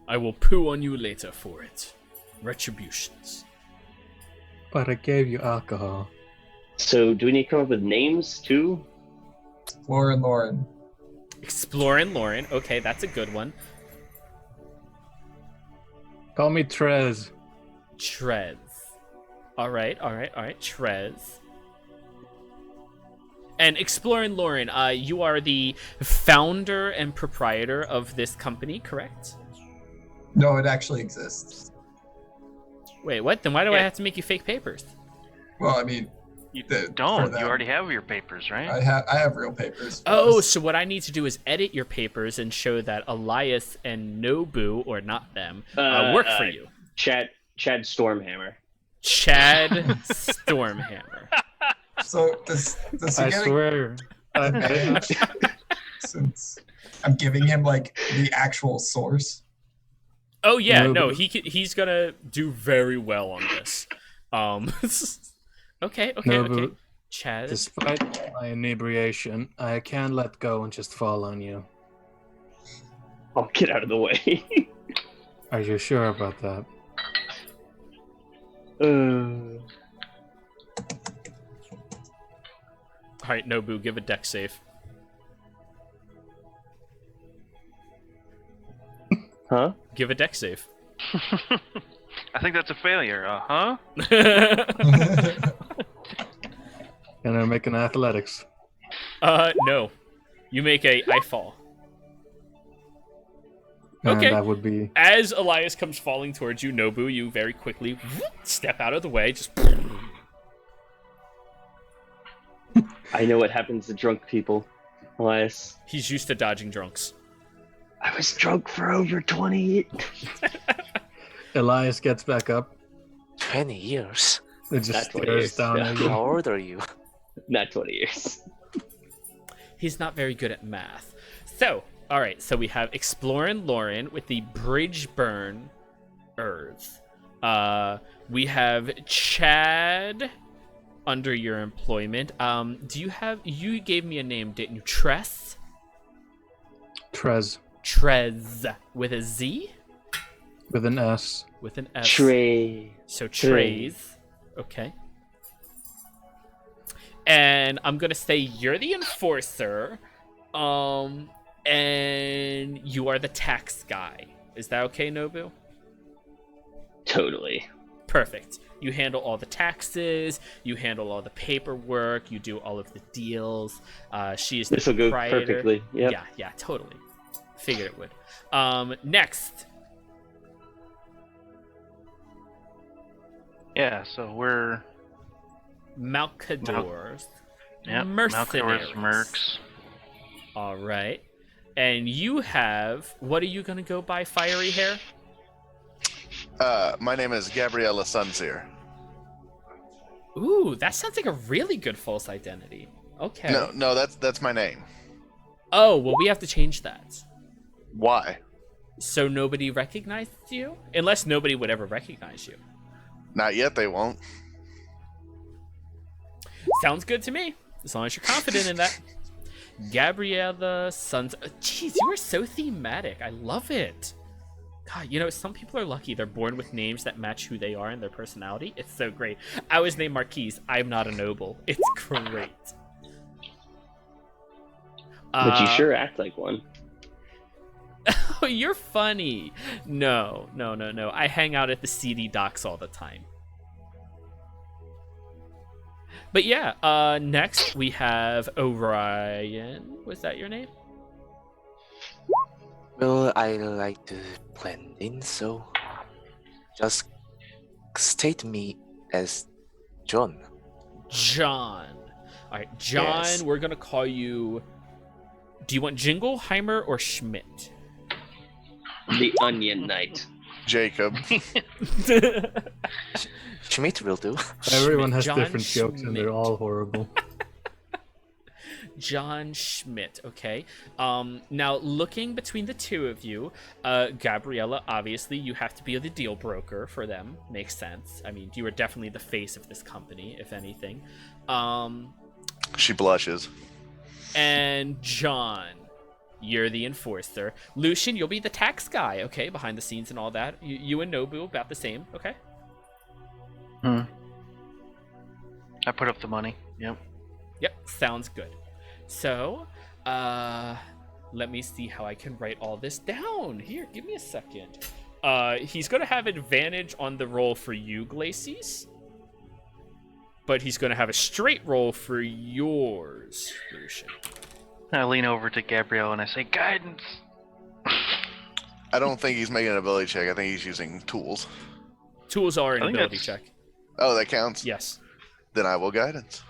I will poo on you later for it. Retributions. But I gave you alcohol. So do we need to come up with names too? Lauren. Exploring Lauren. Okay, that's a good one. Call me Trez. Trez. All right. Trez. And Exploring Lauren, you are the founder and proprietor of this company, correct? No, it actually exists. Wait, what? Then why do I Yeah. have to make you fake papers? Well, I mean, You for don't. them. You already have your papers, right? I have real papers. for Oh, us. so what I need to do is edit your papers and show that Elias and Nobu, or not them, work for you. Chad Stormhammer. Chad Stormhammer. So does he I get swear. since I'm giving him like the actual source? Oh yeah, Nobu. no, he's gonna do very well on this. Okay. Nobu, Chad. despite my inebriation, I can't let go and just fall on you. Oh, get out of the way. Are you sure about that? All right, Nobu, give a deck save. Huh? Give a deck save. I think that's a failure. Huh? And I'm making athletics. No. You make I fall. And Okay. that would be As Elias comes falling towards you, Nobu, you very quickly step out of the way. Just I know what happens to drunk people, Elias. he's used to dodging drunks. I was drunk for over 20 years. Elias gets back up. 20 years. It just That's what it stares is, down yeah. at you. How old are you? Not 20 years. He's not very good at math. So, all right. So we have Exploring Lauren with the Bridgeburn Earth. We have Chad under your employment. You gave me a name, didn't you? Tress? Trez Trez with a Z? with an S. With an S. Trey. So Trays. Okay. And I'm gonna say you're the enforcer. And you are the tax guy. Is that okay, Nobu? Totally. Perfect. You handle all the taxes, you handle all the paperwork, you do all of the deals. She is the This will go proprietor. perfectly. Yep. Yeah, totally. Figured it would. Next. Yeah. So we're Malcadors. Mercenaries. Mercenaries. Mercs. All right. And you have, what are you going to go by, Fiery Hair? My name is Gabriella Sunseer. Ooh, that sounds like a really good false identity. Okay. No, that's my name. Oh, well, we have to change that. Why? So nobody recognized you? Unless nobody would ever recognize you. Not yet. They won't. Sounds good to me. As long as you're confident in that. Gabriella Sons. Jeez, you are so thematic. I love it. God, you know, some people are lucky. They're born with names that match who they are and their personality. It's so great. I was named Marquise. I'm not a noble. It's great. But you sure act like one. Oh, you're funny. No. I hang out at the CD docks all the time. But yeah, next we have Orion. Was that your name? Well, I like to blend in, so just state me as John. John. All right, John, Yes. we're going to call you... Do you want Jingleheimer or Schmidt? The Onion Knight. Jacob. Schmidt will do. Everyone has John different jokes and they're Schmidt. all horrible. John Schmidt, okay. Now, looking between the two of you, Gabriella, obviously, you have to be the deal broker for them. Makes sense. I mean, you are definitely the face of this company, if anything. She blushes. And John, you're the enforcer. Lucian, you'll be the tax guy, okay, behind the scenes and all that. You and Nobu, about the same, okay? I put up the money. Yep. Yep, sounds good. So, let me see how I can write all this down. Here, give me a second. He's going to have advantage on the roll for you, Glacies. but he's going to have a straight roll for yours, Lucian. I lean over to Gabrielle and I say, guidance. I don't think he's making an ability check. I think he's using tools. Tools are an I think ability that's- check. Oh, that counts? Yes. Then I will guidance.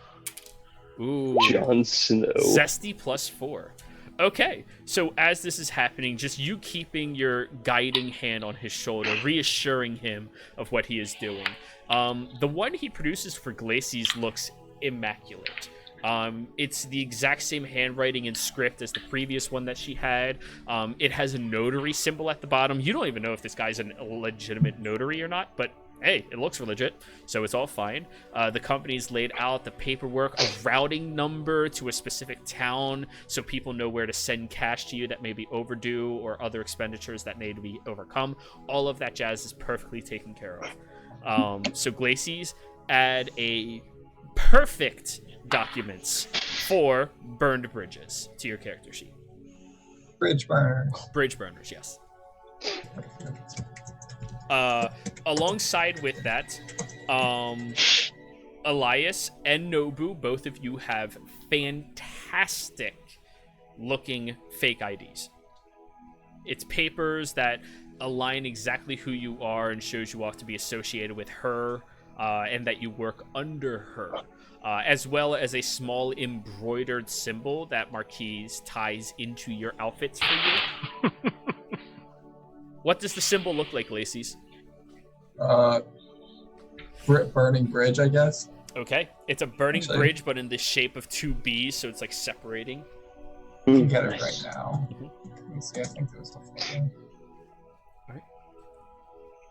Ooh. Jon Snow. Zesty +4. Okay, so as this is happening, just you keeping your guiding hand on his shoulder, reassuring him of what he is doing. The one he produces for Glacies looks immaculate. It's the exact same handwriting and script as the previous one that she had. It has a notary symbol at the bottom. You don't even know if this guy's a legitimate notary or not, but hey, it looks legit, so it's all fine. The company's laid out the paperwork, a routing number to a specific town so people know where to send cash to you that may be overdue or other expenditures that need to be overcome. All of that jazz is perfectly taken care of. So Glacies, add a perfect documents for burned bridges to your character sheet. Bridge burners. Bridge burners, yes. Alongside with that, Elias and Nobu, both of you have fantastic looking fake IDs. It's papers that align exactly who you are and shows you off to be associated with her, and that you work under her, as well as a small embroidered symbol that Marquise ties into your outfits for you. What does the symbol look like, Lacey's? Burning bridge, I guess. Okay, it's a burning Actually- bridge, but in the shape of two B's, so it's like separating. I can get it right Nice. now. Mhm. Let me see, I think there was the photo.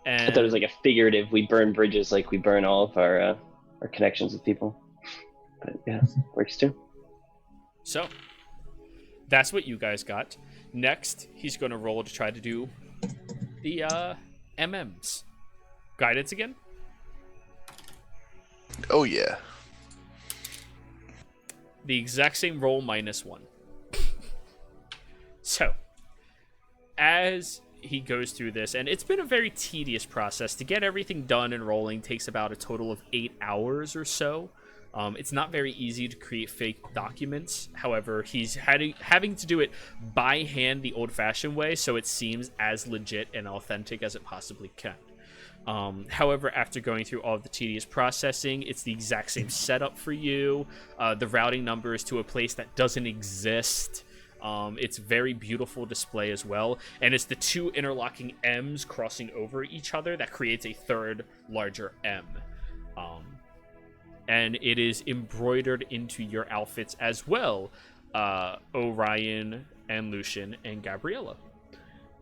And I thought it was like a figurative. We burn bridges like we burn all of our connections with people. But yeah, works too. so that's what you guys got. Next, he's going to roll to try to do the MMs. Guidance again? Oh, yeah. The exact same roll -1. So, as he goes through this, and it's been a very tedious process to get everything done and rolling, takes about a total of 8 hours or so. It's not very easy to create fake documents. However, he's having to do it by hand the old-fashioned way, so it seems as legit and authentic as it possibly can. However, after going through all of the tedious processing, it's the exact same setup for you. The routing number is to a place that doesn't exist. It's very beautiful display as well, and it's the two interlocking M's crossing over each other that creates a third larger M. And it is embroidered into your outfits as well, Orion and Lucian and Gabriella.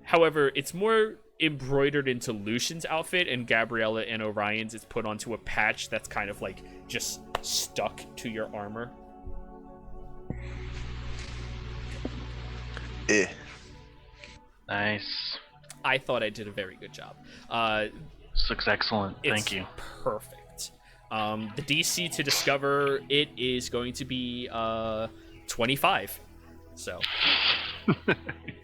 However, it's more embroidered into Lucian's outfit, and Gabriella and Orion's it's put onto a patch that's kind of like just stuck to your armor. Eh. Nice. I thought I did a very good job. This looks excellent. It's Thank you. perfect. The DC to discover it is going to be 25. So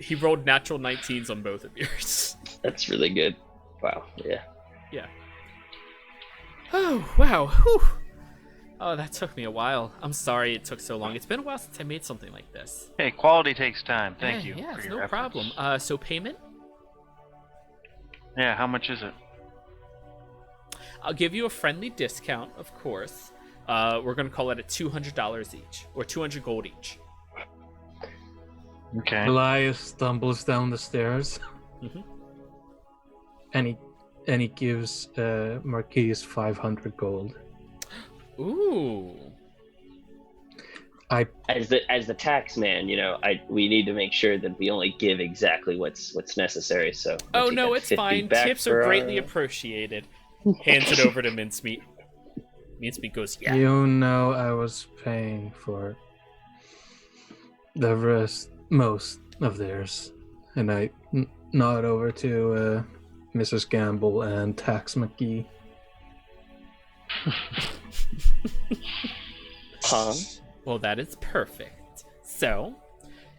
he rolled natural 19s on both of yours. That's really good. Wow. Yeah. Yeah. Oh, wow. Whew. Oh, that took me a while. I'm sorry it took so long. It's been a while since I made something like this. Hey, quality takes time. Thank you. Yeah, for it's your no efforts. problem. So payment? Yeah, how much is it? I'll give you a friendly discount, of course. We're going to call it at $200 each, or 200 gold each. Okay. Elias stumbles down the stairs, Mhm. and he gives Marquise 500 gold. Ooh. As the tax man, we need to make sure that we only give exactly what's necessary. So. Oh, we'll take no, that it's 50 fine. back Tips for are our- greatly appreciated. Hands it over to Mincemeat. Mincemeat goes, yeah. You know, I was paying for the rest, most of theirs, and I nod over to Mrs. Gamble and Tax McGee. Huh? Well, that is perfect. So,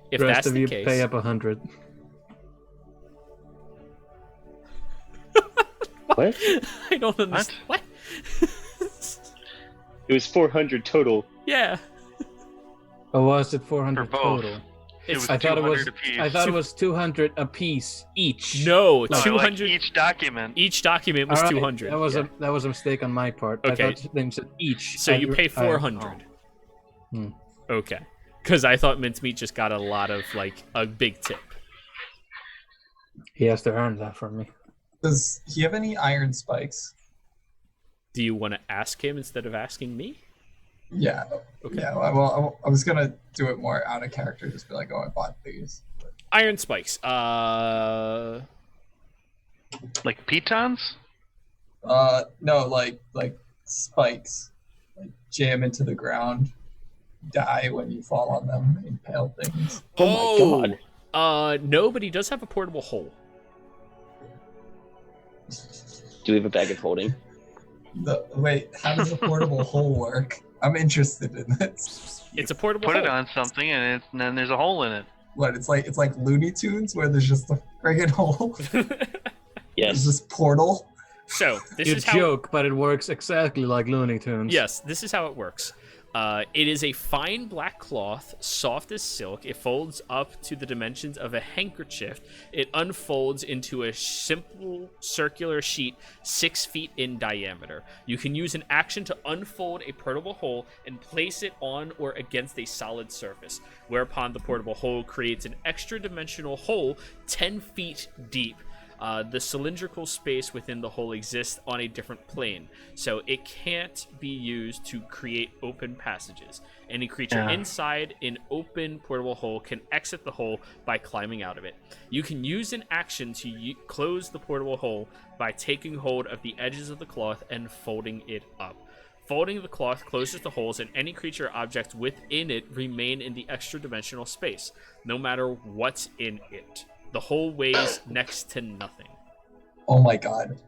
if The rest that's of the you case... pay up 100. What? I don't understand. What? It was 400 total. Yeah. Or was it 400 For both. total? It was I thought it was. 200 apiece. I thought it was 200 apiece each. No, No, 200. like each document. Each document was All right, 200. That was a mistake on my part. Okay. I thought they said each. So you pay 400. Hmm. Okay. Because I thought Mincemeat just got a lot of, like, a big tip. He has to earn that from me. Does he have any iron spikes? Do you want to ask him instead of asking me? Yeah. Okay. Yeah. Well, I was gonna do it more out of character, just be like, oh, I bought these. Iron spikes. Like pitons? No, like spikes, like jam into the ground, die when you fall on them, impale things. Oh my god. No, but he does have a portable hole. Do we have a bag of holding? Wait, how does a portable hole work? I'm interested in this. It's a portable Put hole. it on something, and then there's a hole in it. What? It's like Looney Tunes where there's just a friggin' hole. Yes. Is this portal? So, this You is how... joke, but it works exactly like Looney Tunes. Yes, this is how it works. It is a fine black cloth, soft as silk. It folds up to the dimensions of a handkerchief. It unfolds into a simple circular sheet 6 feet in diameter. You can use an action to unfold a portable hole and place it on or against a solid surface, whereupon the portable hole creates an extra dimensional hole 10 feet deep. The cylindrical space within the hole exists on a different plane, so it can't be used to create open passages. Any creature inside an open portable hole can exit the hole by climbing out of it. You can use an action to close the portable hole by taking hold of the edges of the cloth and folding it up. Folding the cloth closes the holes, and any creature or objects within it remain in the extra dimensional space, no matter what's in it. The hole weighs next to nothing. Oh my god.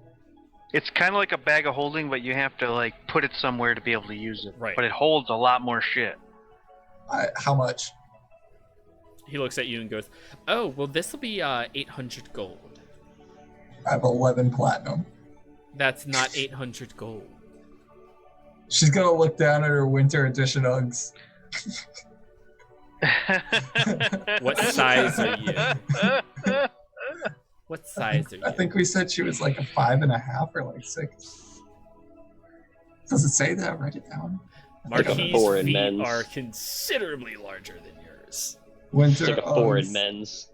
It's kind of like a bag of holding, but you have to like put it somewhere to be able to use it. Right. But it holds a lot more shit. How much? He looks at you and goes, "Oh, well, this will be 800 gold." I have 11 platinum. That's not 800 gold. She's gonna look down at her winter edition Uggs. What size are you? What size are you? I think we said she was like a 5.5 or like 6. Does it say that? Write it down. Marquis' 4 in feet men's. are considerably larger than yours. Winter It's like a 4 in Uggs. men's.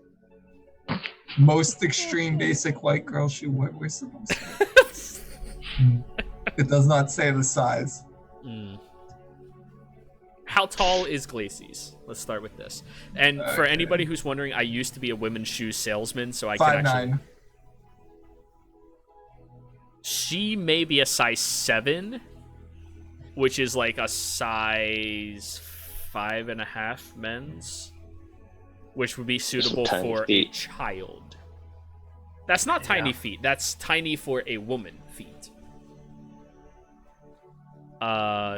Most extreme basic white girl shoe. Where's the most? It does not say the size. Mm. How tall is Glacies? Let's start with this. And for Okay. anybody who's wondering, I used to be a women's shoe salesman, so I can actually... 5'9". She may be a size 7, which is like a size 5.5 men's, which would be suitable tiny for a feet. child. That's not tiny feet. That's tiny for a woman feet.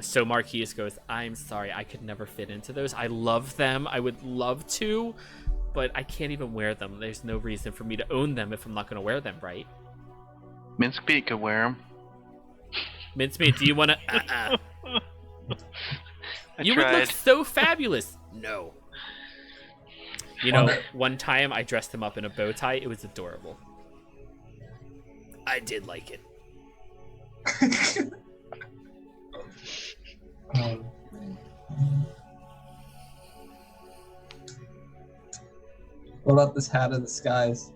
So Marquise goes, "I'm sorry, I could never fit into those. I love them. I would love to, but I can't even wear them. There's no reason for me to own them if I'm not going to wear them, right?" Mincemeat could wear them. Mincemeat, do you want to... You would look so fabulous. No. You know, one time I dressed him up in a bow tie. It was adorable. I did like it. What about this hat of the skies?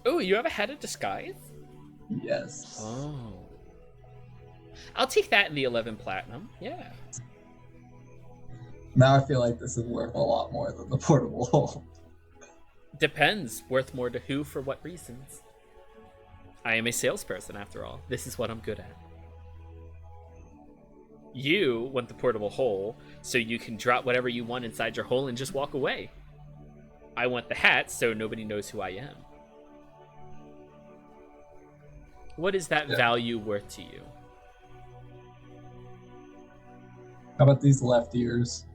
Oh, you have a head of disguise? Yes. Oh. I'll take that in the 11 platinum. Yeah. Now I feel like this is worth a lot more than the portable hole. Depends. Worth more to who, for what reasons? I am a salesperson, after all. This is what I'm good at. You want the portable hole, so you can drop whatever you want inside your hole and just walk away. I want the hat, so nobody knows who I am. What is that value worth to you? How about these left ears?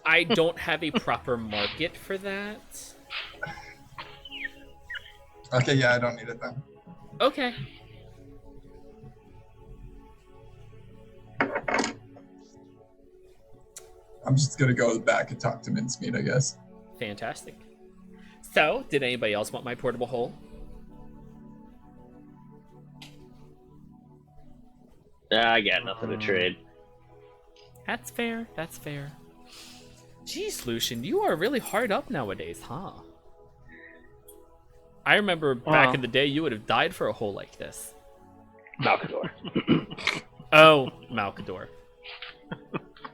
I don't have a proper market for that. Okay, yeah, I don't need it then. Okay. I'm just gonna go back and talk to Mincemeat, I guess. Fantastic. So, did anybody else want my portable hole? I got nothing to trade. That's fair. That's fair. Jeez, Lucian, you are really hard up nowadays, huh? I remember back in the day, you would have died for a hole like this. Malcador. Oh, Malcador.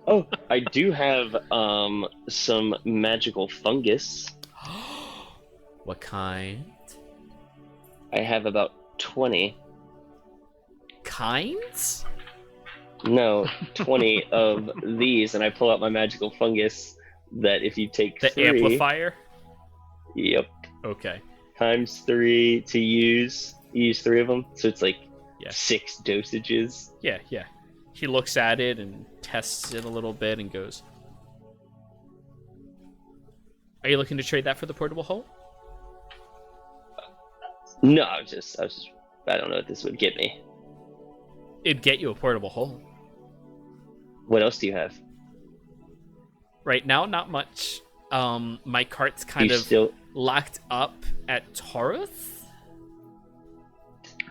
Oh, I do have some magical fungus. What kind? I have about 20. Kinds? No, 20 of these, and I pull out my magical fungus that if you take The 3... amplifier? Yep. Okay. Times 3 to use. You use 3 of them, so it's like 6 dosages. Yeah. He looks at it and tests it a little bit and goes, "Are you looking to trade that for the portable hole?" No, I don't know what this would get me. It'd get you a portable hole. What else do you have? Right now, not much. My cart's kind of locked up at Taurus.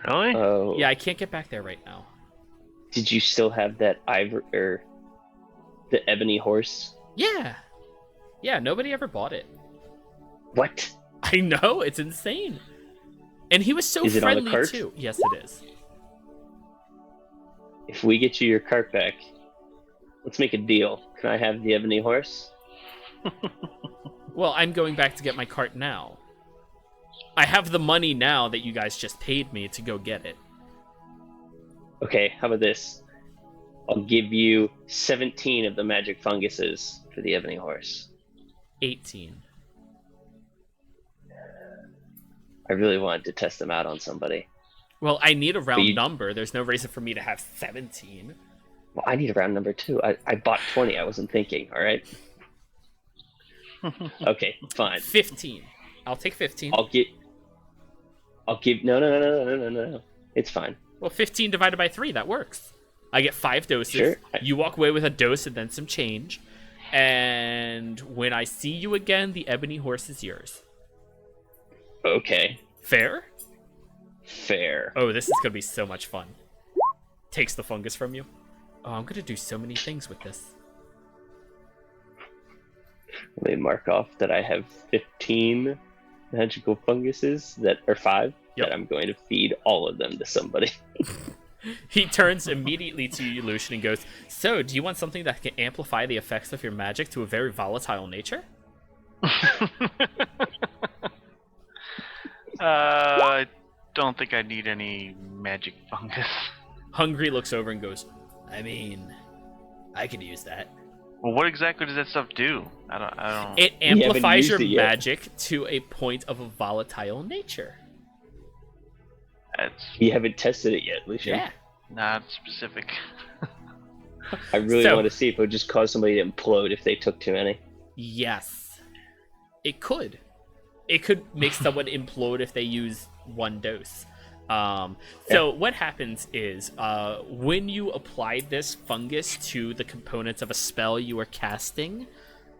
Really? Oh. Yeah, I can't get back there right now. Did you still have that the ebony horse? Yeah, nobody ever bought it. What? I know, it's insane. And he was so Is it on the friendly cart? too. Yes, it is. If we get you your cart back, let's make a deal. Can I have the ebony horse? Well, I'm going back to get my cart now. I have the money now that you guys just paid me to go get it. Okay, how about this? I'll give you 17 of the magic funguses for the ebony horse. 18. I really wanted to test them out on somebody. Well, I need a round number. There's no reason for me to have 17. Well, I need a round number too. I bought 20. I wasn't thinking, all right? Okay, fine. 15. I'll take 15. I'll give no. It's fine. Well, 15 divided by 3, that works. I get 5 doses. Sure. You walk away with a dose and then some change. And when I see you again, the ebony horse is yours. Okay. Fair? Fair. Oh, this is going to be so much fun. Takes the fungus from you. Oh, I'm going to do so many things with this. Let me mark off that I have 15 magical funguses that are 5 that I'm going to feed all of them to somebody. He turns immediately to you, Lucian, and goes, "So, do you want something that can amplify the effects of your magic to a very volatile nature?" I don't think I need any magic fungus. Hungry looks over and goes, "I mean, I could use that." Well, what exactly does that stuff do? I don't. It amplifies your used it yet. magic to a point of a volatile nature. That's You haven't tested it yet, Lucian. Yeah. not specific. I really So- want to see if it would just cause somebody to implode if they took too many. Yes. It could. It could make someone implode if they use 1 dose. So what happens is when you apply this fungus to the components of a spell you are casting,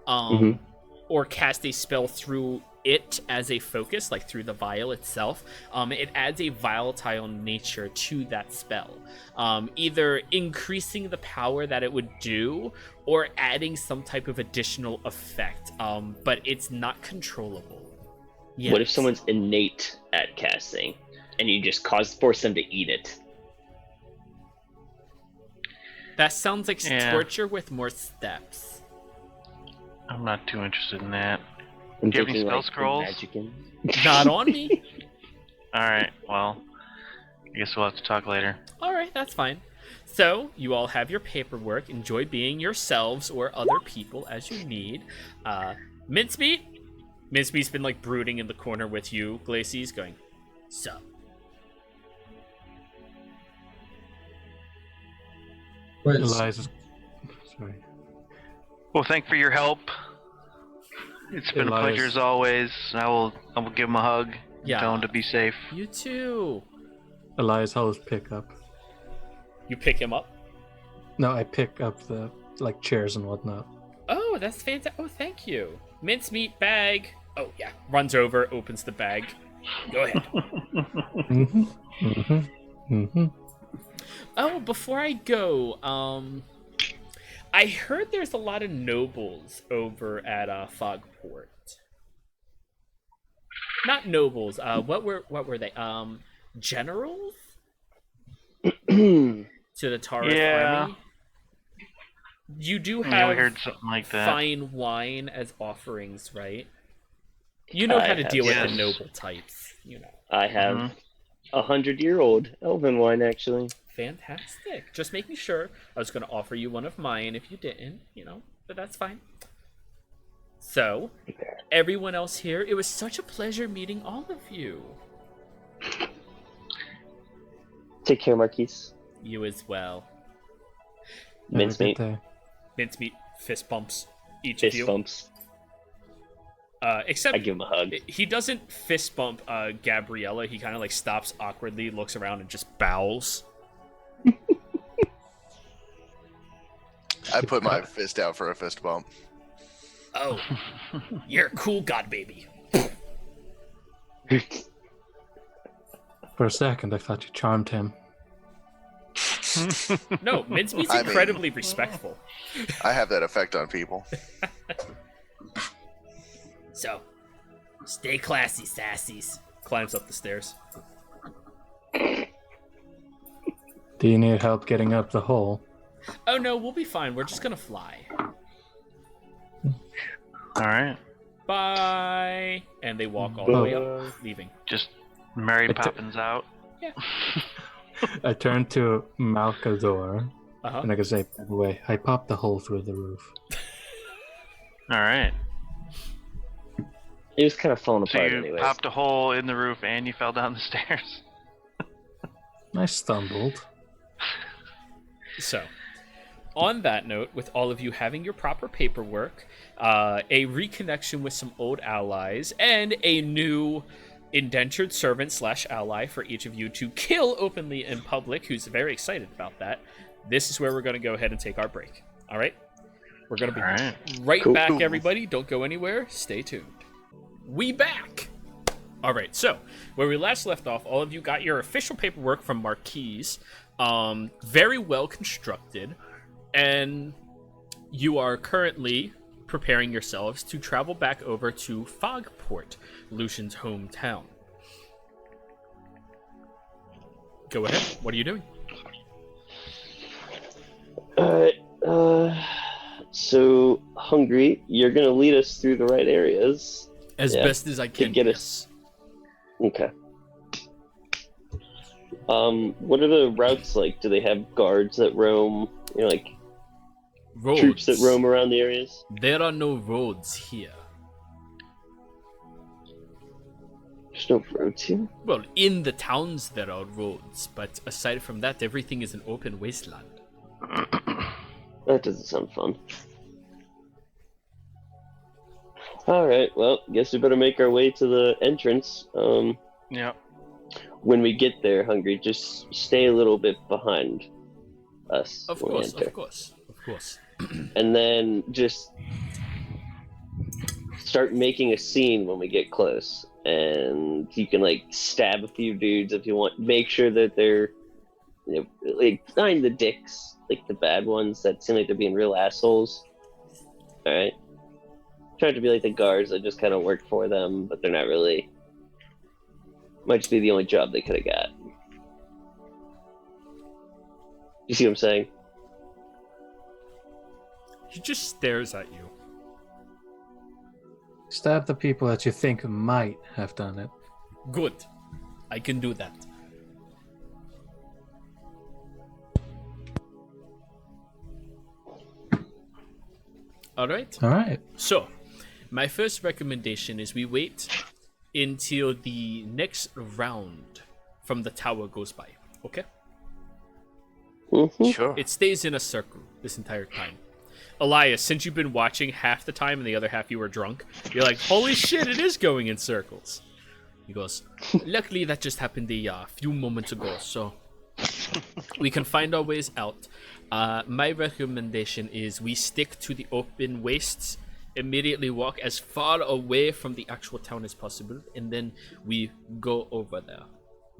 or cast a spell through it as a focus, like through the vial itself, it adds a volatile nature to that spell, either increasing the power that it would do or adding some type of additional effect, but it's not controllable. Yes. What if someone's innate at casting and you just force them to eat it? That sounds like Yeah. torture with more steps. I'm not too interested in that. I'm Do you have any thinking, spell like, the scrolls? magicking. Not on me. Alright, well, I guess we'll have to talk later. All right, that's fine. So, you all have your paperwork. Enjoy being yourselves or other people as you need. Mincemeat? Mincemeat's been, like, brooding in the corner with you, Glacies, going, "So." Wait, Eliza's. Sorry. Well, thank for your help. It's been Elias. a pleasure as always. I will give him a hug. Yeah. Tell him to be safe. You too. Elias, how was pick up? You pick him up? No, I pick up the chairs and whatnot. Oh, that's fantastic. Oh, thank you. Mincemeat bag. Oh, yeah. Runs over, opens the bag. Go ahead. Mm-hmm. Mm-hmm. Mm-hmm. Oh, before I go, I heard there's a lot of nobles over at Fogport. Not nobles. What were they? Generals to the Taurus army. You do Yeah, we have heard something like that. fine wine as offerings, right? You know how to deal with the noble types. You know. I have 100-year-old elven wine, actually. Fantastic. Just making sure. I was going to offer you one of mine if you didn't, but that's fine. So, everyone else here, it was such a pleasure meeting all of you. Take care, Marquise. You as well. Mincemeat. Mincemeat, fist bumps. Each Fist of you. bumps. Except I give him a hug. he doesn't fist bump Gabriella. He kind of like stops awkwardly, looks around, and just bows. I put my fist out for a fist bump. Oh, you're a cool god baby. For a second, I thought you charmed him. No, Mincemeat's incredibly respectful. I have that effect on people. So, stay classy, sassies. Climbs up the stairs. Do you need help getting up the hole? Oh no, we'll be fine. We're just gonna fly. Alright. Bye. And they walk all the way up, leaving. Just Mary Poppins out. Yeah. I turn to Malcador, Uh-huh. and I can say, by the way, I popped the hole through the roof. Alright. It was kind of falling So apart you anyways. popped a hole in the roof and you fell down the stairs. I stumbled. So, on that note, with all of you having your proper paperwork, a reconnection with some old allies, and a new indentured servant / ally for each of you to kill openly in public, who's very excited about that, this is where we're going to go ahead and take our break. All right? We're going to be right Cool. back, everybody. Don't go anywhere. Stay tuned. We back! All right, so where we last left off, all of you got your official paperwork from Marquise. Very well constructed. And you are currently preparing yourselves to travel back over to Fogport, Lucian's hometown. Go ahead. What are you doing? Alright, so, Hungry, you're gonna lead us through the right areas. As best as I can. get us. Okay. What are the routes like? Do they have guards that roam, like Roads. troops that roam around the areas? There are no roads here. There's no roads here? Well, in the towns there are roads, but aside from that, everything is an open wasteland. That doesn't sound fun. Alright, well, guess we better make our way to the entrance. Yep. When we get there, Hungry, just stay a little bit behind us. Of when we course, enter. of course, of course. And then just start making a scene when we get close. And you can, stab a few dudes if you want. Make sure that they're, not the dicks, the bad ones that seem like they're being real assholes. Alright? Try to be the guards that just kind of work for them, but they're not really. Might just be the only job they could have got. You see what I'm saying? He just stares at you. Stab the people that you think might have done it. Good. I can do that. Alright. Alright. So, my first recommendation is we wait until the next round from the tower goes by. Okay? Mm-hmm. Sure. It stays in a circle this entire time. Elias, since you've been watching half the time and the other half you were drunk, you're like, holy shit, it is going in circles. He goes, luckily that just happened a few moments ago, so we can find our ways out. My recommendation is we stick to the open wastes, immediately walk as far away from the actual town as possible, and then we go over there.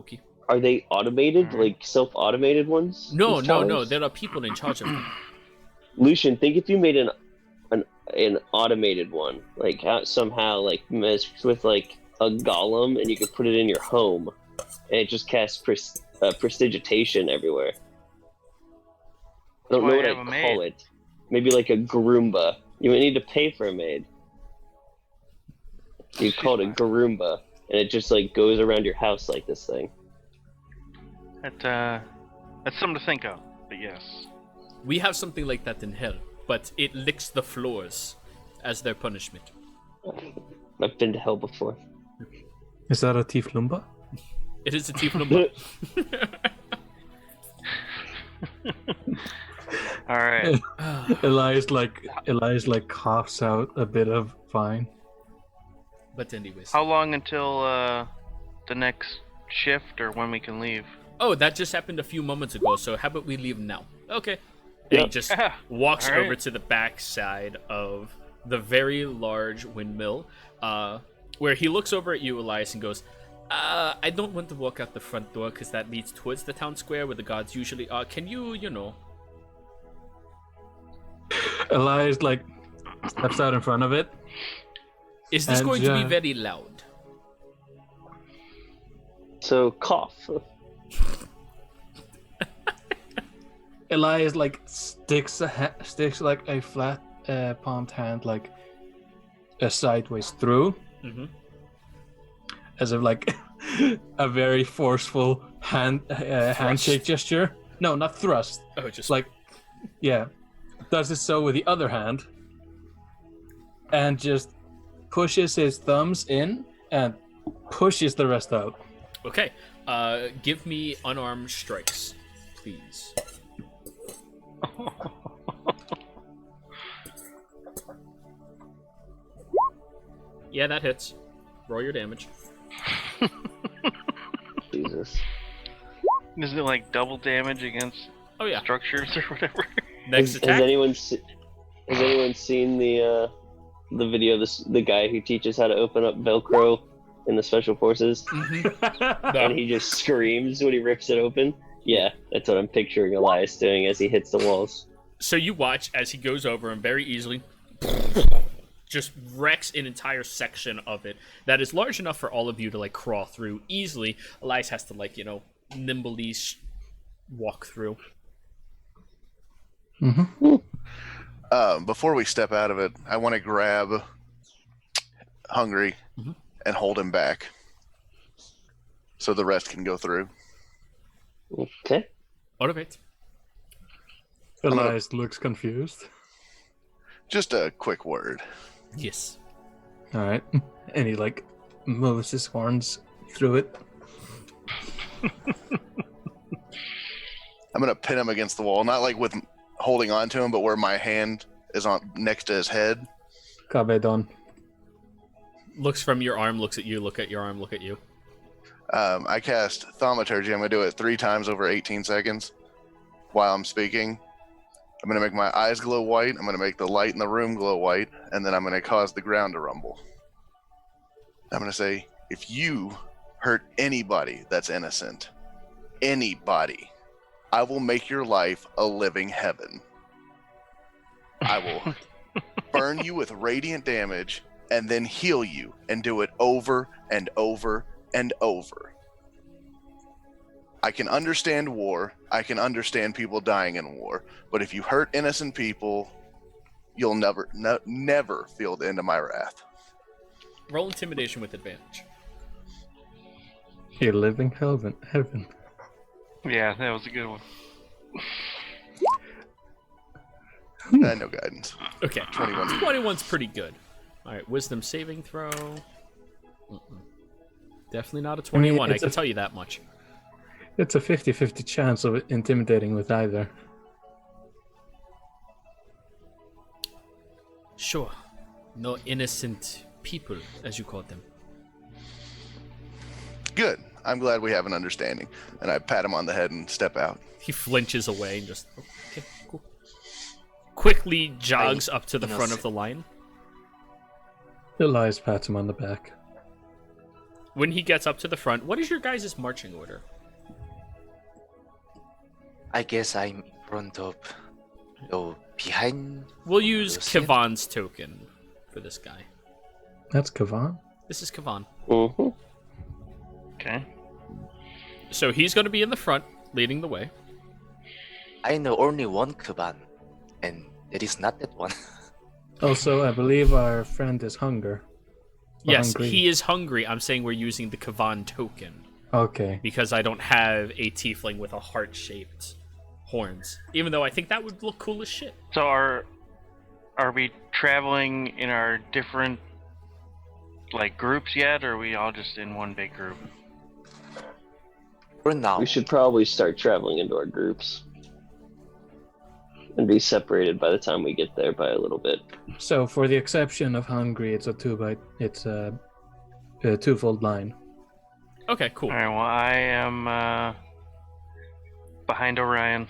Okay? Are they automated, like self-automated ones? No, these no, no. towers? There are people in charge of them. Lucian, think if you made an automated one, like somehow like messed with like a golem, and you could put it in your home, and it just casts prestidigitation everywhere. I don't know what I'd call it. Maybe like a Garoomba. You would need to pay for a maid. You call it a Garoomba, and it just like goes around your house like this thing. That's something to think of, but yes. We have something like that in hell, but it licks the floors as their punishment. I've been to hell before. Is that a Tiflumba? It is a Tiflumba. All right. Elias like coughs out a bit of fine. But anyways. How long until the next shift, or when we can leave? Oh, that just happened a few moments ago, so how about we leave now? Okay. And he just walks All right. over to the back side of the very large windmill, where he looks over at you, Elias, and goes, I don't want to walk out the front door because that leads towards the town square where the gods usually are. Can you know... Elias like steps out in front of it. Is this And, going to be very loud? So cough. Elias like sticks like a flat palmed hand like sideways through, as if like a very forceful handshake gesture. No, not thrust. Oh, just like, yeah, does it so with the other hand, and just pushes his thumbs in and pushes the rest out. Okay. Give me unarmed strikes, please. Yeah, that hits. Roll your damage. Jesus. Is it like double damage against Oh yeah. structures or whatever? Next Has attack. anyone seen the video of the guy who teaches how to open up Velcro in the Special Forces? And he just screams when he rips it open? Yeah, that's what I'm picturing Elias doing as he hits the walls. So you watch as he goes over and very easily just wrecks an entire section of it that is large enough for all of you to like crawl through easily. Elias has to like, nimbly walk through. Before we step out of it, I want to grab Hungry and hold him back so the rest can go through. Okay. Motivate. Elias looks confused. Just a quick word. Yes. All right, and he like moves his horns through it. I'm gonna pin him against the wall, not like with holding on to him, but where my hand is on next to his head. Cabedon. Looks from your arm, looks at you, look at your arm, look at you. I cast Thaumaturgy. I'm gonna do it 3 times over 18 seconds while I'm speaking. I'm gonna make my eyes glow white. I'm gonna make the light in the room glow white, and then I'm gonna cause the ground to rumble. I'm gonna say, if you hurt anybody that's innocent, anybody, I will make your life a living heaven. I will burn you with radiant damage and then heal you and do it over and over and over. I can understand war. I can understand people dying in war. But if you hurt innocent people, you'll never feel the end of my wrath. Roll intimidation with advantage. You're living heaven. Yeah, that was a good one. No guidance. Okay. 21. 21's pretty good. Alright, wisdom saving throw. Definitely not a 21, I can tell you that much. It's a 50-50 chance of intimidating with either. Sure. No innocent people, as you call them. Good. I'm glad we have an understanding. And I pat him on the head and step out. He flinches away and just, okay. quickly jogs up to the front of the line. Elias pats him on the back. When he gets up to the front, what is your guys' marching order? I guess I'm in front of. No, behind. We'll use Lucian? Kavan's token for this guy. That's Kavan. This is Kavan. Mm-hmm. Okay. So he's going to be in the front, leading the way. I know only one Kuban, and it is not that one. Also, I believe our friend is Hunger. Yes, Hungry. he is hungry. I'm saying we're using the Kavan token Okay. because I don't have a tiefling with a heart-shaped horns. Even though I think that would look cool as shit. So are we traveling in our different like groups yet, or are we all just in one big group? For now, We should probably start traveling into our groups and be separated by the time we get there by a little bit. So, for the exception of Hungry, it's a twofold line. Okay, cool. All right. Well, I am behind Orion.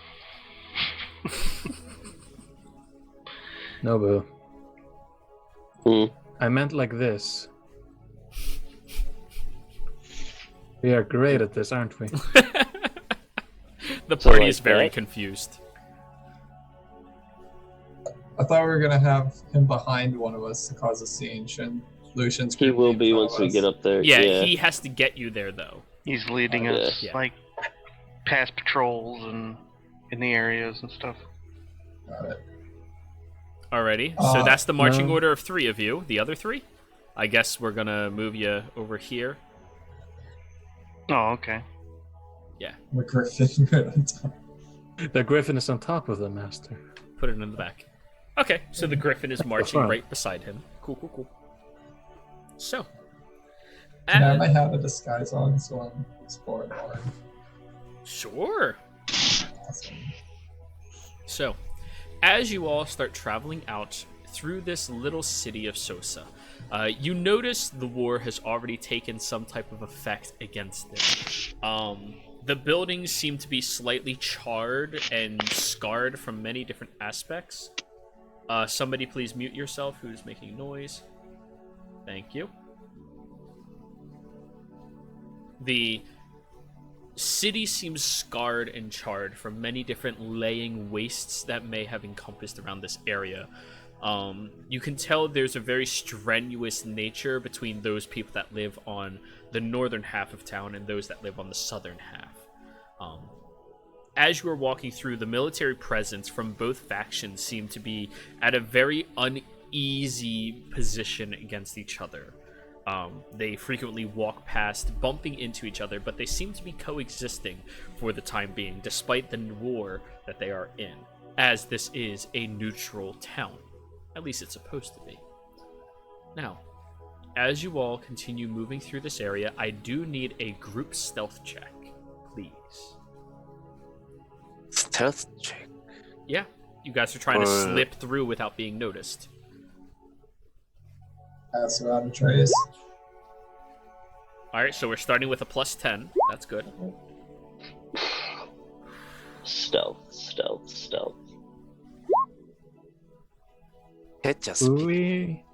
Nobu. Hmm. I meant like this. We are great at this, aren't we? The So party like is very that? confused. I thought we were gonna have him behind one of us to cause a scene. Shouldn't Lucian's He group will in be front once of we us? get up there. Yeah, he has to get you there, though. He's leading Yeah. us Yeah. like past patrols and in the areas and stuff. Got it. Alrighty, so that's the marching no. order of 3 of you. The other 3? I guess we're gonna move you over here. Oh, okay. The Griffin right on top. The Griffin is on top of the Master. Put it in the back. Okay, so the Griffin is marching front. right beside him. Cool. So, Can I as- might have a disguise on so I'm exploring more. sure. Awesome. So, as you all start traveling out through this little city of Sosa, you notice the war has already taken some type of effect against it. The buildings seem to be slightly charred and scarred from many different aspects. Somebody please mute yourself who's making noise. Thank you. The city seems scarred and charred from many different laying wastes that may have encompassed around this area. You can tell there's a very strenuous nature between those people that live on the northern half of town and those that live on the southern half. As you are walking through, the military presence from both factions seem to be at a very uneasy position against each other. They frequently walk past, bumping into each other, but they seem to be coexisting for the time being, despite the war that they are in, as this is a neutral town. At least it's supposed to be. Now, as you all continue moving through this area, I do need a group stealth check, please. stealth check. Yeah, you guys are trying to slip through without being noticed. Pass around the trays. Alright, so we're starting with a plus 10. That's good. Stealth. It just We...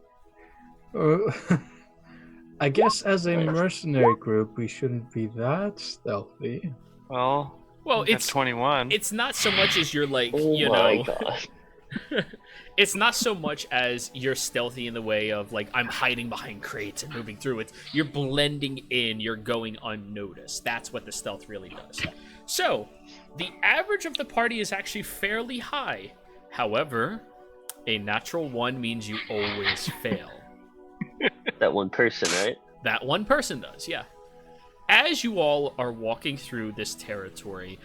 I guess as a mercenary group, we shouldn't be that stealthy. Well, Well, it's 21. it's not so much as you're like, Oh you my know, god. it's not so much as you're stealthy in the way of like I'm hiding behind crates and moving through it. You're blending in, you're going unnoticed. That's what the stealth really does. So, the average of the party is actually fairly high. However, a natural 1 means you always fail. That one person, right? That one person does, yeah. As you all are walking through this territory,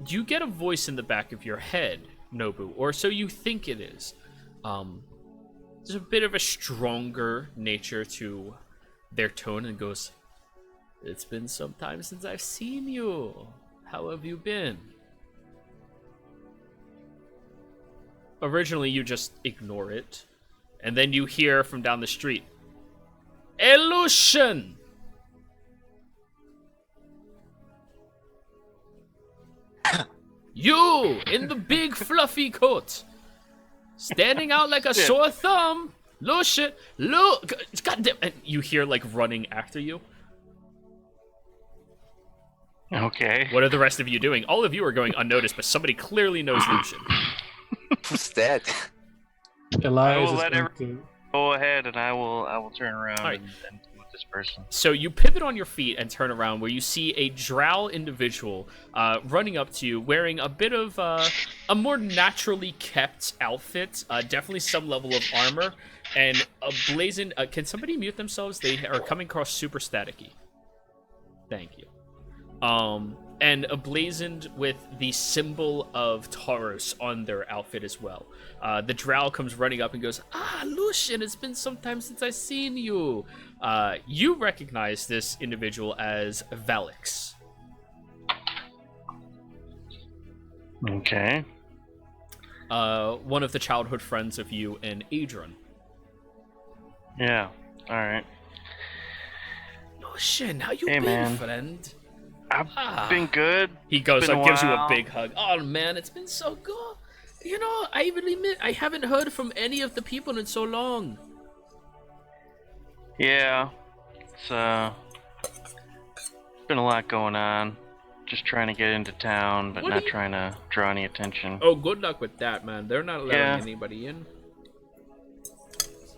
you get a voice in the back of your head, Nobu, or so you think it is. There's a bit of a stronger nature to their tone and goes, "It's been some time since I've seen you. How have you been?" Originally, you just ignore it, and then you hear from down the street, "Illusion!" You in the big fluffy coat, standing out like a sore thumb. Lucian, look! Goddamn! And you hear like running after you. Okay. What are the rest of you doing? All of you are going unnoticed, but somebody clearly knows Lucian. Who's that? Elias will is let going to... Go ahead, and I will turn around Alright. and deal with this person. So you pivot on your feet and turn around, where you see a drow individual running up to you, wearing a bit of a more naturally kept outfit, definitely some level of armor, and a blazing. Can somebody mute themselves? They are coming across super staticky. Thank you. And emblazoned with the symbol of Taurus on their outfit as well. The drow comes running up and goes, "Ah, Lucian, it's been some time since I've seen you." You recognize this individual as Valix. Okay. One of the childhood friends of you and Adrian. Yeah. All right. Lucian, how you Hey, been, man. friend? I've been good. He goes Been a up, gives you a while. big hug. Oh man, it's been so good. You know, I really I haven't heard from any of the people in so long. Yeah. It's been a lot going on. Just trying to get into town, but What not do you- trying to draw any attention. Oh, good luck with that, man. They're not letting Yeah. anybody in.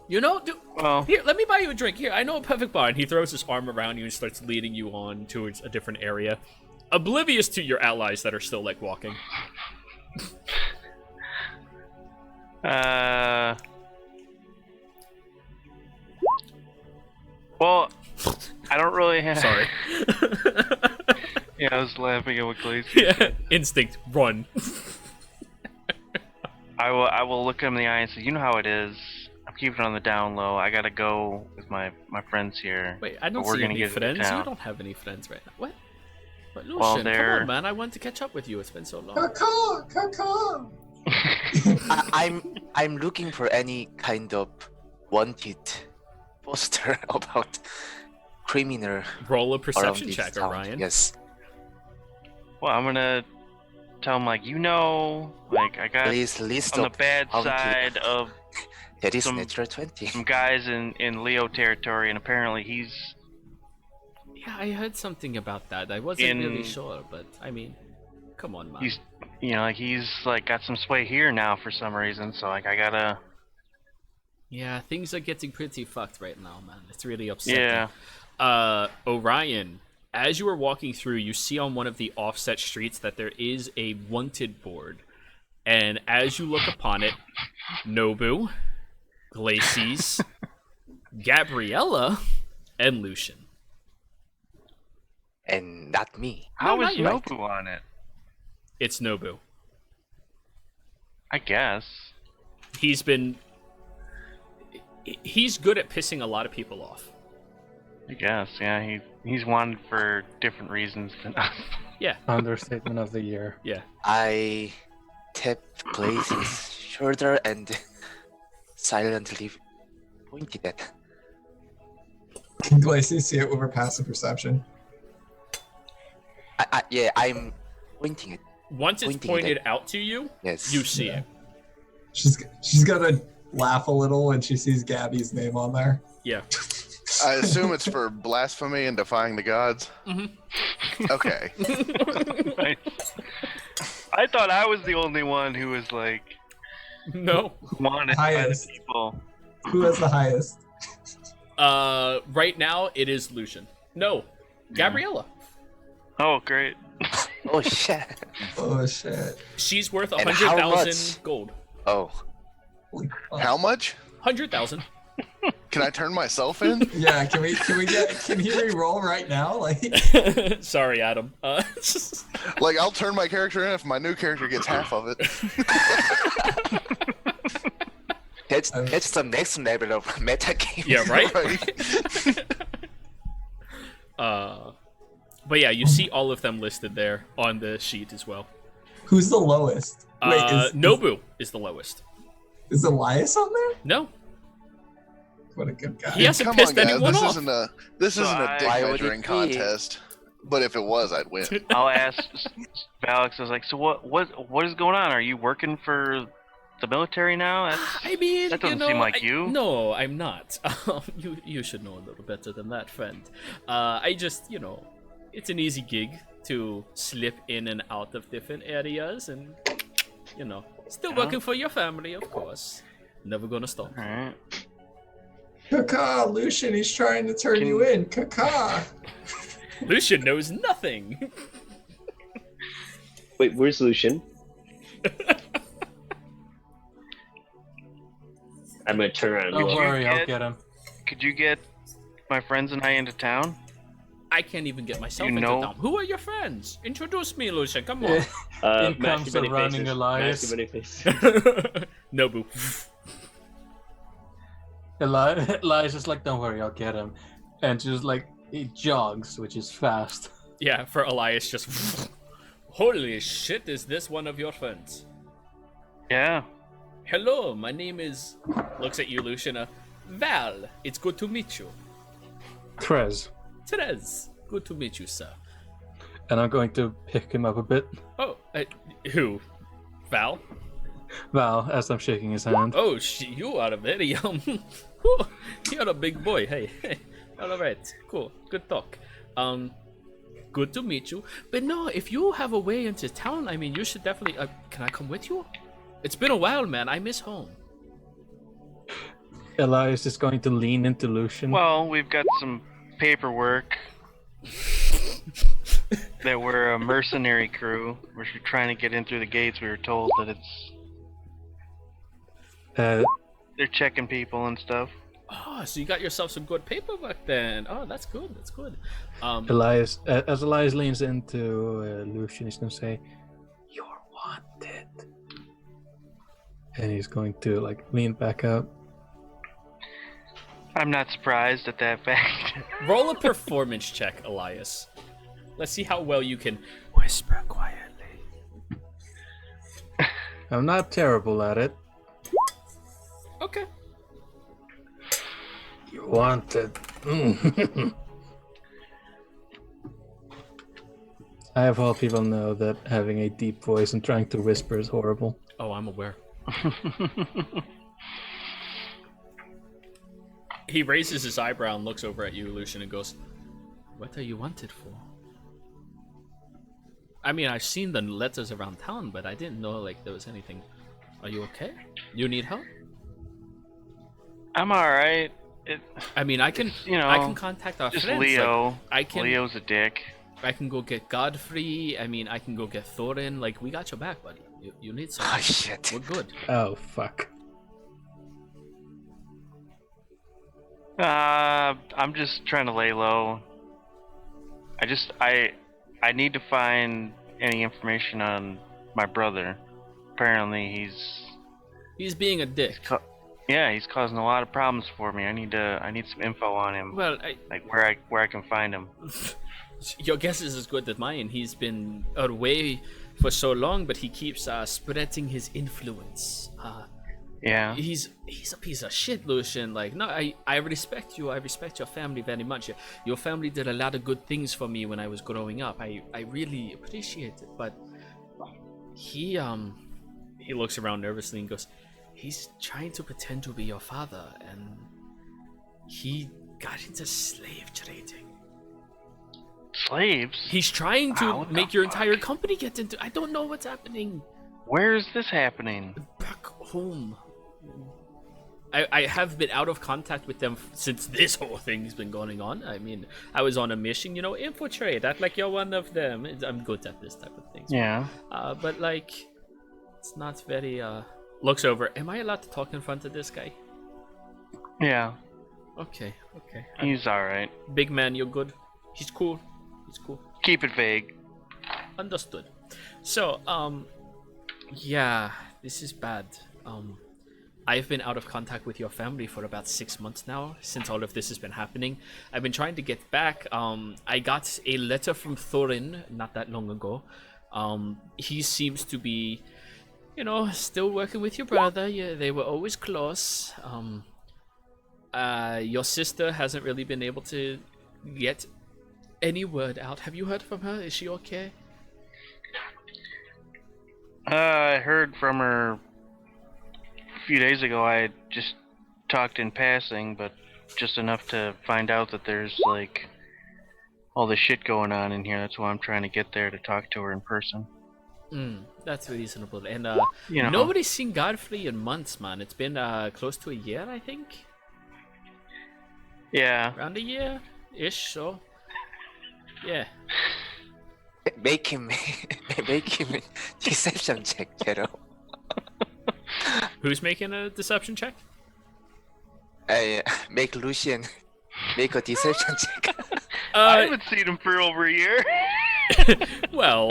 You know, Well, here, let me buy you a drink. Here, I know a perfect bar. And he throws his arm around you and starts leading you on towards a different area, oblivious to your allies that are still like walking. Well, I don't really have. Sorry. Yeah, I was laughing at what Glacier Yeah, said. instinct, run. I will look him in the eye and say, "You know how it is. I'm keeping it on the down low. I gotta go with my friends here. Wait, I don't But we're see gonna any get into friends. You town." don't have any friends right now. What? But Lucian, Well, come they're- on, man. I wanted to catch up with you. It's been so long. Caw. I'm looking for any kind of wanted poster about criminal Roll a around perception this check, town. Orion. Yes, Well, I'm gonna tell him like, I got please list on the of bad wanted- side of That is some- natural 20. some guys in Leo territory, and apparently he's Yeah, I heard something about that. I wasn't really In- sure, but I mean, come on, man. he's got some sway here now for some reason. So like I gotta Yeah, things are getting pretty fucked right now, man. It's really upsetting. yeah. Orion, as you are walking through, you see on one of the offset streets that there is a wanted board. And as you look upon it, Nobu, Glacies, Gabriella, and Lucian. And not me. How not is you. Nobu on it? It's Nobu. I guess. He's good at pissing a lot of people off. I guess. Yeah. He's wanted for different reasons than us. Yeah, Understatement of the year. yeah. I tapped Glaze's shoulder and silently pointed at. Can Glacy see it with her passive perception? I'm pointing it. Once it's Pointing it pointed out to you, Yes. you see it. She's gonna laugh a little when she sees Gabby's name on there. Yeah. I assume it's for blasphemy and defying the gods. Mhm. Okay. I thought I was the only one who was like No. wanted by the Highest. people. Who has the highest? Right now it is Lucian. No, Gabriella. Oh, great. Oh shit. Oh shit! She's worth And how 100,000 much? gold. Oh. Holy fuck. How much? 100,000. Can I turn myself in? Yeah, can he re-roll right now? Like, Sorry, Adam. Like, I'll turn my character in if my new character gets half of it. That's the next level of meta game. Yeah, right? Right. But yeah, you see all of them listed there on the sheet as well. who's the lowest? Wait, Nobu is the lowest. is Elias on there? No, What a good guy. he hasn't Come pissed on, guys. anyone This off. isn't a So dick Why would it measuring be? contest. but if it was, I'd win. I'll ask Alex. I was like, so what is going on? Are you working for the military now? I mean, that doesn't you know, seem like you. No, I'm not. You should know a little better than that, friend. I just, it's an easy gig to slip in and out of different areas, and still working for your family, of course. Never gonna stop. All right. Kaka, Lucian, he's trying to turn you in. Kaka. Lucian knows nothing. Wait, where's Lucian? I'm gonna turn around. Don't you worry, I'll get- get him. Could you get my friends and I into town? I can't even get myself You into know- town. Who are your friends? Introduce me, Lucian. Come on. In comes the running Elias. Nobu. Elias is like, don't worry, I'll get him. And just like, he jogs, which is fast. Yeah, for Elias, just. Holy shit! Is this one of your friends? Yeah. Hello, my name is. Looks at you, Lucian. Val. It's good to meet you. Trez. Therese. Good to meet you, sir. And I'm going to pick him up a bit. Oh, who? Val? Val, as I'm shaking his hand. Oh, you are a very you're a big boy. Hey. All right. Cool. Good talk. Good to meet you. But no, if you have a way into town, I mean, you should definitely. Can I come with you? It's been a while, man. I miss home. Elias is going to lean into Lucian. Well, we've got some paperwork that we're a mercenary crew. We're trying to get in through the gates. We were told that they're checking people and stuff. Oh, so you got yourself some good paperwork then. Oh, that's good. That's good. Elias, as Elias leans into Lucian, he's going to say, "You're wanted." And he's going to like lean back up. I'm not surprised at that fact. Roll a performance check, Elias. Let's see how well you can whisper quietly. I'm not terrible at it. Okay. You're wanted. I have all people know that having a deep voice and trying to whisper is horrible. Oh, I'm aware. He raises his eyebrow and looks over at you, Lucian, and goes, "What are you wanted for?" I mean, I've seen the letters around town, but I didn't know like there was anything. Are you okay? You need help? I'm alright. I mean, I can contact our just friends. Leo. Like, I can. Leo's a dick. I can go get Godfrey. I mean, I can go get Thorin. Like, we got your back, buddy. You need something. Oh shit. We're good. Oh, fuck. I'm just trying to lay low. I need to find any information on my brother. Apparently He's being a dick. he's causing a lot of problems for me. I need some info on him. Well, Like where I can find him. your guess is as good as mine. He's been away for so long, but he keeps spreading his influence. Yeah. He's a piece of shit, Lucian. Like, no, I respect you. I respect your family very much. Your family did a lot of good things for me when I was growing up. I really appreciate it. But he looks around nervously and goes, he's trying to pretend to be your father, and he got into slave trading. Slaves? He's trying to What the make your fuck? entire company get into. I don't know what's happening. Where is this happening? Back home. I have been out of contact with them since this whole thing's been going on. I mean, I was on a mission, infiltrate, act like you're one of them. I'm good at this type of thing. Yeah. But like, it's not very. Looks over. Am I allowed to talk in front of this guy? Yeah. Okay. He's alright. Big man, you're good. He's cool. Keep it vague. Understood. So, yeah, this is bad. I've been out of contact with your family for about 6 months now, since all of this has been happening. I've been trying to get back. I got a letter from Thorin not that long ago. He seems to be, still working with your brother. Yeah, they were always close. Your sister hasn't really been able to get any word out? Have you heard from her? Is she okay? I heard from her a few days ago. I had just talked in passing, but just enough to find out that there's like all this shit going on in here. That's why I'm trying to get there to talk to her in person. That's reasonable. And You know. nobody's seen Godfrey in months, man. It's been close to a year, I think. Yeah. Around a year-ish, so... Yeah. Make him deception check, Jero. Who's making a deception check? Make Lucian make a deception check. I haven't seen him for over a year. Well,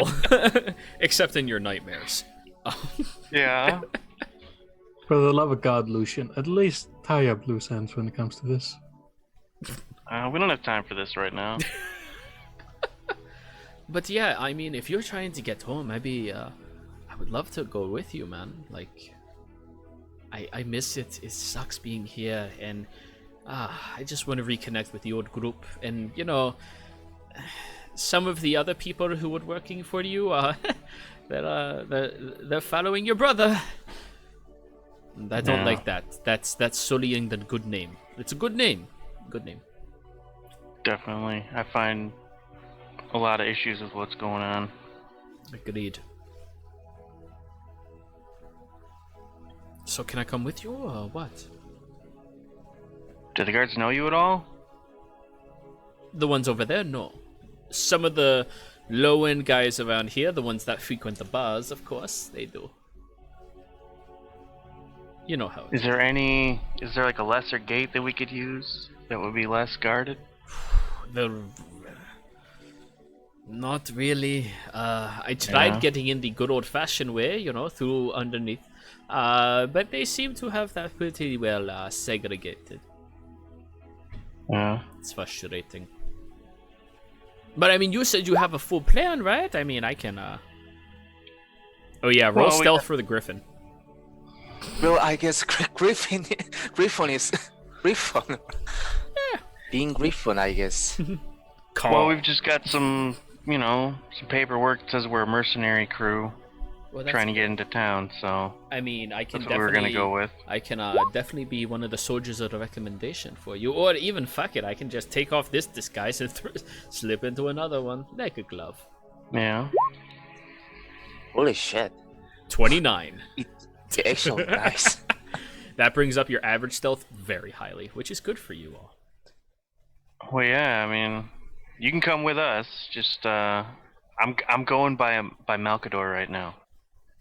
except in your nightmares. Yeah. For the love of God, Lucian, at least tie up loose ends when it comes to this. We don't have time for this right now. But yeah, I mean, if you're trying to get home, maybe I would love to go with you, man. Like, I miss it. It sucks being here, and I just want to reconnect with the old group. And you know, some of the other people who were working for you, they're following your brother. And I don't like that. That's sullying the good name. It's a good name. Good name. Definitely. I find a lot of issues with what's going on. Agreed. So can I come with you or what? Do the guards know you at all? The ones over there, no. Some of the low-end guys around here, the ones that frequent the bars, of course, they do. You know how it Is there like a lesser gate that we could use that would be less guarded? Not really. I tried Yeah. getting in the good old-fashioned way, you know, through underneath. But they seem to have that pretty well segregated. Yeah. It's frustrating. But I mean, you said you have a full plan, right? I mean, I can. Oh yeah, roll Well, stealth for the Griffin. Well, I guess Griffin is Griffin. Being Griffin, I guess. Carl. Well, we've just got some paperwork that says we're a mercenary crew Well, that's trying to good. get into town, so I mean, I can that's what we're definitely. gonna go with. I can definitely be one of the soldiers of the recommendation for you, or even fuck it, I can just take off this disguise and slip into another one like a glove. Yeah. Holy shit. 29. It's actually nice. That brings up your average stealth very highly, which is good for you all. Well, yeah. I mean, you can come with us. Just I'm going by Malcador right now,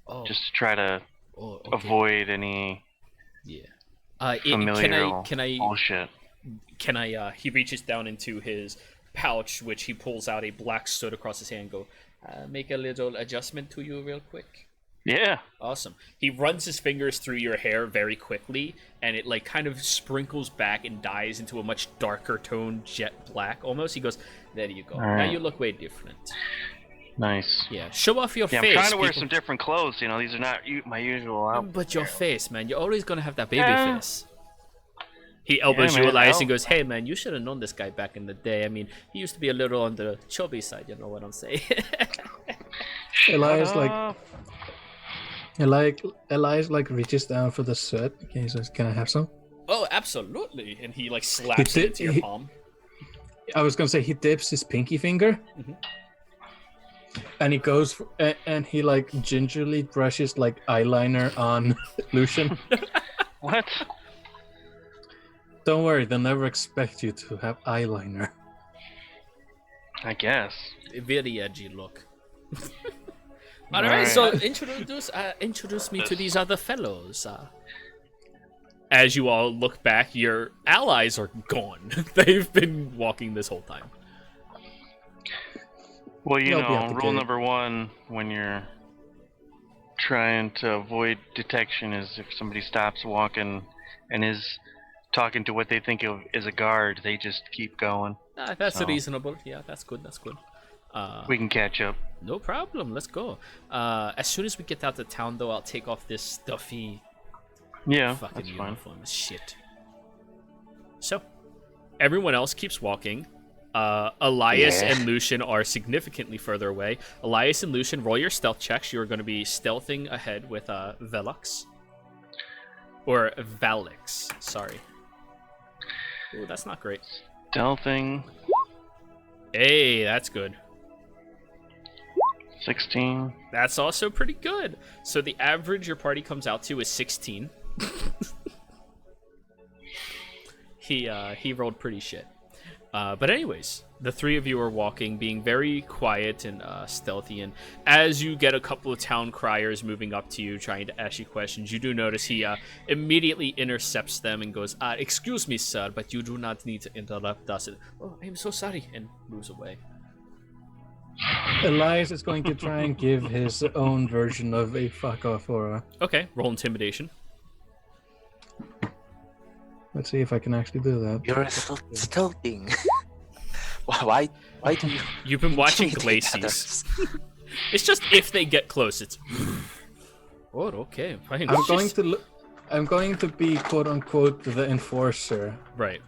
Oh, just to try to okay. avoid any Yeah. familial Can I? bullshit. Can I? He reaches down into his pouch, which he pulls out a black soot across his hand. And go, make a little adjustment to you real quick. Yeah. Awesome. He runs his fingers through your hair very quickly, and it like kind of sprinkles back and dyes into a much darker tone, jet black almost. He goes, "There you go. All Now right. you look way different." Nice. Yeah. Show off your Yeah, face. I'm trying to wear people- some different clothes. You know, these are not my usual outfits. But your face, man. You're always gonna have that baby Yeah. face. He elbows Yeah, you, man, Elias, and goes, "Hey, man, you should have known this guy back in the day. I mean, he used to be a little on the chubby side. You know what I'm saying?" Elias Shut like up. Elias like reaches down for the soot. He says, "Can I have some?" Oh, absolutely. And he like slaps He it did- into your he- palm. I was gonna say he dips his pinky finger, Mhm. and he goes and he like gingerly brushes like eyeliner on Lucian. What? Don't worry, they'll never expect you to have eyeliner. I guess. A very edgy look. All All right, right. so introduce me to these other fellows. As you all look back, your allies are gone. They've been walking this whole time. Well, you They'll be know, out the rule gate. number one when you're trying to avoid detection is if somebody stops walking and is talking to what they think of as a guard, they just keep going. That's So- reasonable. Yeah, that's good. That's good. We can catch up. No problem. Let's go. As soon as we get out of town, though, I'll take off this stuffy Yeah, fucking that's fine. uniform. Shit. So, everyone else keeps walking. Elias Yeah. and Lucian are significantly further away. Elias and Lucian, roll your stealth checks. You are going to be stealthing ahead with Velux. Or Valix, sorry. Ooh, that's not great. Stealthing, Hey, that's good. 16. That's also pretty good. So the average your party comes out to is 16. He rolled pretty shit. But anyways, the three of you are walking, being very quiet and stealthy. And as you get a couple of town criers moving up to you, trying to ask you questions, you do notice he immediately intercepts them and goes, "Excuse me, sir, but you do not need to interrupt us." And, "Oh, I'm so sorry," and moves away. Elias is going to try and give his own version of a fuck off aura. Okay, roll intimidation. Let's see if I can actually do that. You're stealthing. Why do you? You've been watching intimidate Glacies. others? It's just if they get close, it's. Oh, okay, fine. I'm going to be quote unquote the enforcer. Right.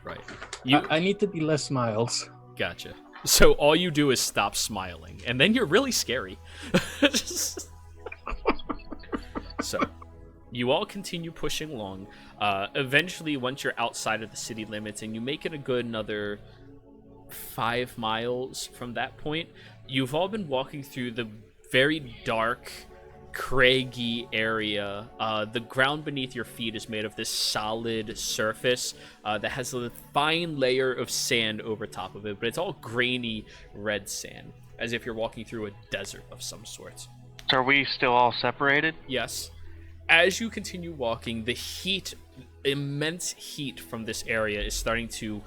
I need to be less Miles. Gotcha. So all you do is stop smiling, and then you're really scary. So, you all continue pushing along. Eventually, once you're outside of the city limits, and you make it a good another 5 miles from that point, you've all been walking through the very dark, craggy area. The ground beneath your feet is made of this solid surface that has a fine layer of sand over top of it, but it's all grainy red sand, as if you're walking through a desert of some sort. So are we still all separated? Yes. As you continue walking, the heat, immense heat from this area is starting to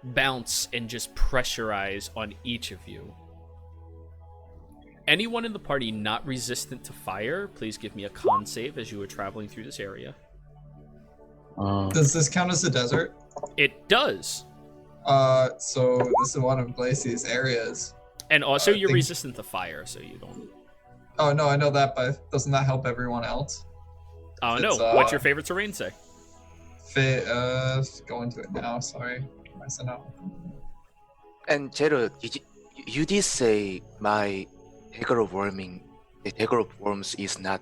bounce and just pressurize on each of you. Anyone in the party not resistant to fire, please give me a con save as you are traveling through this area. Does this count as a desert? It does. So this is one of Glacy's areas. And also, you're think- resistant to fire, so you don't... Oh no, I know that, but doesn't that help everyone else? Oh, no. It's, What's your favorite terrain say? Go into it now. Sorry, messing up. And Jero, you did say my dagger of worms is not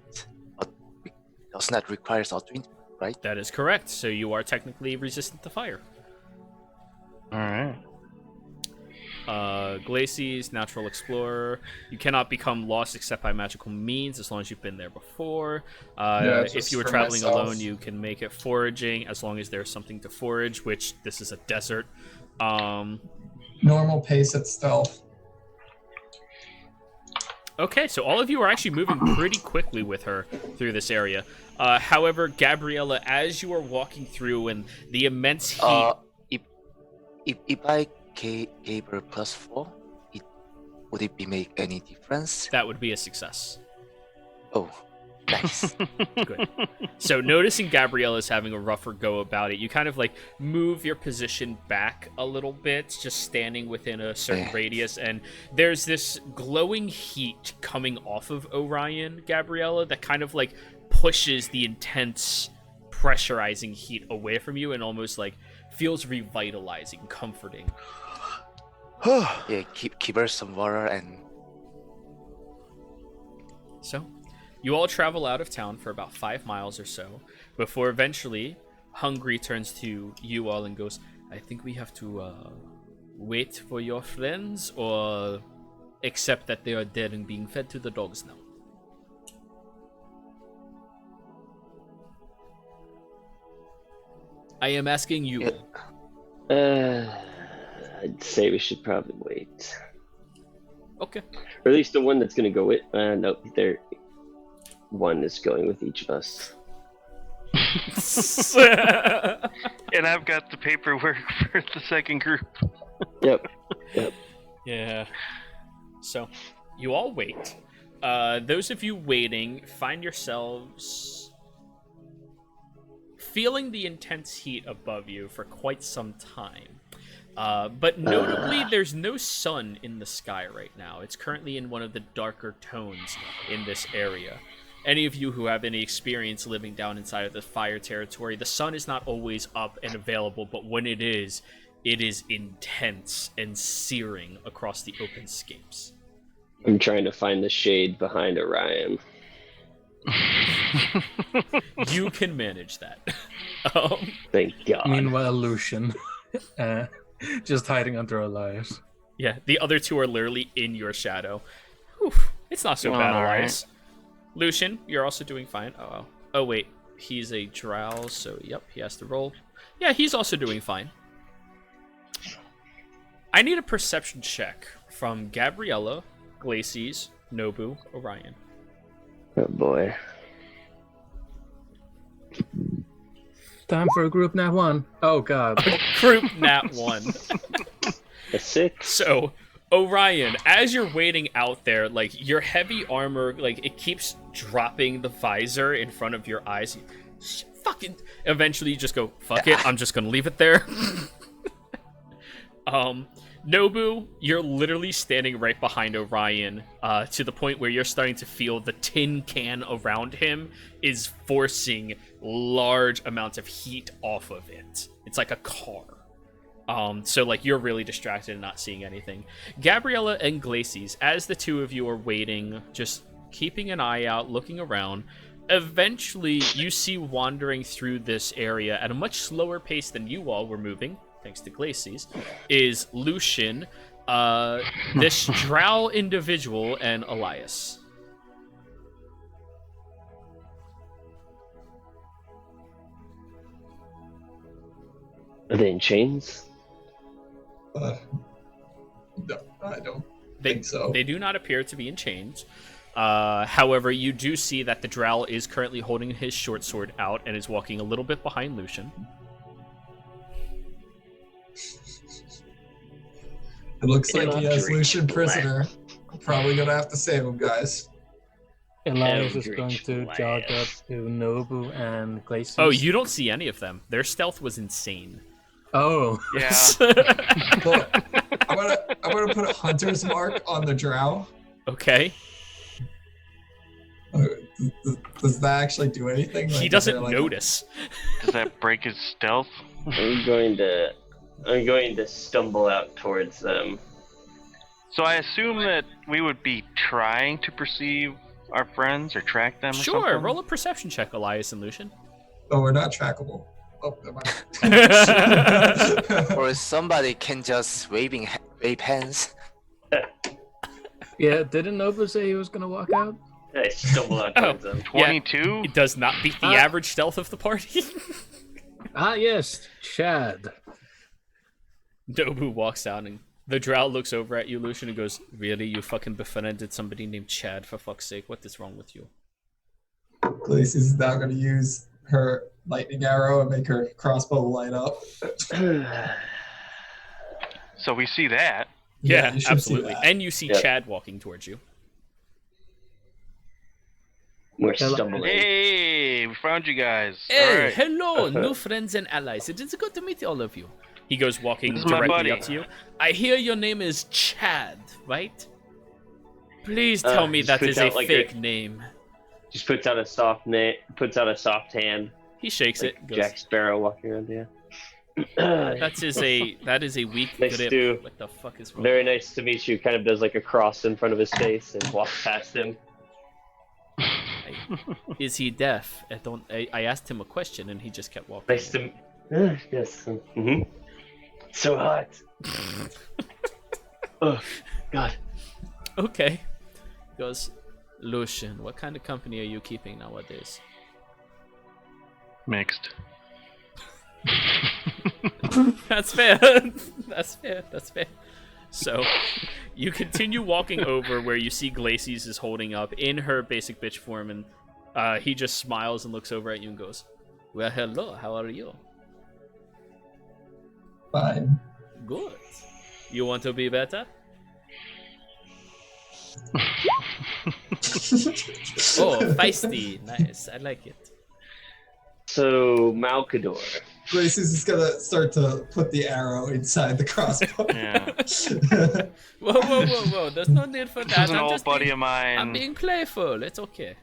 does not require attunement, right? That is correct. So you are technically resistant to fire. Alright. Glacies, Natural Explorer. You cannot become lost except by magical means as long as you've been there before. Yeah, If just you were for traveling myself. alone, you can make it foraging as long as there's something to forage, which this is a desert. Normal pace at stealth. Okay, so all of you are actually moving pretty quickly with her through this area. However, Gabriella, as you are walking through and the immense heat... If I gave her +4, would it be make any difference? That would be a success. Oh, nice. Good. So noticing Gabriella's having a rougher go about it, you kind of like move your position back a little bit, just standing within a certain radius, and there's this glowing heat coming off of Orion, Gabriella, that kind of like pushes the intense pressurizing heat away from you and almost like feels revitalizing, comforting. Yeah, keep her some water and So, you all travel out of town for about 5 miles or so, before eventually Hungry turns to you all and goes, "I think we have to wait for your friends, or accept that they are dead and being fed to the dogs now." I am asking you. I'd say we should probably wait. Okay. Or at least the one that's going to go with. No, one is going with each of us. And I've got the paperwork for the second group. Yep. Yeah. So, you all wait. Those of you waiting find yourselves feeling the intense heat above you for quite some time. But notably, there's no sun in the sky right now. It's currently in one of the darker tones in this area. Any of you who have any experience living down inside of the fire territory, the sun is not always up and available, but when it is, It is intense and searing across the open scapes. I'm trying to find the shade behind Orion. You can manage that. Thank God. Meanwhile, Lucian, just hiding under Elias. Yeah, the other two are literally in your shadow. Whew, it's not so Well, bad, all right. Elias. Lucian, you're also doing fine. Oh, wait. He's a drow, so yep, he has to roll. Yeah, he's also doing fine. I need a perception check from Gabriella, Glacies, Nobu, Orion. Oh boy. Time for a group nat 1. Oh God. Group Nat 1. A 6. So, Orion, as you're waiting out there, like, your heavy armor, like, it keeps dropping the visor in front of your eyes. Fucking... Eventually, you just go, fuck it, I'm just gonna leave it there. Nobu, you're literally standing right behind Orion, to the point where you're starting to feel the tin can around him is forcing large amounts of heat off of it. It's like a car. So, like, you're really distracted and not seeing anything. Gabriella and Glacies, as the two of you are waiting, just keeping an eye out, looking around, eventually you see wandering through this area at a much slower pace than you all were moving, thanks to Glacies, is Lucian, this drow individual, and Elias. Are they in chains? No, I don't They, think so. They do not appear to be in chains. However, you do see that the drow is currently holding his short sword out and is walking a little bit behind Lucian. It looks like he has Eldritch Lucian Blast. prisoner. I'm probably gonna have to save him, guys. Elias is Eldritch going to jog up Blast. to Nobu and Glacius. Oh, you don't see any of them. Their stealth was insane. Oh. Yeah. Look, I'm gonna put a hunter's mark on the drow. Okay. Does that actually do anything? He Like, doesn't is there, like, notice. Does that break his stealth? I'm going to stumble out towards them. So I assume that we would be trying to perceive our friends or track them or Sure, something? roll a perception check, Elias and Lucian. Oh, we're not trackable. Oh, never mind. Or somebody can just wave hands. Yeah, didn't Nobu say he was gonna walk out? I stumble out towards them. 22? It does not beat the average stealth of the party. Ah, yes, Chad. Nobu walks out and the drow looks over at you, Lucian, and goes, "Really? You fucking befriended somebody named Chad, for fuck's sake? What is wrong with you?" Glacius is now gonna use her lightning arrow and make her crossbow light up. So we see that. Yeah, you should see absolutely. that. And you see Yeah. Chad walking towards you. We're stumbling. Hey, we found you guys. Hey, All right. hello, new friends and allies. It is good to meet all of you. He goes walking This is my directly buddy. up to you. I hear your name is Chad, right? Please tell me just that puts is a out like fake a- name. Just puts out a soft hand, He shakes like it. Goes, Jack Sparrow walking around. Yeah. that is a weak Nice grip. to- What the fuck is wrong? Very nice to meet you. Kind of does like a cross in front of his face and walks past him. Is he deaf? I asked him a question and he just kept walking. Nice to. Yes. Mm-hmm. So hot. Oh God. Okay. He goes, Lucian, what kind of company are you keeping nowadays? Mixed. That's fair. That's fair. So, you continue walking over where you see Glacies is holding up in her basic bitch form, and he just smiles and looks over at you and goes, "Well, hello, how are you?" Fine. "Good. You want to be better?" "Oh, feisty. Nice. I like it." So Malkador. Glacius is gonna start to put the arrow inside the crossbow. Yeah. Whoa. There's no need for This that. is an I'm old just buddy being, of I'm mine. being playful. It's okay.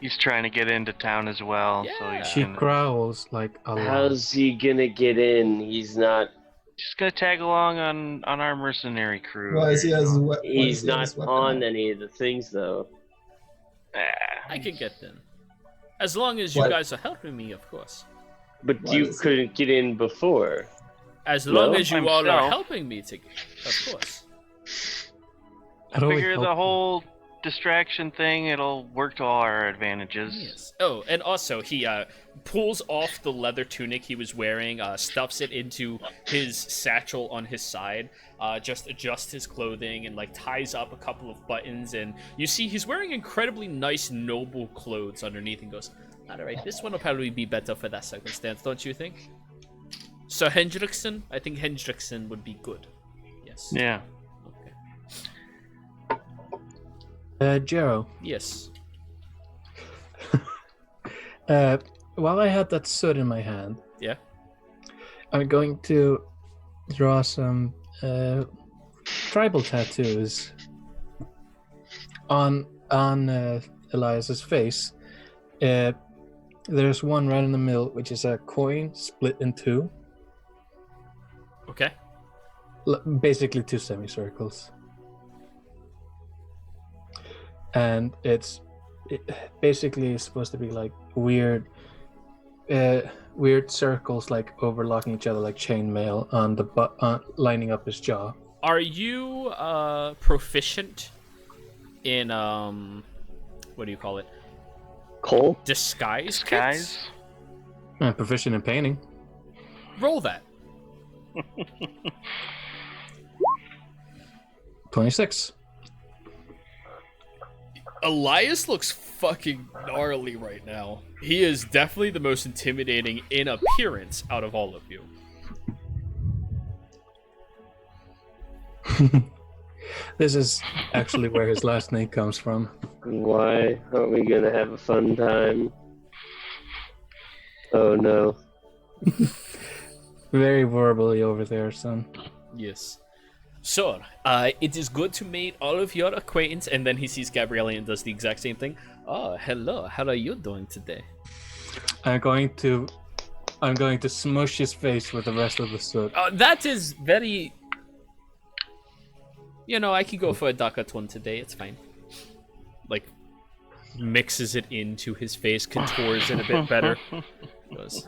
He's trying to get into town as well. So Yeah. he's She gonna... growls like a lot. How's he gonna get in? He's not Just gonna tag along on our mercenary crew. Why is he here, has you know? why is He's he not has weapon on out? any of the things though. I can get them. As long as you What? guys are helping me, of course. But Why you does he- couldn't get in before. As long No, as you I'm all are so. helping me to, of course. I'd only Figure help the you. whole distraction thing, it'll work to all our advantages. Yes. Oh, and also he pulls off the leather tunic he was wearing, stuffs it into his satchel on his side, just adjusts his clothing and like ties up a couple of buttons, and you see he's wearing incredibly nice, noble clothes underneath, and goes, "All right, this one will probably be better for that circumstance, don't you think?" So Hendrickson, I think Hendrickson would be good. Yes. Yeah. Okay. Jero, Yes. while I had that sword in my hand, Yeah. I'm going to draw some tribal tattoos on Elias's face. There's one right in the middle, which is a coin split in two, Okay. basically two semicircles, and it basically is supposed to be like weird circles, like overlocking each other like chainmail on the lining up his jaw. Are you proficient in what do you call it? Cole? Disguise? Guys? kits? I'm proficient in painting. Roll that. 26. Elias looks fucking gnarly right now. He is definitely the most intimidating in appearance out of all of you. This is actually where his last name comes from. Why aren't we gonna have a fun time? Oh no. Very verbally over there, son. Yes. So, it is good to meet all of your acquaintance, and then he sees Gabrielle and does the exact same thing. Oh, hello. How are you doing today? I'm going to smush his face with the rest of the soot. That is very. You know, I could go for a Dakat one today. It's fine. Like, mixes it into his face, contours it a bit better. Goes,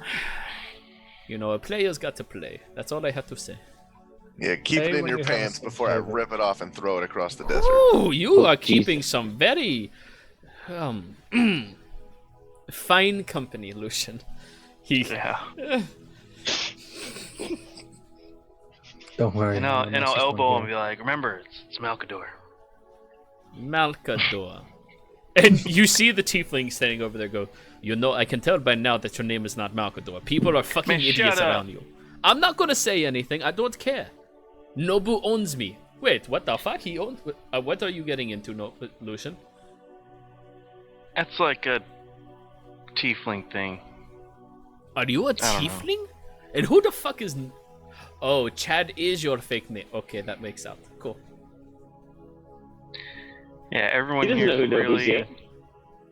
you know, a player's got to play. That's all I have to say. Yeah, keep Hey, it in when your you have pants some before I flavor. rip it off and throw it across the desert. Oh, you are Jesus. keeping some very fine company, Lucian. He Yeah. Don't worry. And I'll no one else is elbow going him and be like, remember, it's Malkador. Malkador. And you see the tiefling standing over there go, you know, I can tell by now that your name is not Malkador. People are fucking Man, idiots shut up. around you. I'm not gonna say anything. I don't care. Nobu owns me. Wait, what the fuck? He owns... what are you getting into, Lucian? That's like a tiefling thing. Are you a don't know. tiefling? And who the fuck is... Oh, Chad is your fake name. Okay, that makes sense. Cool. Yeah, everyone He doesn't here know is who Nobu's really. yet.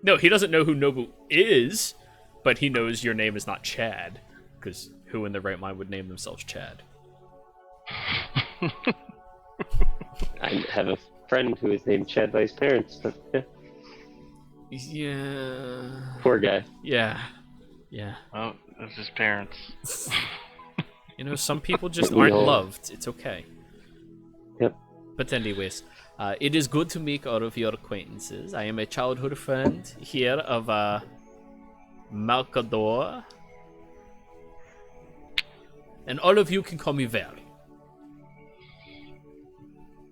No, he doesn't know who Nobu is, but he knows your name is not Chad. Because who in their right mind would name themselves Chad? I have a friend who is named Chad by his parents, but yeah, Yeah. poor guy. Yeah. Yeah. Oh, that's his parents. You know, some people just We aren't all- loved. It's okay. Yep. But anyways, it is good to meet all of your acquaintances. I am a childhood friend here of Malkador. And all of you can call me Val.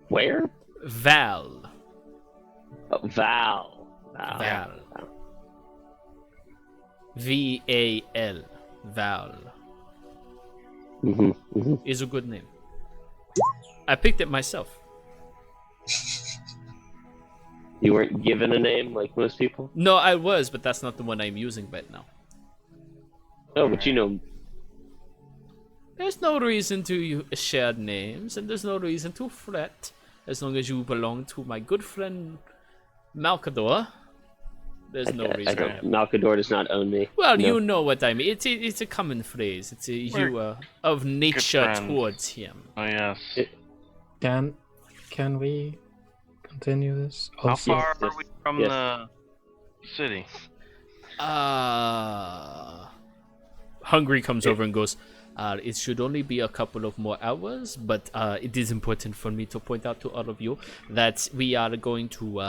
Where? Val. Oh, Val. Val. V-A-L. Val. Is a good name. I picked it myself. You weren't given a name like most people? No, I was, but that's not the one I'm using right now. Oh, but you know, There's no reason to share names, and there's no reason to fret, as long as you belong to my good friend Malkador. There's no I reason. to have- don't. Malcador does not own me. Well, No. you know what I mean. It's a common phrase. It's a you of nature friends. towards him. Oh yes. Can we continue this? How Also, far yes, are we from yes. the city? Hungry comes over and goes, it should only be a couple of more hours, but it is important for me to point out to all of you that we are going to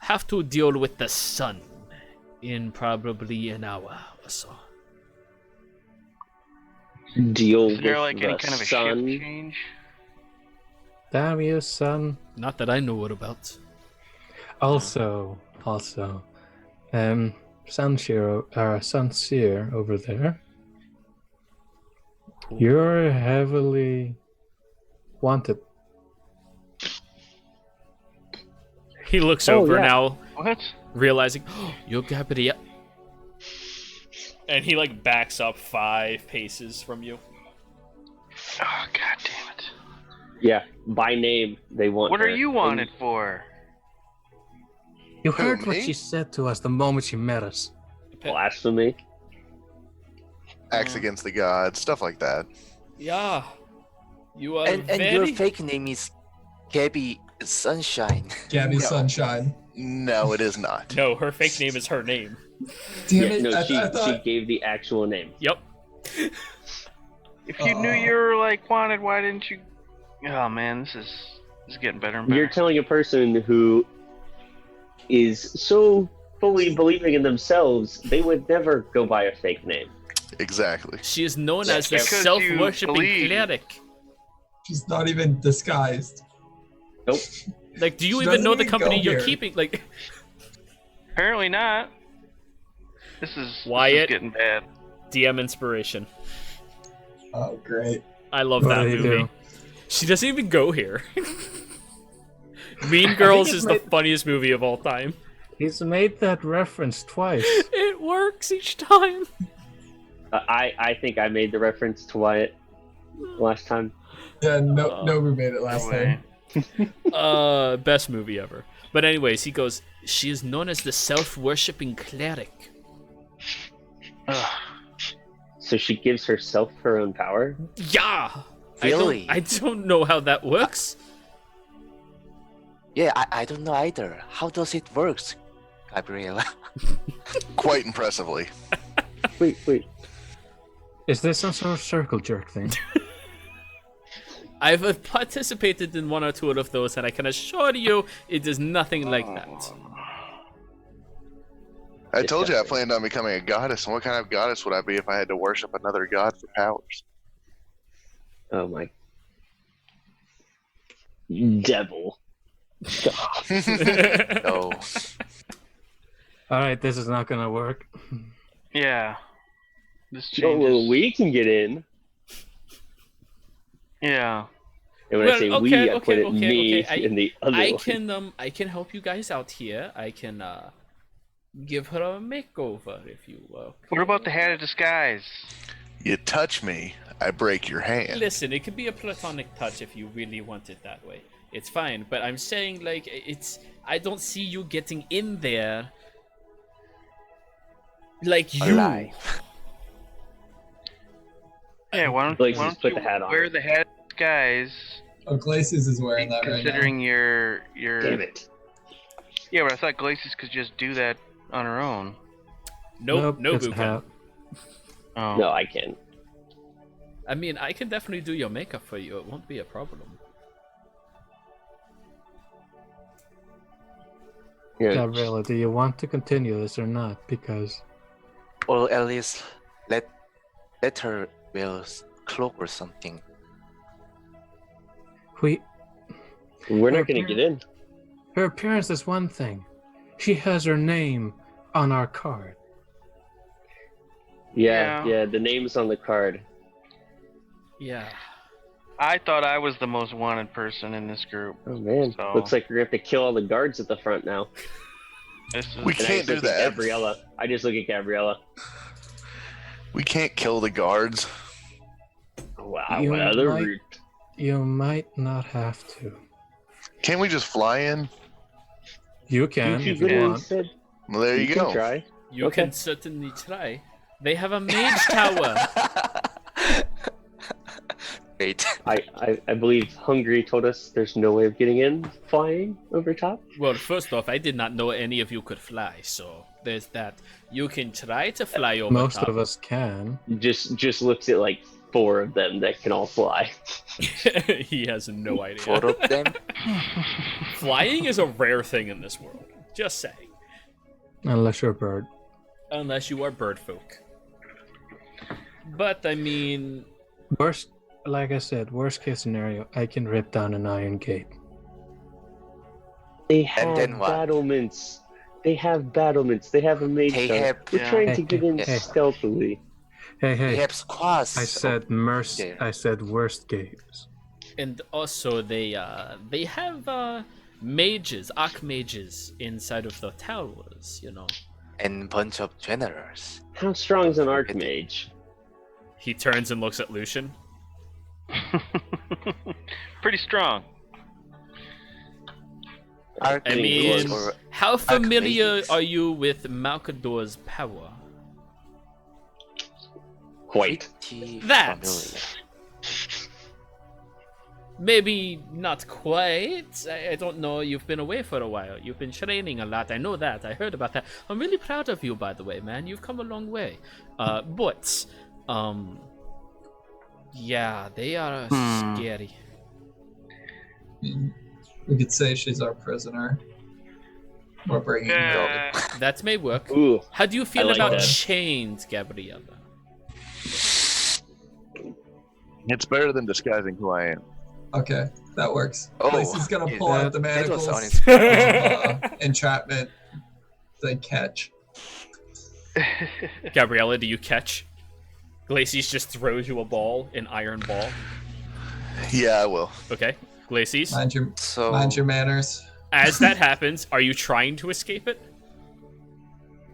have to deal with the sun in probably an hour or so. Deal Is there with like any the kind of a sun. shift change? damn you, son. Not that I know what about. Also, Sunseer over there. You're heavily wanted. He looks Oh, over yeah. now, What? realizing, oh, you're Gabriel. And he like backs up 5 paces from you. Oh god damn it! Yeah, by name they want. What her. are you wanted for? You heard what me? she said to us the moment she met us. Blasphemy. Acts against the gods, stuff like that. Yeah. You are And very... your fake name is Gabby Sunshine. Gabby No. Sunshine. No, it is not. No, her fake name is her name. Damn Yeah, it! no, I she thought gave the actual name. Yep. If you knew you were like wanted, why didn't you? Oh man, this is getting better and better. You're telling a person who is so fully believing in themselves, they would never go by a fake name. Exactly. She is known Yeah, as the because you self-worshipping believe. cleric. she's not even disguised. Nope. Like, do you She even know doesn't the even company go you're here. keeping? Like, Apparently not. This is Wyatt. getting bad. DM inspiration. Oh, great. I love What that do you movie. do? She doesn't even go here. Mean Girls it's is the made- funniest movie of all time. He's made that reference twice. It works each time. I think I made the reference to Wyatt last time. Yeah, Nobu made it last Way. time. Best movie ever. But anyways, he goes, she is known as the self-worshipping cleric. Ugh. So she gives herself her own power? Yeah. Really? I don't know how that works. Yeah, I don't know either. How does it work, Gabriela? Quite impressively. Wait. Is this some sort of circle jerk thing? I've participated in 1 or 2 of those, and I can assure you it is nothing like that. I told you I Disgusting. planned on becoming a goddess, and what kind of goddess would I be if I had to worship another god for powers? Oh my. Devil. No. Alright, this is not gonna work. Yeah. This Oh, changes. well, we can get in. Yeah. And when Well, I say okay, we, I okay, put it okay, me okay. in the other I can help you guys out here. I can give her a makeover if you will. What about the hat of disguise? You touch me, I break your hand. Listen, it could be a platonic touch if you really want it that way. It's fine, but I'm saying like I don't see you getting in there like you. Alive. Yeah, why don't, Blaze why just don't put you the hat on. wear the hat of disguise? Oh, Glacius is wearing that right now. Considering your Damn it. Yeah, but I thought Glacius could just do that on her own. Nope, no it's a Bukan. hat. Oh. No, I can. I mean, I can definitely do your makeup for you. It won't be a problem. Yeah. Gabriella, do you want to continue this or not? Because Or at least let her wear cloak or something. we're not gonna get in. Her appearance is one thing. She has her name on our card. Yeah, the name's on the card. Yeah. I thought I was the most wanted person in this group. Oh man, So- looks like we're gonna have to kill all the guards at the front now. This is, We And I can't just do look at that. Gabriella. I just look at Gabriella. We can't kill the guards. Wow, You what other might- route? You might not have to. Can't we just fly in? You can You if could you have want. said Well, there you can go. try. You Okay. can certainly try. They have a mage tower. Wait. I believe Hungry told us there's no way of getting in flying over top. Well, first off, I did not know any of you could fly, so there's that. You can try to fly over Most top. of us can. Just looks at like 4 of them that can all fly. He has no idea. 4 of them? Flying is a rare thing in this world. Just saying. Unless you're a bird. Unless you are bird folk. But, I mean... Worst, like I said, worst case scenario, I can rip down an iron gate. They have then what? battlements. They have battlements. They have a mage They tower. have- We're Yeah. trying to get in Hey. stealthily. Hey, They hey, have squads. I said Yeah. I said worst gates. And also, they have mages, archmages inside of the towers, you know. And bunch of generals. How strong is an archmage? He turns and looks at Lucian. Pretty strong. I Archmages mean, or how familiar archmages. are you with Malcador's power? Quite. pretty That. familiar. Maybe not quite. I don't know. You've been away for a while. You've been training a lot. I know that. I heard about that. I'm really proud of you, by the way, man. You've come a long way. But, yeah, they are scary. I mean, we could say she's our prisoner. We're bringing her. That may work. Ooh, How do you feel like about that. chains, Gabriella? It's better than disguising who I am. Okay, that works. Oh, Lacey's gonna pull out the that was manacles. honest. Entrapment. They catch. Gabriella, do you catch? Glacies just throws you a ball, an iron ball. Yeah, I will. Okay, Glacies. So Mind your manners. As that happens, are you trying to escape it?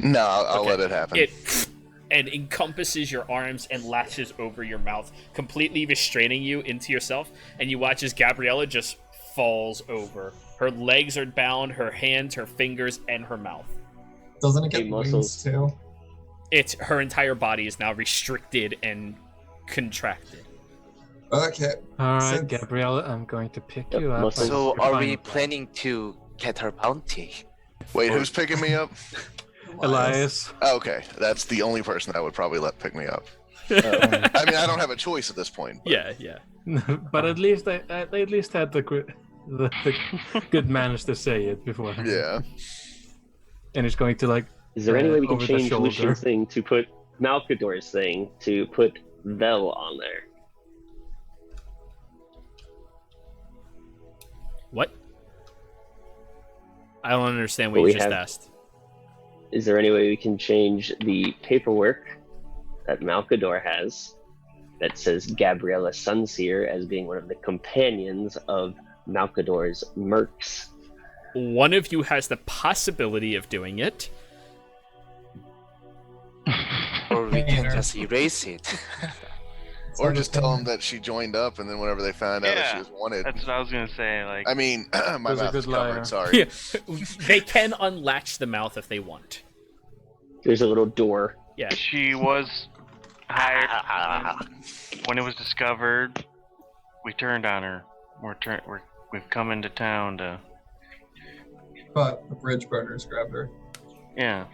No, I'll Okay. let it happen. It and encompasses your arms and latches over your mouth, completely restraining you into yourself. And you watch as Gabriella just falls over. Her legs are bound, her hands, her fingers, and her mouth. Doesn't it Hey, get muscles. wings too? It's her entire body is now restricted and contracted. Okay. All right, Since- Gabriella, I'm going to pick Yep, you up. muscles. So You're are fine we with that. planning to get her bounty? Wait, who's picking me up? Elias? Okay, that's the only person that I would probably let pick me up. Oh. I mean, I don't have a choice at this point. But Yeah. But at least they at least had the good manners to say it before. Yeah. And it's going to like Is there any way we can over the change shoulder. Lucian's thing to put Malcador's thing to put Vel on there? What? I don't understand what Well, you we just have- asked. Is there any way we can change the paperwork that Malcador has that says Gabriella Sunseer as being one of the companions of Malcador's mercs? One of you has the possibility of doing it. Or we can Manner. just erase it? Or just tell them that she joined up, and then whenever they found out that she Yeah, was wanted. That's what I was gonna say. Like, I mean, my Who's a mouth good is liar? covered. Sorry. Yeah. They can unlatch the mouth if they want. There's a little door. Yeah. she was hired when it was discovered. We turned on her. We've come into town to. But the bridge burners grabbed her. Yeah.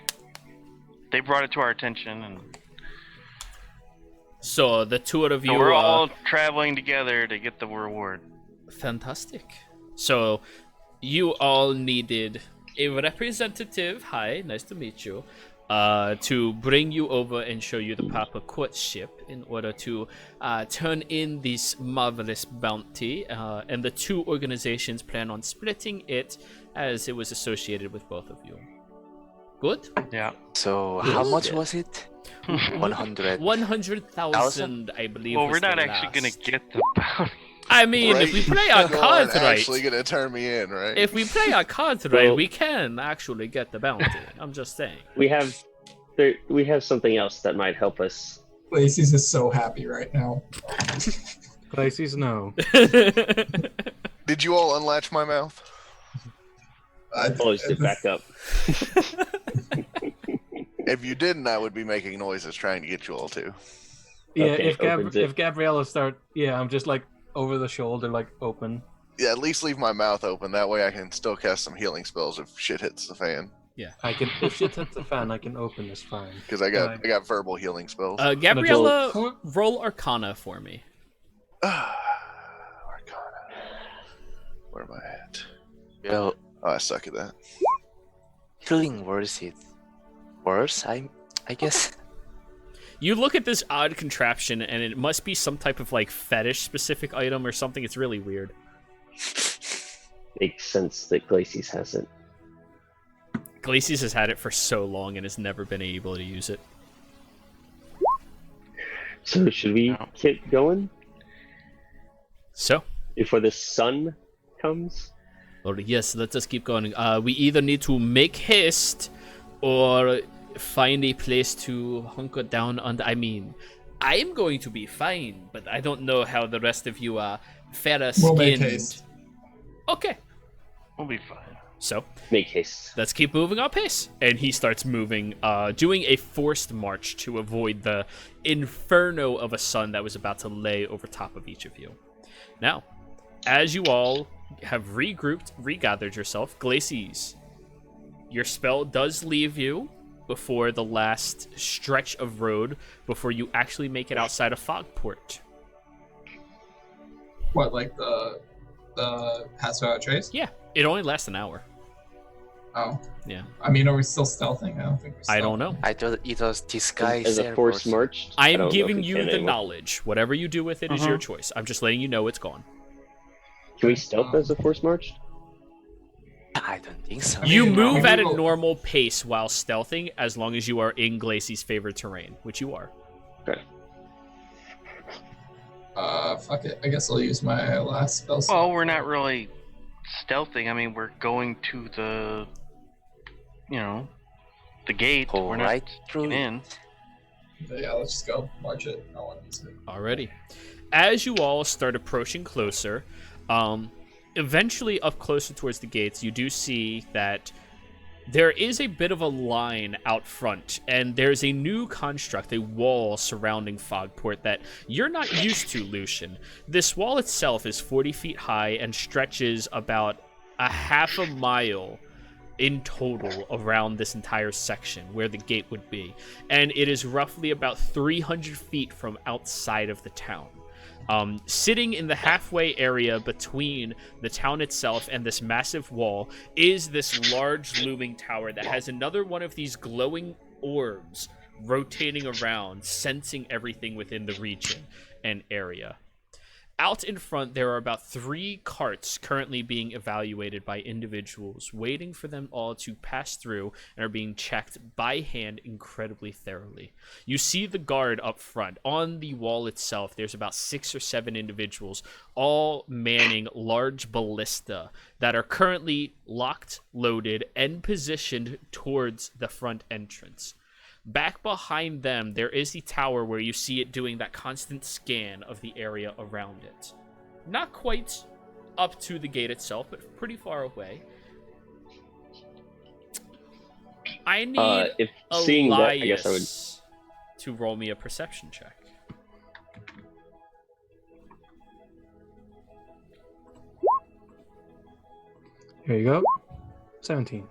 They brought it to our attention, and So the two of you so we're are all traveling together to get the reward. fantastic. So you all needed a representative. Hi, nice to meet you. To bring you over and show you the proper courtship in order to turn in this marvelous bounty. And the two organizations plan on splitting it as it was associated with both of you. Good? Yeah. So how much was it? 100. 100,000, I believe. Well, was we're not the actually gonna last. get the bounty. I mean, if we play our You all cards aren't right, actually gonna turn me in, right? if we play our cards right, Well- we can actually get the bounty. I'm just saying. We have something else that might help us. Lacey's is so happy right now. Places no. Did you all unlatch my mouth? Closed it back up. If you didn't, I would be making noises trying to get you all to. Yeah, Okay, opens it. if Gabriella I'm just like over the shoulder, like open. Yeah, at least leave my mouth open. That way I can still cast some healing spells if shit hits the fan. I can if shit hits the fan, I can open this fine. Because I got verbal healing spells. Gabriella, roll Arcana for me. Arcana. Where am I at? Well, Oh, I suck at that. healing worse is worse, I guess. You look at this odd contraption, and it must be some type of like fetish-specific item or something. It's really weird. Makes sense that Glacies has it. Glacies has had it for so long and has never been able to use it. So should we keep going So, before the sun comes? Lord, yes, let us keep going. We either need to make haste or find a place to hunker down under. I mean, I'm going to be fine, but I don't know how the rest of you are fairer skinned. We'll make haste. Okay, We'll be fine. so Make haste. let's keep moving our pace. And he starts moving, doing a forced march to avoid the inferno of a sun that was about to lay over top of each of you. Now, as you all have regrouped, regathered yourself, Glacies, your spell does leave you before the last stretch of road before you actually make it outside of Fogport. What, like the pass without trace? Yeah, it only lasts an hour. Oh. Yeah. I mean, are we still stealthing? I don't think we're stealthing. I don't know. I thought it was disguise. As a forced march? I don't am know giving if we you can the anymore. knowledge. Whatever you do with it is your choice. I'm just letting you know it's gone. Can we stealth as a forced march? I don't think so. You mean, move at a we'll- normal pace while stealthing as long as you are in Glacie's favored terrain, which you are. Okay. Fuck it. I guess I'll use my last spell slot. Well, we're not really stealthing. I mean, we're going to the, the gate. Pull We're not right through getting in. But yeah, let's just go. March it. No one needs it. Alrighty. As you all start approaching closer, eventually up closer towards the gates, you do see that there is a bit of a line out front, and there's a new construct, a wall surrounding Fogport that you're not used to, Lucian. This wall itself is 40 feet high and stretches about a half a mile in total around this entire section where the gate would be. And it is roughly about 300 feet from outside of the town. Sitting in the halfway area between the town itself and this massive wall is this large looming tower that has another one of these glowing orbs rotating around, sensing everything within the region and area. Out in front, there are about 3 carts currently being evaluated by individuals, waiting for them all to pass through and are being checked by hand incredibly thoroughly. You see the guard up front. On the wall itself, there's about 6 or 7 individuals, all manning large ballista that are currently locked, loaded, and positioned towards the front entrance. Back behind them, there is the tower where you see it doing that constant scan of the area around it. Not quite up to the gate itself, but pretty far away. I need If seeing that, I guess I would. Elias to roll me a perception check. Here you go. 17.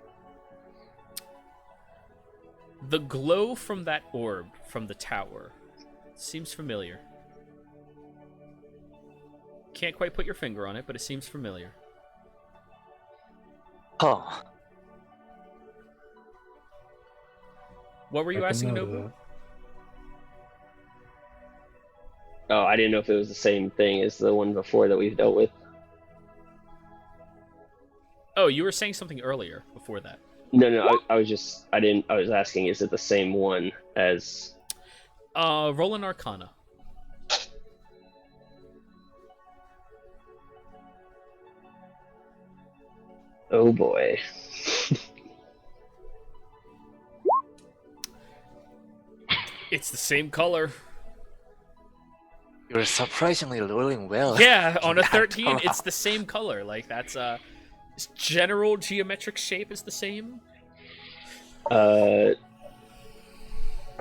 The glow from that orb from the tower seems familiar. Can't quite put your finger on it, but it seems familiar. Oh, What were you I can asking, know Nobu? that. Oh, I didn't know if it was the same thing as the one before that we've dealt with. Oh, you were saying something earlier before that. No, I was asking, is it the same one as? Roll an Arcana. Oh boy. It's the same color. you're surprisingly rolling well. Yeah, on a Yeah, 13, come it's on. the same color. Like, that's general geometric shape is the same. Are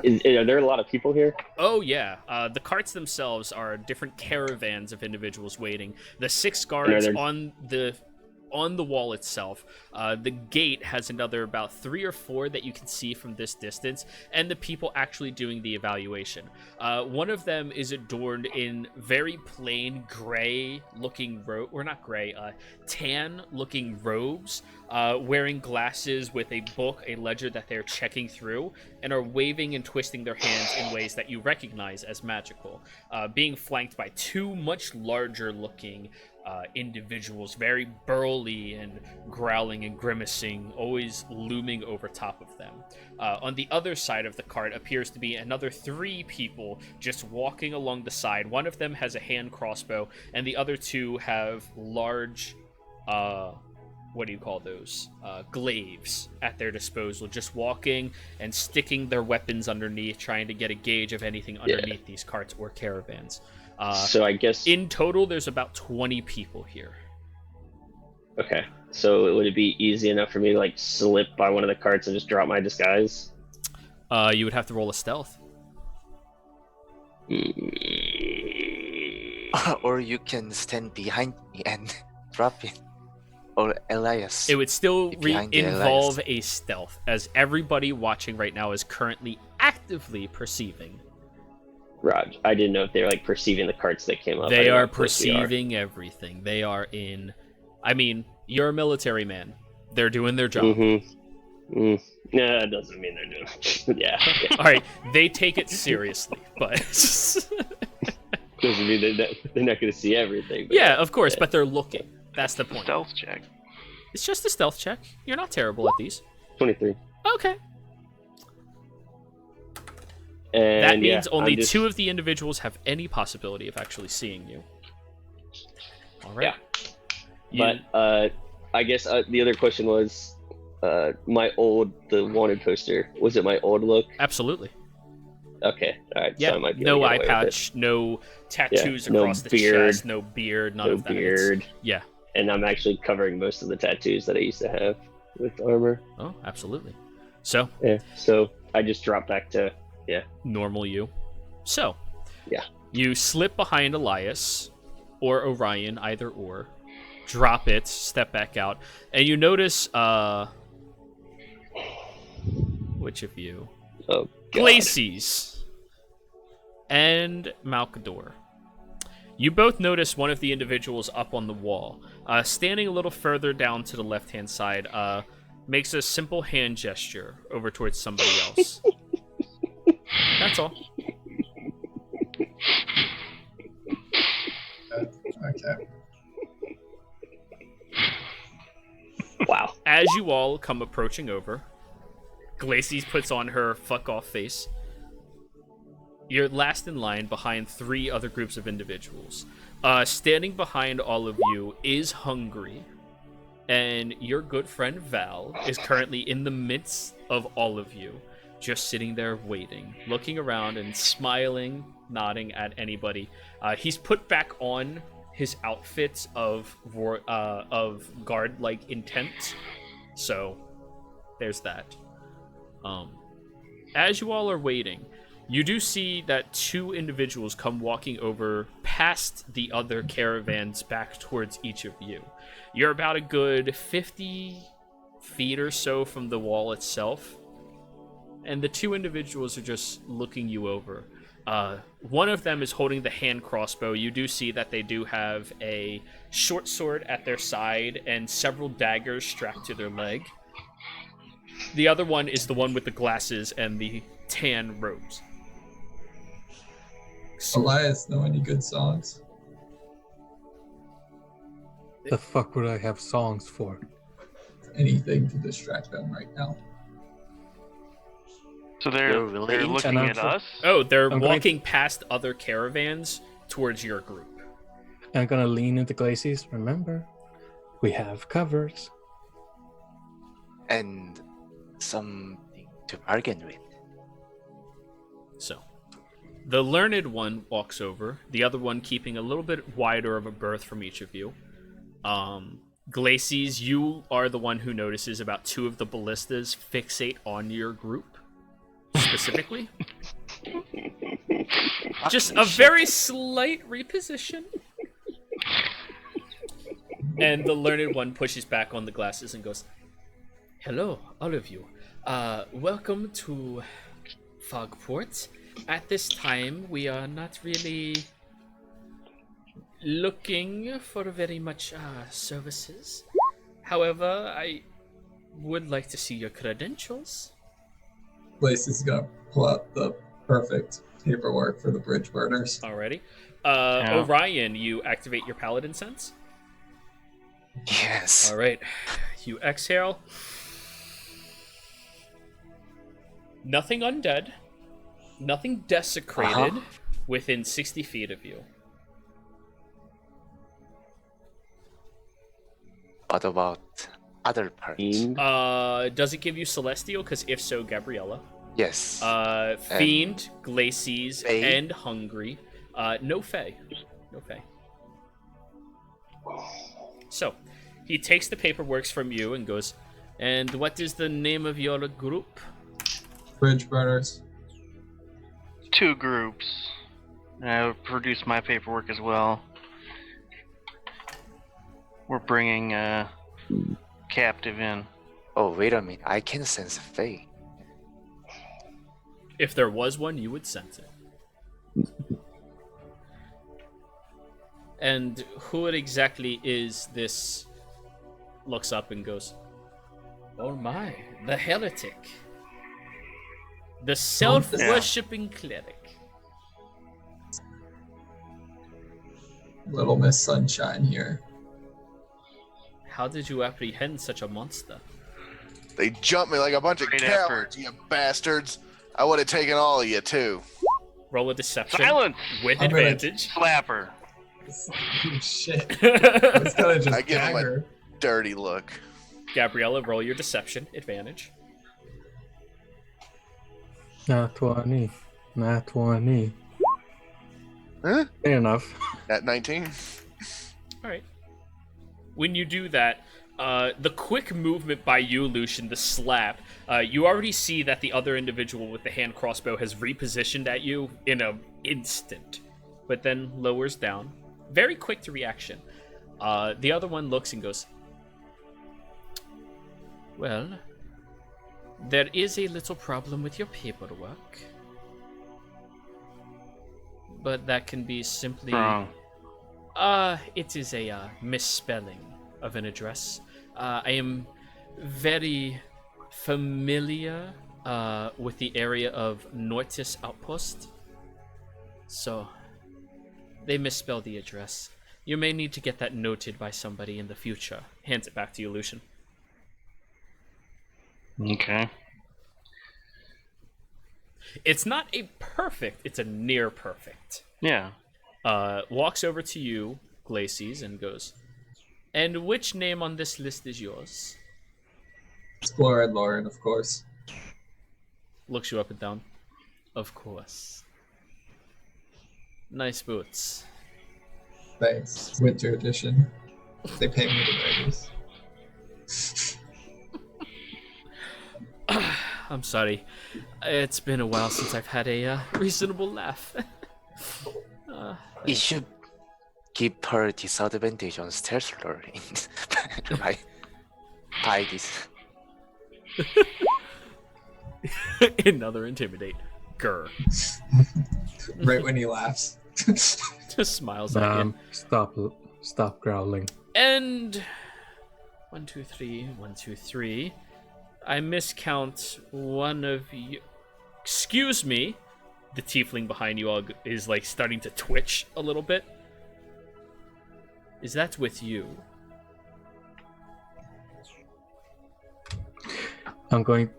there a lot of people here? Oh yeah, the carts themselves are different caravans of individuals waiting. The 6 guards on the wall itself. The gate has another about 3 or 4 that you can see from this distance, and the people actually doing the evaluation. One of them is adorned in very plain gray-looking tan-looking robes, wearing glasses with a book, a ledger that they're checking through, and are waving and twisting their hands in ways that you recognize as magical, being flanked by 2 much larger-looking individuals, very burly and growling and grimacing, always looming over top of them. On the other side of the cart appears to be another 3 people just walking along the side. One of them has a hand crossbow, and the other 2 have large, what do you call those? Glaives at their disposal, just walking and sticking their weapons underneath, trying to get a gauge of anything underneath these carts or caravans. So I guess in total, there's about 20 people here. Okay, so would it be easy enough for me to like slip by one of the carts and just drop my disguise? You would have to roll a stealth. Or you can stand behind me and drop it. Or Elias. It would still Behind the involve Elias. a stealth, as everybody watching right now is currently actively perceiving. Raj, I didn't know if they were like perceiving the carts that came up. I They don't know are how close we are. perceiving everything. They are in... I mean, you're a military man. They're doing their job. No, that doesn't mean they're doing. yeah. All right, they take it seriously, but... Doesn't mean they're not going to see everything. But yeah, of course, but they're looking. That's the point. Stealth check. It's just a stealth check. You're not terrible at these. 23. Okay. And That means yeah, only I'm just- 2 of the individuals have any possibility of actually seeing you. All right. Yeah. But I guess the other question was, the wanted poster. Was it my old look? Absolutely. Okay. All right. Yeah. So I might be No able to eye get away with it. patch, no tattoos no across the beard. chest, no beard, none No of that. beard. Yeah. And I'm actually covering most of the tattoos that I used to have with armor. Oh, absolutely. So, Yeah. So I just dropped back to normal you. So, Yeah. you slip behind Elias or Orion, either or, drop it, step back out, and you notice, which of you? oh god. Glacies and Malkador. You both notice one of the individuals up on the wall, standing a little further down to the left-hand side, makes a simple hand gesture over towards somebody else. That's all. Okay. Wow. As you all come approaching over, Glacies puts on her fuck off face. You're last in line behind 3 other groups of individuals. Standing behind all of you is Hungry, and your good friend Val is currently in the midst of all of you, just sitting there waiting, looking around and smiling, nodding at anybody. He's put back on his outfits of guard-like intent, so there's that. As you all are waiting, you do see that 2 individuals come walking over past the other caravans back towards each of you. You're about a good 50 feet or so from the wall itself, and the 2 individuals are just looking you over. One of them is holding the hand crossbow. You do see that they do have a short sword at their side and several daggers strapped to their leg. The other one is the one with the glasses and the tan robes. Elias, know any good songs? The fuck would I have songs for? Anything to distract them right now? So they're You're really they're into looking it. at us. Oh, they're I'm going walking past other caravans towards your group. I'm gonna lean into Glacies. Remember, we have covers. And something to bargain with. So, the learned one walks over, the other one keeping a little bit wider of a berth from each of you. Glacies, you are the one who notices about 2 of the ballistas fixate on your group specifically. Just a very slight reposition. And the learned one pushes back on the glasses and goes, "Hello, all of you. Welcome to Fogport. At this time, we are not really looking for very much services. However, I would like to see your credentials." Blaze is gonna pull out the perfect paperwork for the bridge burners. Alrighty. Yeah. Orion, you activate your paladin sense. Yes. All right. You exhale. Nothing undead. Nothing desecrated within 60 feet of you. What about other parts? Fiend. Does it give you Celestial? Because if so, Gabriella. Yes. Fiend, Glacies, Fae? and Hungry. No Fae. No Fae. So, he takes the paperwork from you and goes, "And what is the name of your group?" Bridge burners. 2 groups. And I would produce my paperwork as well. We're bringing a captive in. Oh, wait a minute. I can sense Faye. If there was one, you would sense it. And who exactly is this? Looks up and goes, "Oh my, the heretic. The self-worshipping cleric." Little Miss Sunshine here. How did you apprehend such a monster? They jumped me like a bunch of Great cowards, you bastards. I would have taken all of you, too. Roll a deception Silence! with I'm gonna- advantage. Slapper. Oh, shit. It's gonna just I give him gag her. a dirty look. Gabriella, roll your deception advantage. Nat 20. Nat 20. Huh? Fair enough. At 19? All right. When you do that, the quick movement by you, Lucian, the slap, you already see that the other individual with the hand crossbow has repositioned at you in an instant, but then lowers down. Very quick to reaction. The other one looks and goes, "Well, there is a little problem with your paperwork, but that can be simply... Wrong. It is a misspelling of an address. I am very familiar with the area of Nortis Outpost, so they misspelled the address. You may need to get that noted by somebody in the future." Hands it back to you, Lucian. Okay. It's not a perfect, it's a near perfect. Yeah. Walks over to you, Glacies, and goes, "And which name on this list is yours?" Explorer and Lauren, of course. Looks you up and down. "Of course. Nice boots." Thanks. Winter edition. They pay me to wear these. I'm sorry. It's been a while since I've had a reasonable laugh. It should give her disadvantage on stealth learning. Right? By this. Another intimidate. Grr. Right when he laughs. Just smiles at you. Stop growling. And 1, 2, 3, 1, 2, 3. I miscount one of you. Excuse me. The tiefling behind you all is like starting to twitch a little bit. Is that with you? I'm going.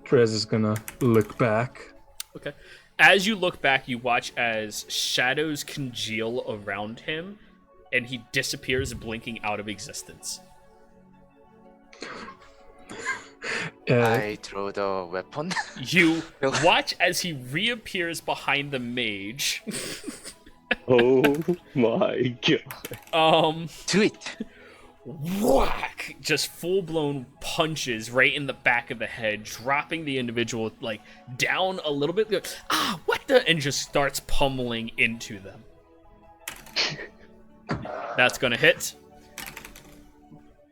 Trez is gonna look back. Okay. As you look back, you watch as shadows congeal around him, and he disappears, blinking out of existence. I throw the weapon. You watch as he reappears behind the mage. Oh my god. Do it. whack, just full-blown punches right in the back of the head, dropping the individual like down a little bit. What the? And just starts pummeling into them. That's gonna hit.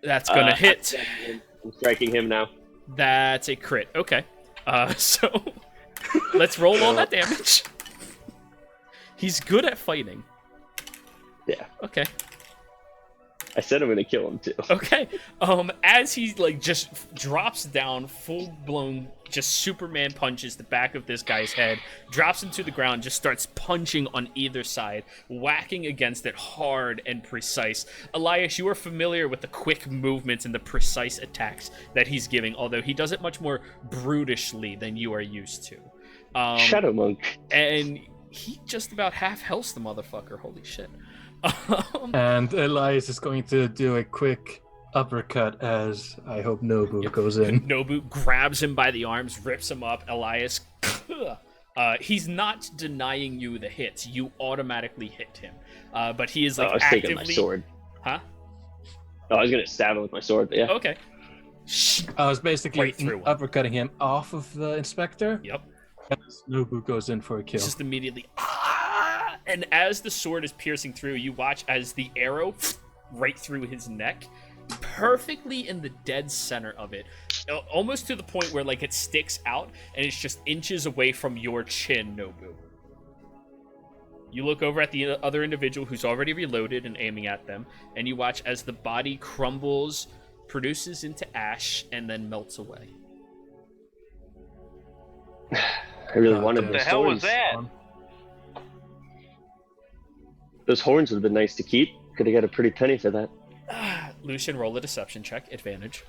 That's gonna hit. I'm striking him now. That's a crit. Okay. So let's roll all that damage. He's good at fighting. Yeah. Okay. I said I'm gonna kill him too. Okay. As he like just drops down, full blown, just Superman punches the back of this guy's head, drops him to the ground, just starts punching on either side, whacking against it hard and precise. Elias, you are familiar with the quick movements and the precise attacks that he's giving, although he does it much more brutishly than you are used to. Shadow Monk. And he just about half healths the motherfucker. Holy shit. And Elias is going to do a quick uppercut as I hope Nobu goes in. Nobu grabs him by the arms, rips him up. Elias, he's not denying you the hits. You automatically hit him. But he is like I was actively... taking my sword. Huh? Oh, I was gonna stab him with my sword, but yeah. Okay. I was basically Right through him. uppercutting him off of the inspector. Yep. As Nobu goes in for a kill. Just immediately... And as the sword is piercing through, you watch as the arrow right through his neck, perfectly in the dead center of it, almost to the point where like it sticks out and it's just inches away from your chin, Nobu. You look over at the other individual who's already reloaded and aiming at them, and you watch as the body crumbles, produces into ash, and then melts away. I really wanted What those the hell was horns. that? Those horns would have been nice to keep. Could have got a pretty penny for that. Lucian, roll a deception check, advantage.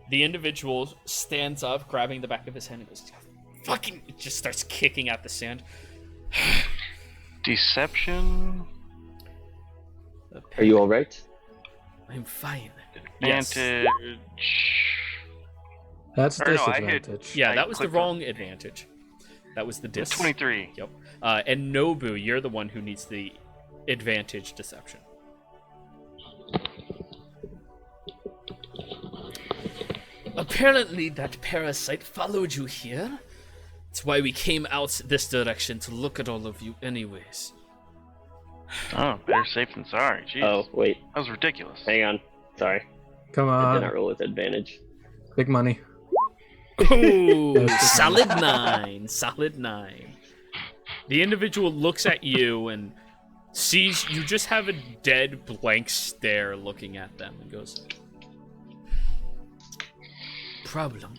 The individual stands up, grabbing the back of his hand, and goes, fucking, it just starts kicking at the sand. Deception. Are you all right? I'm fine. Advantage. That's Or no, I hit- disadvantage. Yeah, I that was the clicked wrong advantage. That was the dis. 23. Yep. And Nobu, you're the one who needs the advantage deception. Apparently that parasite followed you here. That's why we came out this direction to look at all of you anyways. Oh, better safe than sorry. Jeez. Oh, wait. That was ridiculous. Hang on. Sorry. Come I did not on. roll with advantage. Big money. Ooh, solid 9. Solid 9. The individual looks at you and sees you just have a dead blank stare looking at them and goes, problem.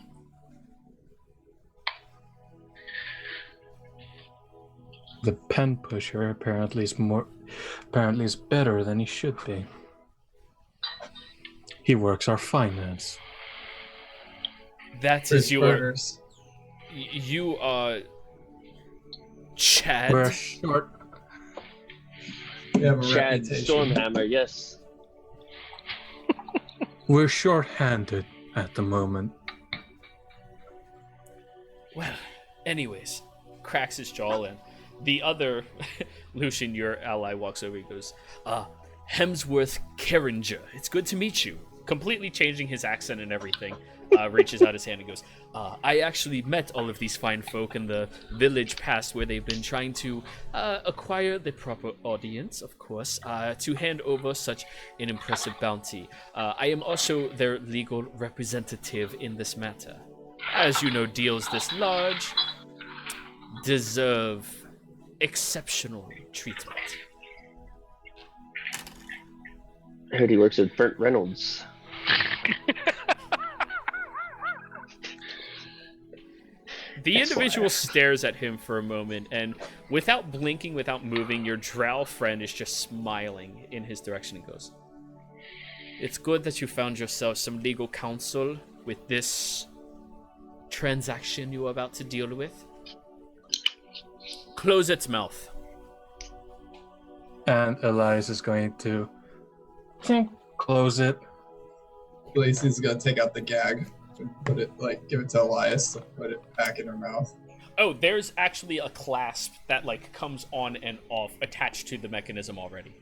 The pen pusher apparently is better than he should be. He works our finance. That Chris is your... Burgers. You, Chad. We're short. We have a Chad reputation. Stormhammer, yes. We're short-handed at the moment. Well, anyways, cracks his jaw and the other, Lucian, your ally, walks over and goes, Hemsworth Kerringer, it's good to meet you. Completely changing his accent and everything, reaches out his hand and goes, I actually met all of these fine folk in the village past where they've been trying to acquire the proper audience, of course, to hand over such an impressive bounty. I am also their legal representative in this matter. As you know, deals this large deserve exceptional treatment. I heard he works at Burnt Reynolds. The individual stares at him for a moment, and without blinking, without moving, your drow friend is just smiling in his direction and goes, it's good that you found yourself some legal counsel with this transaction you are about to deal with. Close its mouth. And Elias is going to close it. Lacey's gonna take out the gag and put it, like, give it to Elias to put it back in her mouth. Oh, there's actually a clasp that like comes on and off attached to the mechanism already.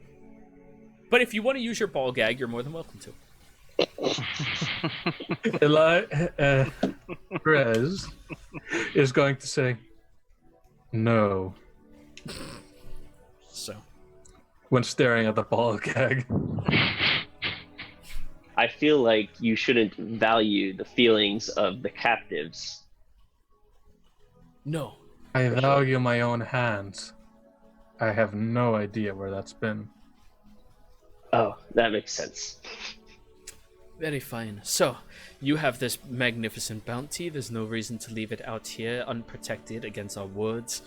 But if you want to use your ball gag, you're more than welcome to. Rez is going to say no So, when staring at the ball gag. I feel like you shouldn't value the feelings of the captives. no. I value my own hands. I have no idea where that's been. Oh, that makes sense. Very fine. So, you have this magnificent bounty. There's no reason to leave it out here unprotected against our woods.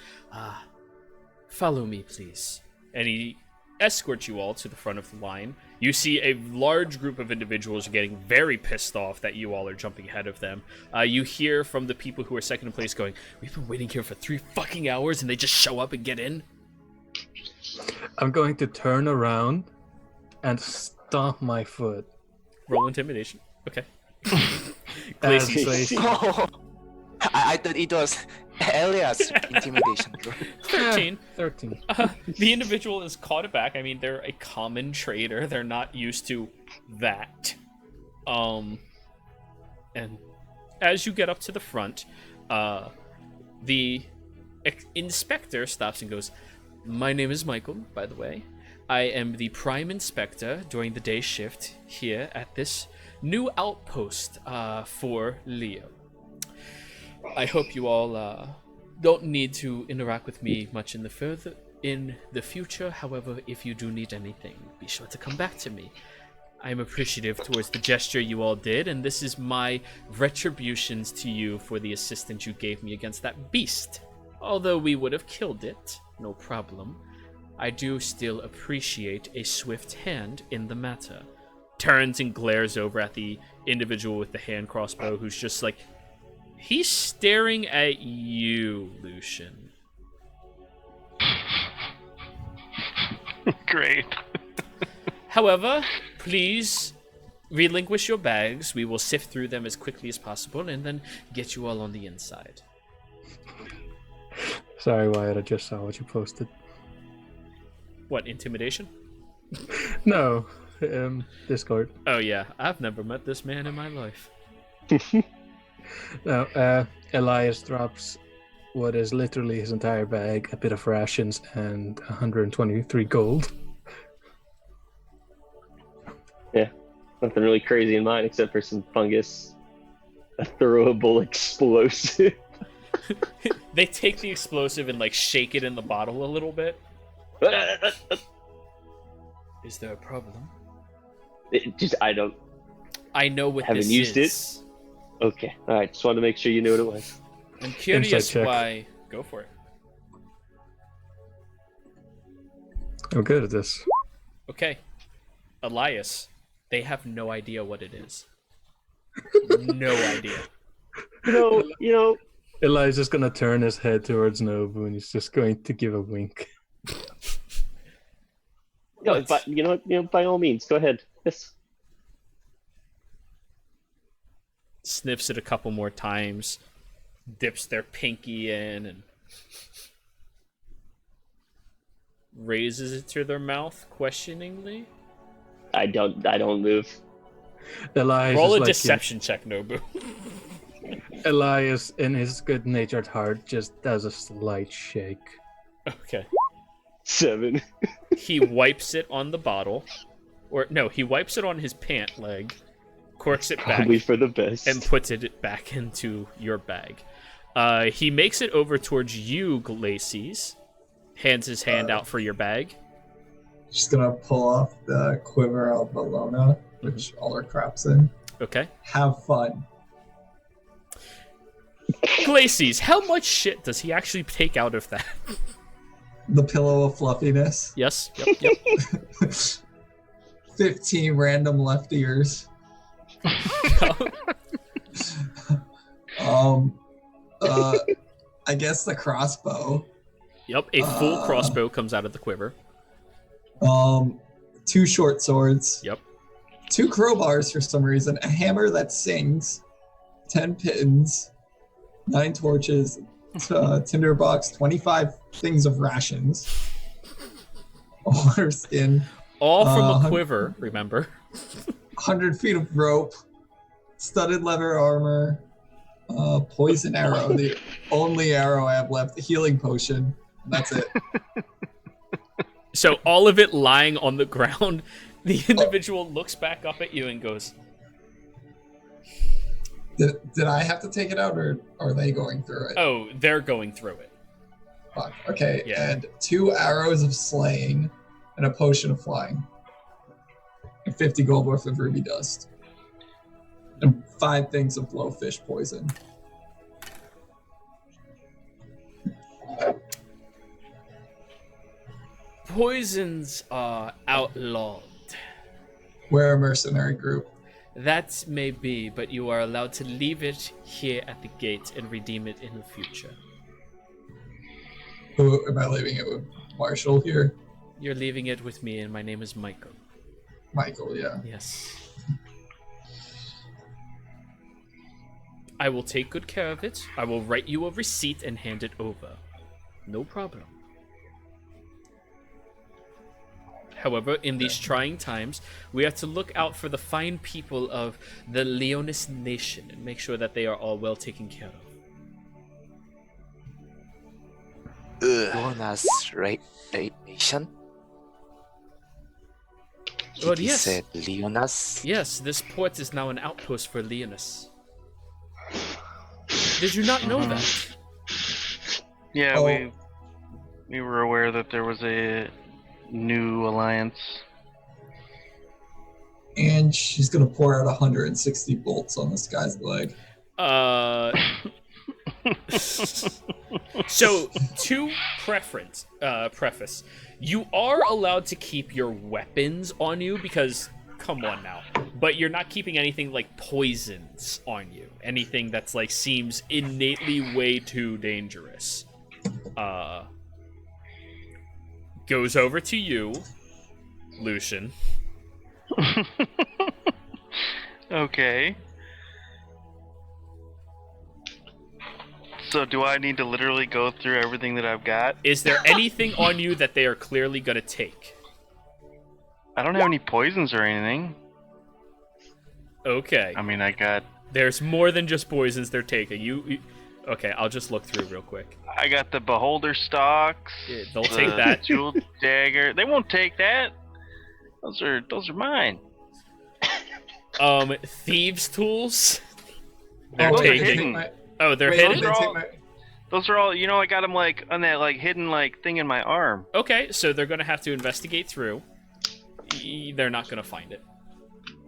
Follow me, please. And he escorts you all to the front of the line. You see a large group of individuals getting very pissed off that you all are jumping ahead of them. You hear from the people who are second in place going, we've been waiting here for 3 fucking hours and they just show up and get in? I'm going to turn around and stomp my foot. Roll intimidation. Okay. As Glacius, they- I thought it was Elias intimidation. 13. 13. The individual is caught aback. I mean, they're a common trader. They're not used to that. And as you get up to the front, the inspector stops and goes, my name is Michael, by the way. I am the prime inspector during the day shift here at this new outpost for Leo. I hope you all don't need to interact with me much in the future. However, if you do need anything, be sure to come back to me. I am appreciative towards the gesture you all did, and this is my retributions to you for the assistance you gave me against that beast. Although we would have killed it, no problem. I do still appreciate a swift hand in the matter. Turns and glares over at the individual with the hand crossbow who's just like, he's staring at you, Lucian. Great. However, please relinquish your bags. We will sift through them as quickly as possible and then get you all on the inside. Sorry, Wyatt, I just saw what you posted. What, intimidation? No, Discord. Oh yeah, I've never met this man in my life. No, Elias drops what is literally his entire bag, a bit of rations, and 123 gold. Yeah, nothing really crazy in mine except for some fungus, a throwable explosive. They take the explosive and like shake it in the bottle a little bit. Is there a problem? I I know what Haven't this used is. Okay, all right. Just wanted to make sure you knew what it was. I'm curious Insight check. why. Go for it. I'm good at this. Okay. Elias, they have no idea what it is. No idea. You know. Elias is gonna turn his head towards Nobu and he's just going to give a wink. No, What? but you know, by all means, go ahead. Yes. Sniffs it a couple more times, dips their pinky in, and raises it to their mouth questioningly. I don't move. Elias Roll is a like, deception check, Nobu. Elias, in his good-natured heart, just does a slight shake. Okay. 7. He wipes it on the bottle. Or, no, he wipes it on his pant leg, corks it back, Probably for the best. and puts it back into your bag. He makes it over towards you, Glacies, hands his hand out for your bag. Just gonna pull off the quiver of Bologna, which all her crap's in. Okay. Have fun. Glacies, how much shit does he actually take out of that? The pillow of fluffiness. Yes. Yep. 15 random left ears. I guess the crossbow. Yep. A full crossbow comes out of the quiver. 2 short swords. Yep. 2 crowbars for some reason. A hammer that sings. 10 pins. 9 torches. Tinderbox. 25 things of rations. A water skin. All from a hun- quiver, remember? 100 feet of rope, studded leather armor, poison arrow, the only arrow I have left, the healing potion. And that's it. So all of it lying on the ground, the individual looks back up at you and goes, Did I have to take it out, or are they going through it? oh, they're going through it. Fuck. Okay, Yeah. and 2 arrows of slaying and a potion of flying. And 50 gold worth of ruby dust. And 5 things of blowfish poison. Poisons are outlawed. We're a mercenary group. That may be, but you are allowed to leave it here at the gate and redeem it in the future. Who am I leaving it with? Marshall here? You're leaving it with me, and my name is Michael. Michael, yeah. Yes. I will take good care of it. I will write you a receipt and hand it over. No problem. However, in these trying times, we have to look out for the fine people of the Leonis nation and make sure that they are all well taken care of. Leonas, right? Nation? Well, He yes. said Leonas. Yes, this port is now an outpost for Leonis. Did you not know that? Yeah, Oh. we were aware that there was a new alliance. And she's gonna pour out 160 bolts on this guy's leg. So, to preface, you are allowed to keep your weapons on you because, come on now, but you're not keeping anything like poisons on you. Anything that's like seems innately way too dangerous. Goes over to you, Lucian. Okay. So do I need to literally go through everything that I've got? Is there anything on you that they are clearly gonna take? I don't have any poisons or anything. Okay. I mean, I got There's more than just poisons they're taking. Okay, I'll just look through real quick. the beholder stalks. Yeah, they'll the take that. Jewel dagger. They won't take that. Those are mine. Thieves' tools. They're those are taking. hidden. Oh, they're Wait, hidden. they take my- Those are all. I got them like on that like hidden like thing in my arm. Okay, so they're gonna have to investigate through. They're not gonna find it.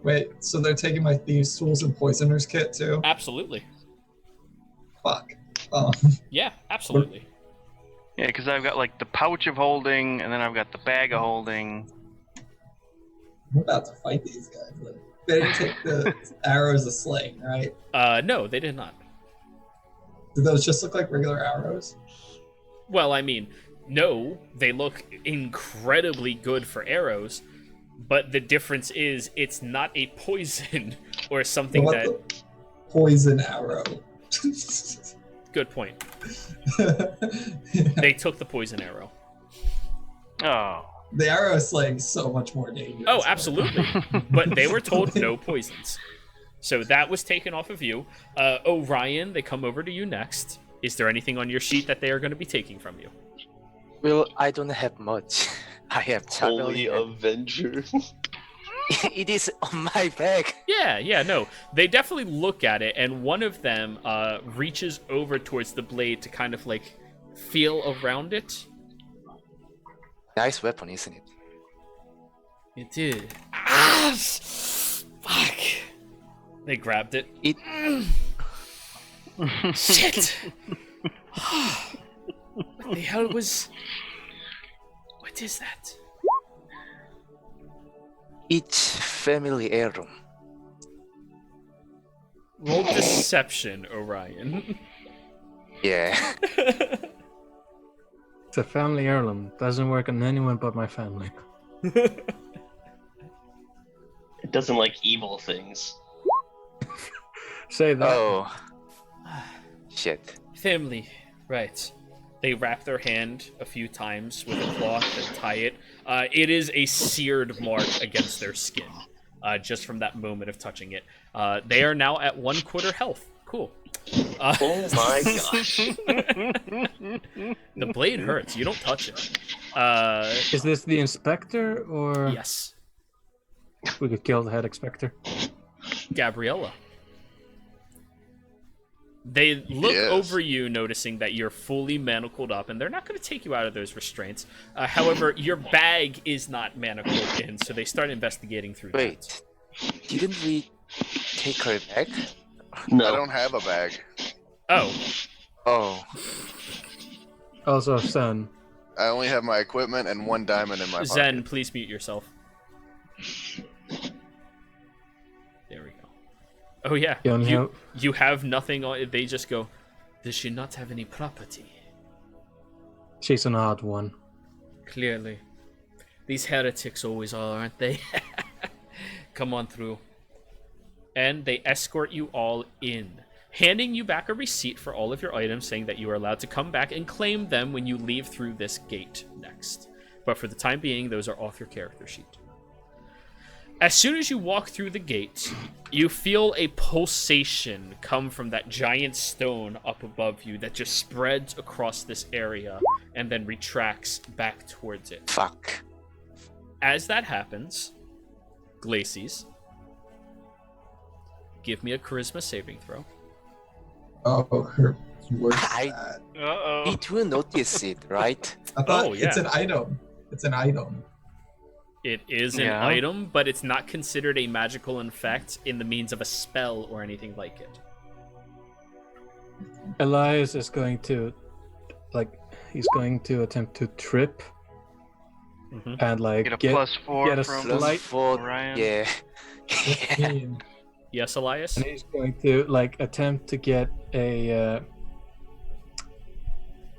Wait, so they're taking my thieves' tools and poisoner's kit too? Absolutely. Fuck. Yeah, absolutely. Yeah, because I've got like the pouch of holding, and then I've got the bag of holding. I'm about to fight these guys. Like, they didn't take the arrows of slaying, right? No, they did not. Do those just look like regular arrows? Well, I mean, no, they look incredibly good for arrows, but the difference is it's not a poison or something What that. the poison arrow? Good point. They took the poison arrow. Oh. The arrow slaying is so much more dangerous. Oh, absolutely. But they were told no poisons. So that was taken off of you. Orion, they come over to you next. Is there anything on your sheet that they are going to be taking from you? Well, I don't have much. I have Holy traveling. Avenger. It is on my back. Yeah, no. They definitely look at it, and one of them reaches over towards the blade to kind of like feel around it. Nice weapon, isn't it? It did. Ah, fuck. They grabbed it. It. Shit! What the hell was... What is that? It's family heirloom. Roll deception, Orion. Yeah. It's a family heirloom. Doesn't work on anyone but my family. It doesn't like evil things. Say that. Oh. Shit. Family, right. They wrap their hand a few times with a cloth and tie it. It is a seared mark against their skin, just from that moment of touching it. They are now at 1/4 health. Cool. Oh my gosh. The blade hurts. You don't touch it. Is this the inspector, or Yes, we could kill the head inspector? Gabriella. They look Yes. over you, noticing that you're fully manacled up, and they're not going to take you out of those restraints. However, your bag is not manacled in, so they start investigating through that. Wait, didn't we take her back? I No. don't have a bag. Oh, Oh, Also, son. I only have my equipment and 1 diamond in my pocket. Zen, please mute yourself. There we go. Oh yeah, You only have- you have nothing on. They just go, does she not have any property? She's an odd one. Clearly. These heretics always are, aren't they? Come on through. And they escort you all in, handing you back a receipt for all of your items, saying that you are allowed to come back and claim them when you leave through this gate next. But for the time being, those are off your character sheet. As soon as you walk through the gate, you feel a pulsation come from that giant stone up above you that just spreads across this area and then retracts back towards it. fuck. As that happens, Glacies, give me a charisma saving throw. Oh, her worse I- that. Uh-oh. We do notice it, right? I thought Oh, yeah. it's an item. It's an item. It is an Yeah. item, but it's not considered a magical effect in the means of a spell or anything like it. Elias is going to, he's going to attempt to trip Mhm. and Get a +4 get a from slight- Plus 4, Orion. yeah. Yeah. 15. Yes, Elias? and he's going to attempt to get a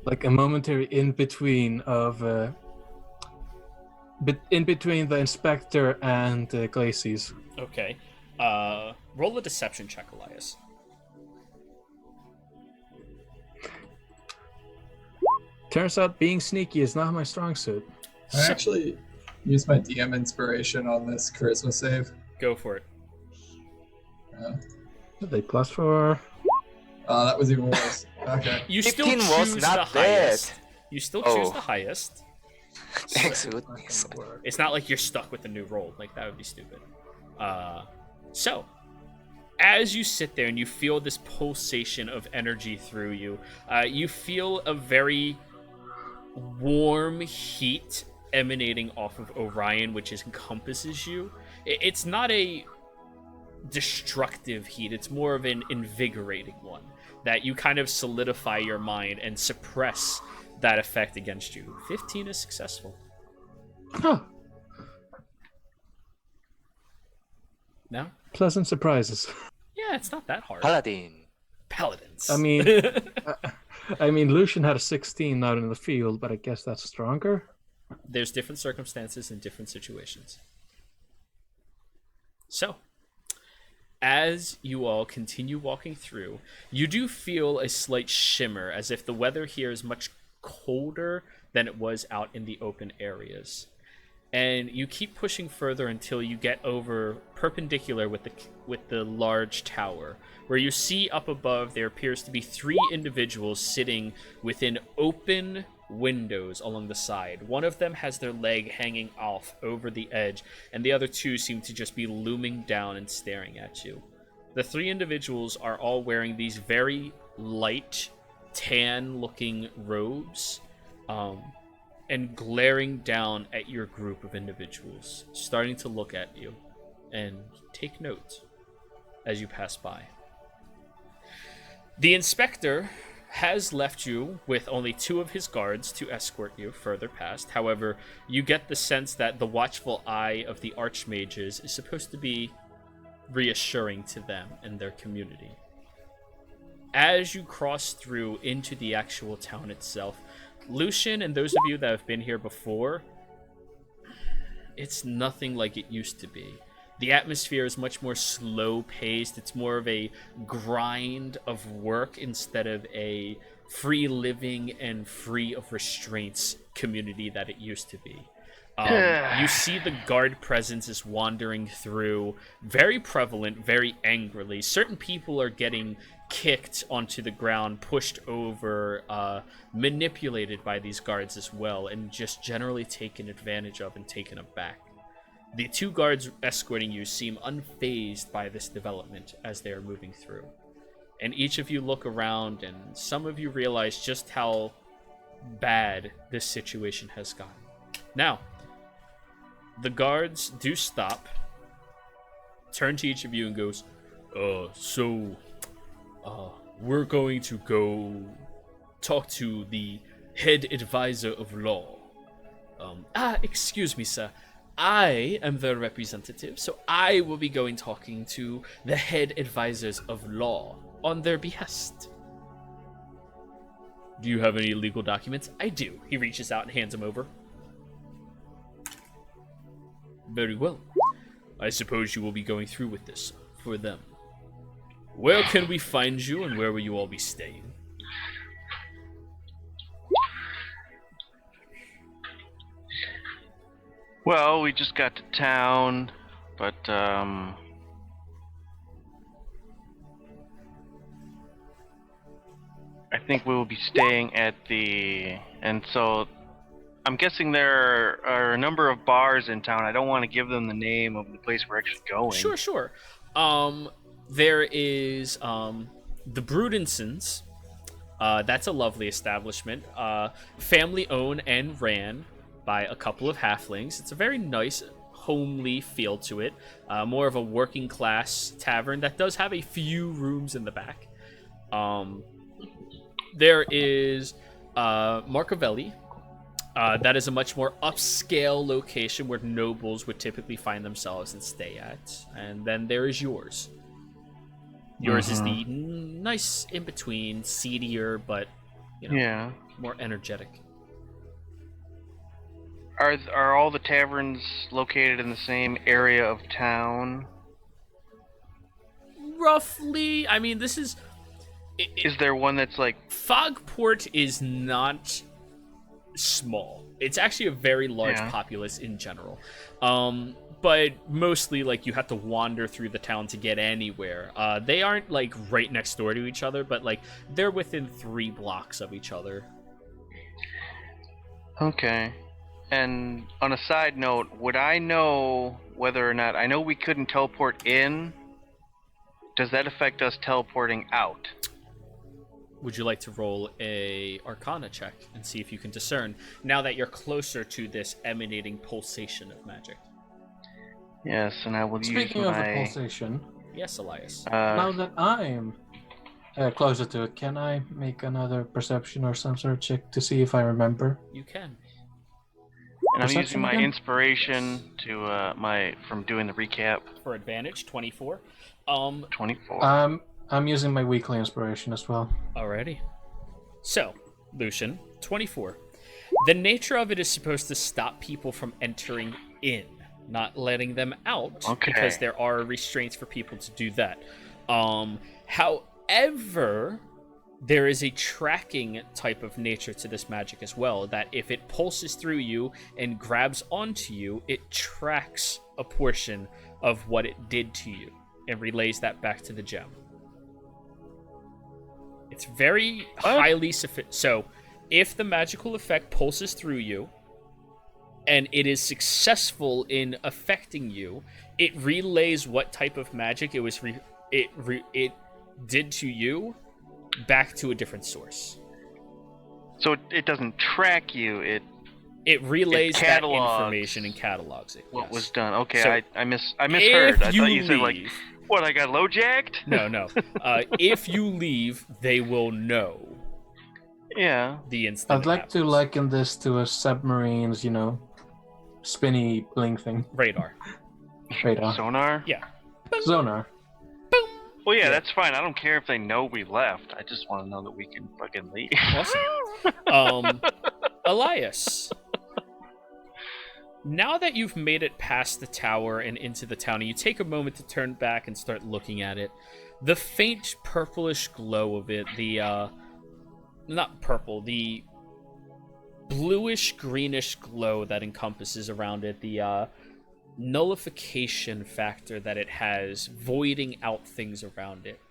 a momentary in between of in between the inspector and Glacies. Okay. Roll a deception check, Elias. Turns out being sneaky is not my strong suit. I actually used my DM inspiration on this charisma save. Go for it. They +4. That was even worse. Okay. You still 15 was choose the not bad. highest. You still choose Oh. the highest. Thanks, goodness. It's not like you're stuck with the new roll. Like, that would be stupid. So, as you sit there and you feel this pulsation of energy through you, you feel a very warm heat emanating off of Orion, which encompasses you. It's not a destructive heat. It's more of an invigorating one that you kind of solidify your mind and suppress that effect against you. 15 is successful. Huh. No? Pleasant surprises. Yeah, it's not that hard. Paladin. Paladins. I mean, Lucian had a 16 out in the field, but I guess that's stronger. There's different circumstances in different situations. So, as you all continue walking through, you do feel a slight shimmer, as if the weather here is much colder than it was out in the open areas. And you keep pushing further until you get over perpendicular with the large tower, where you see up above there appears to be 3 individuals sitting within open windows along the side. One of them has their leg hanging off over the edge, and the other 2 seem to just be looming down and staring at you. The 3 individuals are all wearing these very light, tan-looking robes, and glaring down at your group of individuals, starting to look at you and take note as you pass by. The inspector has left you with only 2 of his guards to escort you further past. However, you get the sense that the watchful eye of the archmages is supposed to be reassuring to them and their community. As you cross through into the actual town itself, Lucian and those of you that have been here before, it's nothing like it used to be. The atmosphere is much more slow-paced. It's more of a grind of work instead of a free living and free of restraints community that it used to be. You see the guard presence is wandering through, very prevalent, very angrily. Certain people are getting kicked onto the ground, pushed over, manipulated by these guards as well, and just generally taken advantage of and taken aback. The two guards escorting you seem unfazed by this development as they are moving through. And each of you look around, and some of you realize just how bad this situation has gotten. Now, the guards do stop, turn to each of you and goes, we're going to go talk to the head advisor of law. Excuse me, sir. I am their representative, so I will be going talking to the head advisors of law on their behest. Do you have any legal documents? I do. He reaches out and hands them over. Very well. I suppose you will be going through with this for them. Where can we find you, and where will you all be staying? Well, we just got to town, but I think we will be staying at and so I'm guessing there are a number of bars in town. I don't want to give them the name of the place we're actually going. Sure. There is the Brudensons. That's a lovely establishment. Family owned and ran by a couple of halflings. It's a very nice, homely feel to it. More of a working class tavern that does have a few rooms in the back. There is Marcovelli. That is a much more upscale location where nobles would typically find themselves and stay at. And then there is yours. Yours is the nice in-between, seedier, but, more energetic. Are all the taverns located in the same area of town? Roughly. I mean, this is... Is there one that's like... Fogport is not small. It's actually a very large populace in general. But mostly, like, you have to wander through the town to get anywhere. They aren't, like, right next door to each other, but, like, they're within 3 blocks of each other. Okay. And on a side note, would I know whether or not... I know we couldn't teleport in. Does that affect us teleporting out? Would you like to roll a Arcana check and see if you can discern, now that you're closer to this emanating pulsation of magic? Yes, and I will Speaking use of my... the pulsation, Yes, Elias. now that I'm closer to it, can I make another perception or some sort of check to see if I remember? You can. And I'm using Perception my again? inspiration to from doing the recap. For advantage, 24. 24. I'm using my weekly inspiration as well. Alrighty. So, Lucian, 24. The nature of it is supposed to stop people from entering in, not letting them out, because there are restraints for people to do that. However, there is a tracking type of nature to this magic as well, that if it pulses through you and grabs onto you, it tracks a portion of what it did to you and relays that back to the gem. It's very highly sophisticated. So, if the magical effect pulses through you, and it is successful in affecting you, it relays what type of magic it was it did to you back to a different source. So it doesn't track you. It relays that catalogs information and catalogs it. what yes. was done. Okay, So, I misheard. I If you thought you said like, leave, what? I got low jacked. no. If you leave, they will know Yeah. the instant. I'd like to liken this to a submarine's, spinny blink thing. radar. Radar. Sonar. Yeah. Sonar. Well, yeah, that's fine. I don't care if they know we left. I just want to know that we can fucking leave. Awesome. Elias, now that you've made it past the tower and into the town, and you take a moment to turn back and start looking at it, the faint purplish glow of it, not purple, the bluish greenish glow that encompasses around it, the nullification factor that it has, voiding out things around it.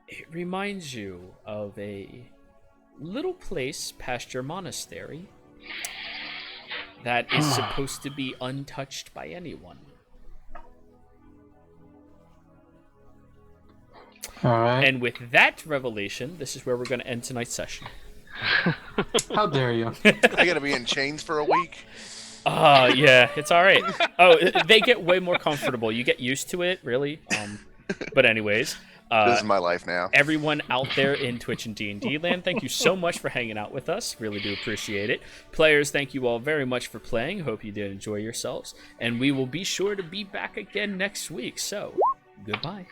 It reminds you of a little place past your monastery that is supposed to be untouched by anyone. All right. And with that revelation, this is where we're going to end tonight's session. How dare you? I gotta be in chains for a week. Yeah, it's all right. Oh, they get way more comfortable. You get used to it, really. But anyways, This is my life now. everyone out there in Twitch and D&D land, thank you so much for hanging out with us. Really do appreciate it. Players, thank you all very much for playing. Hope you did enjoy yourselves. And we will be sure to be back again next week. So, goodbye.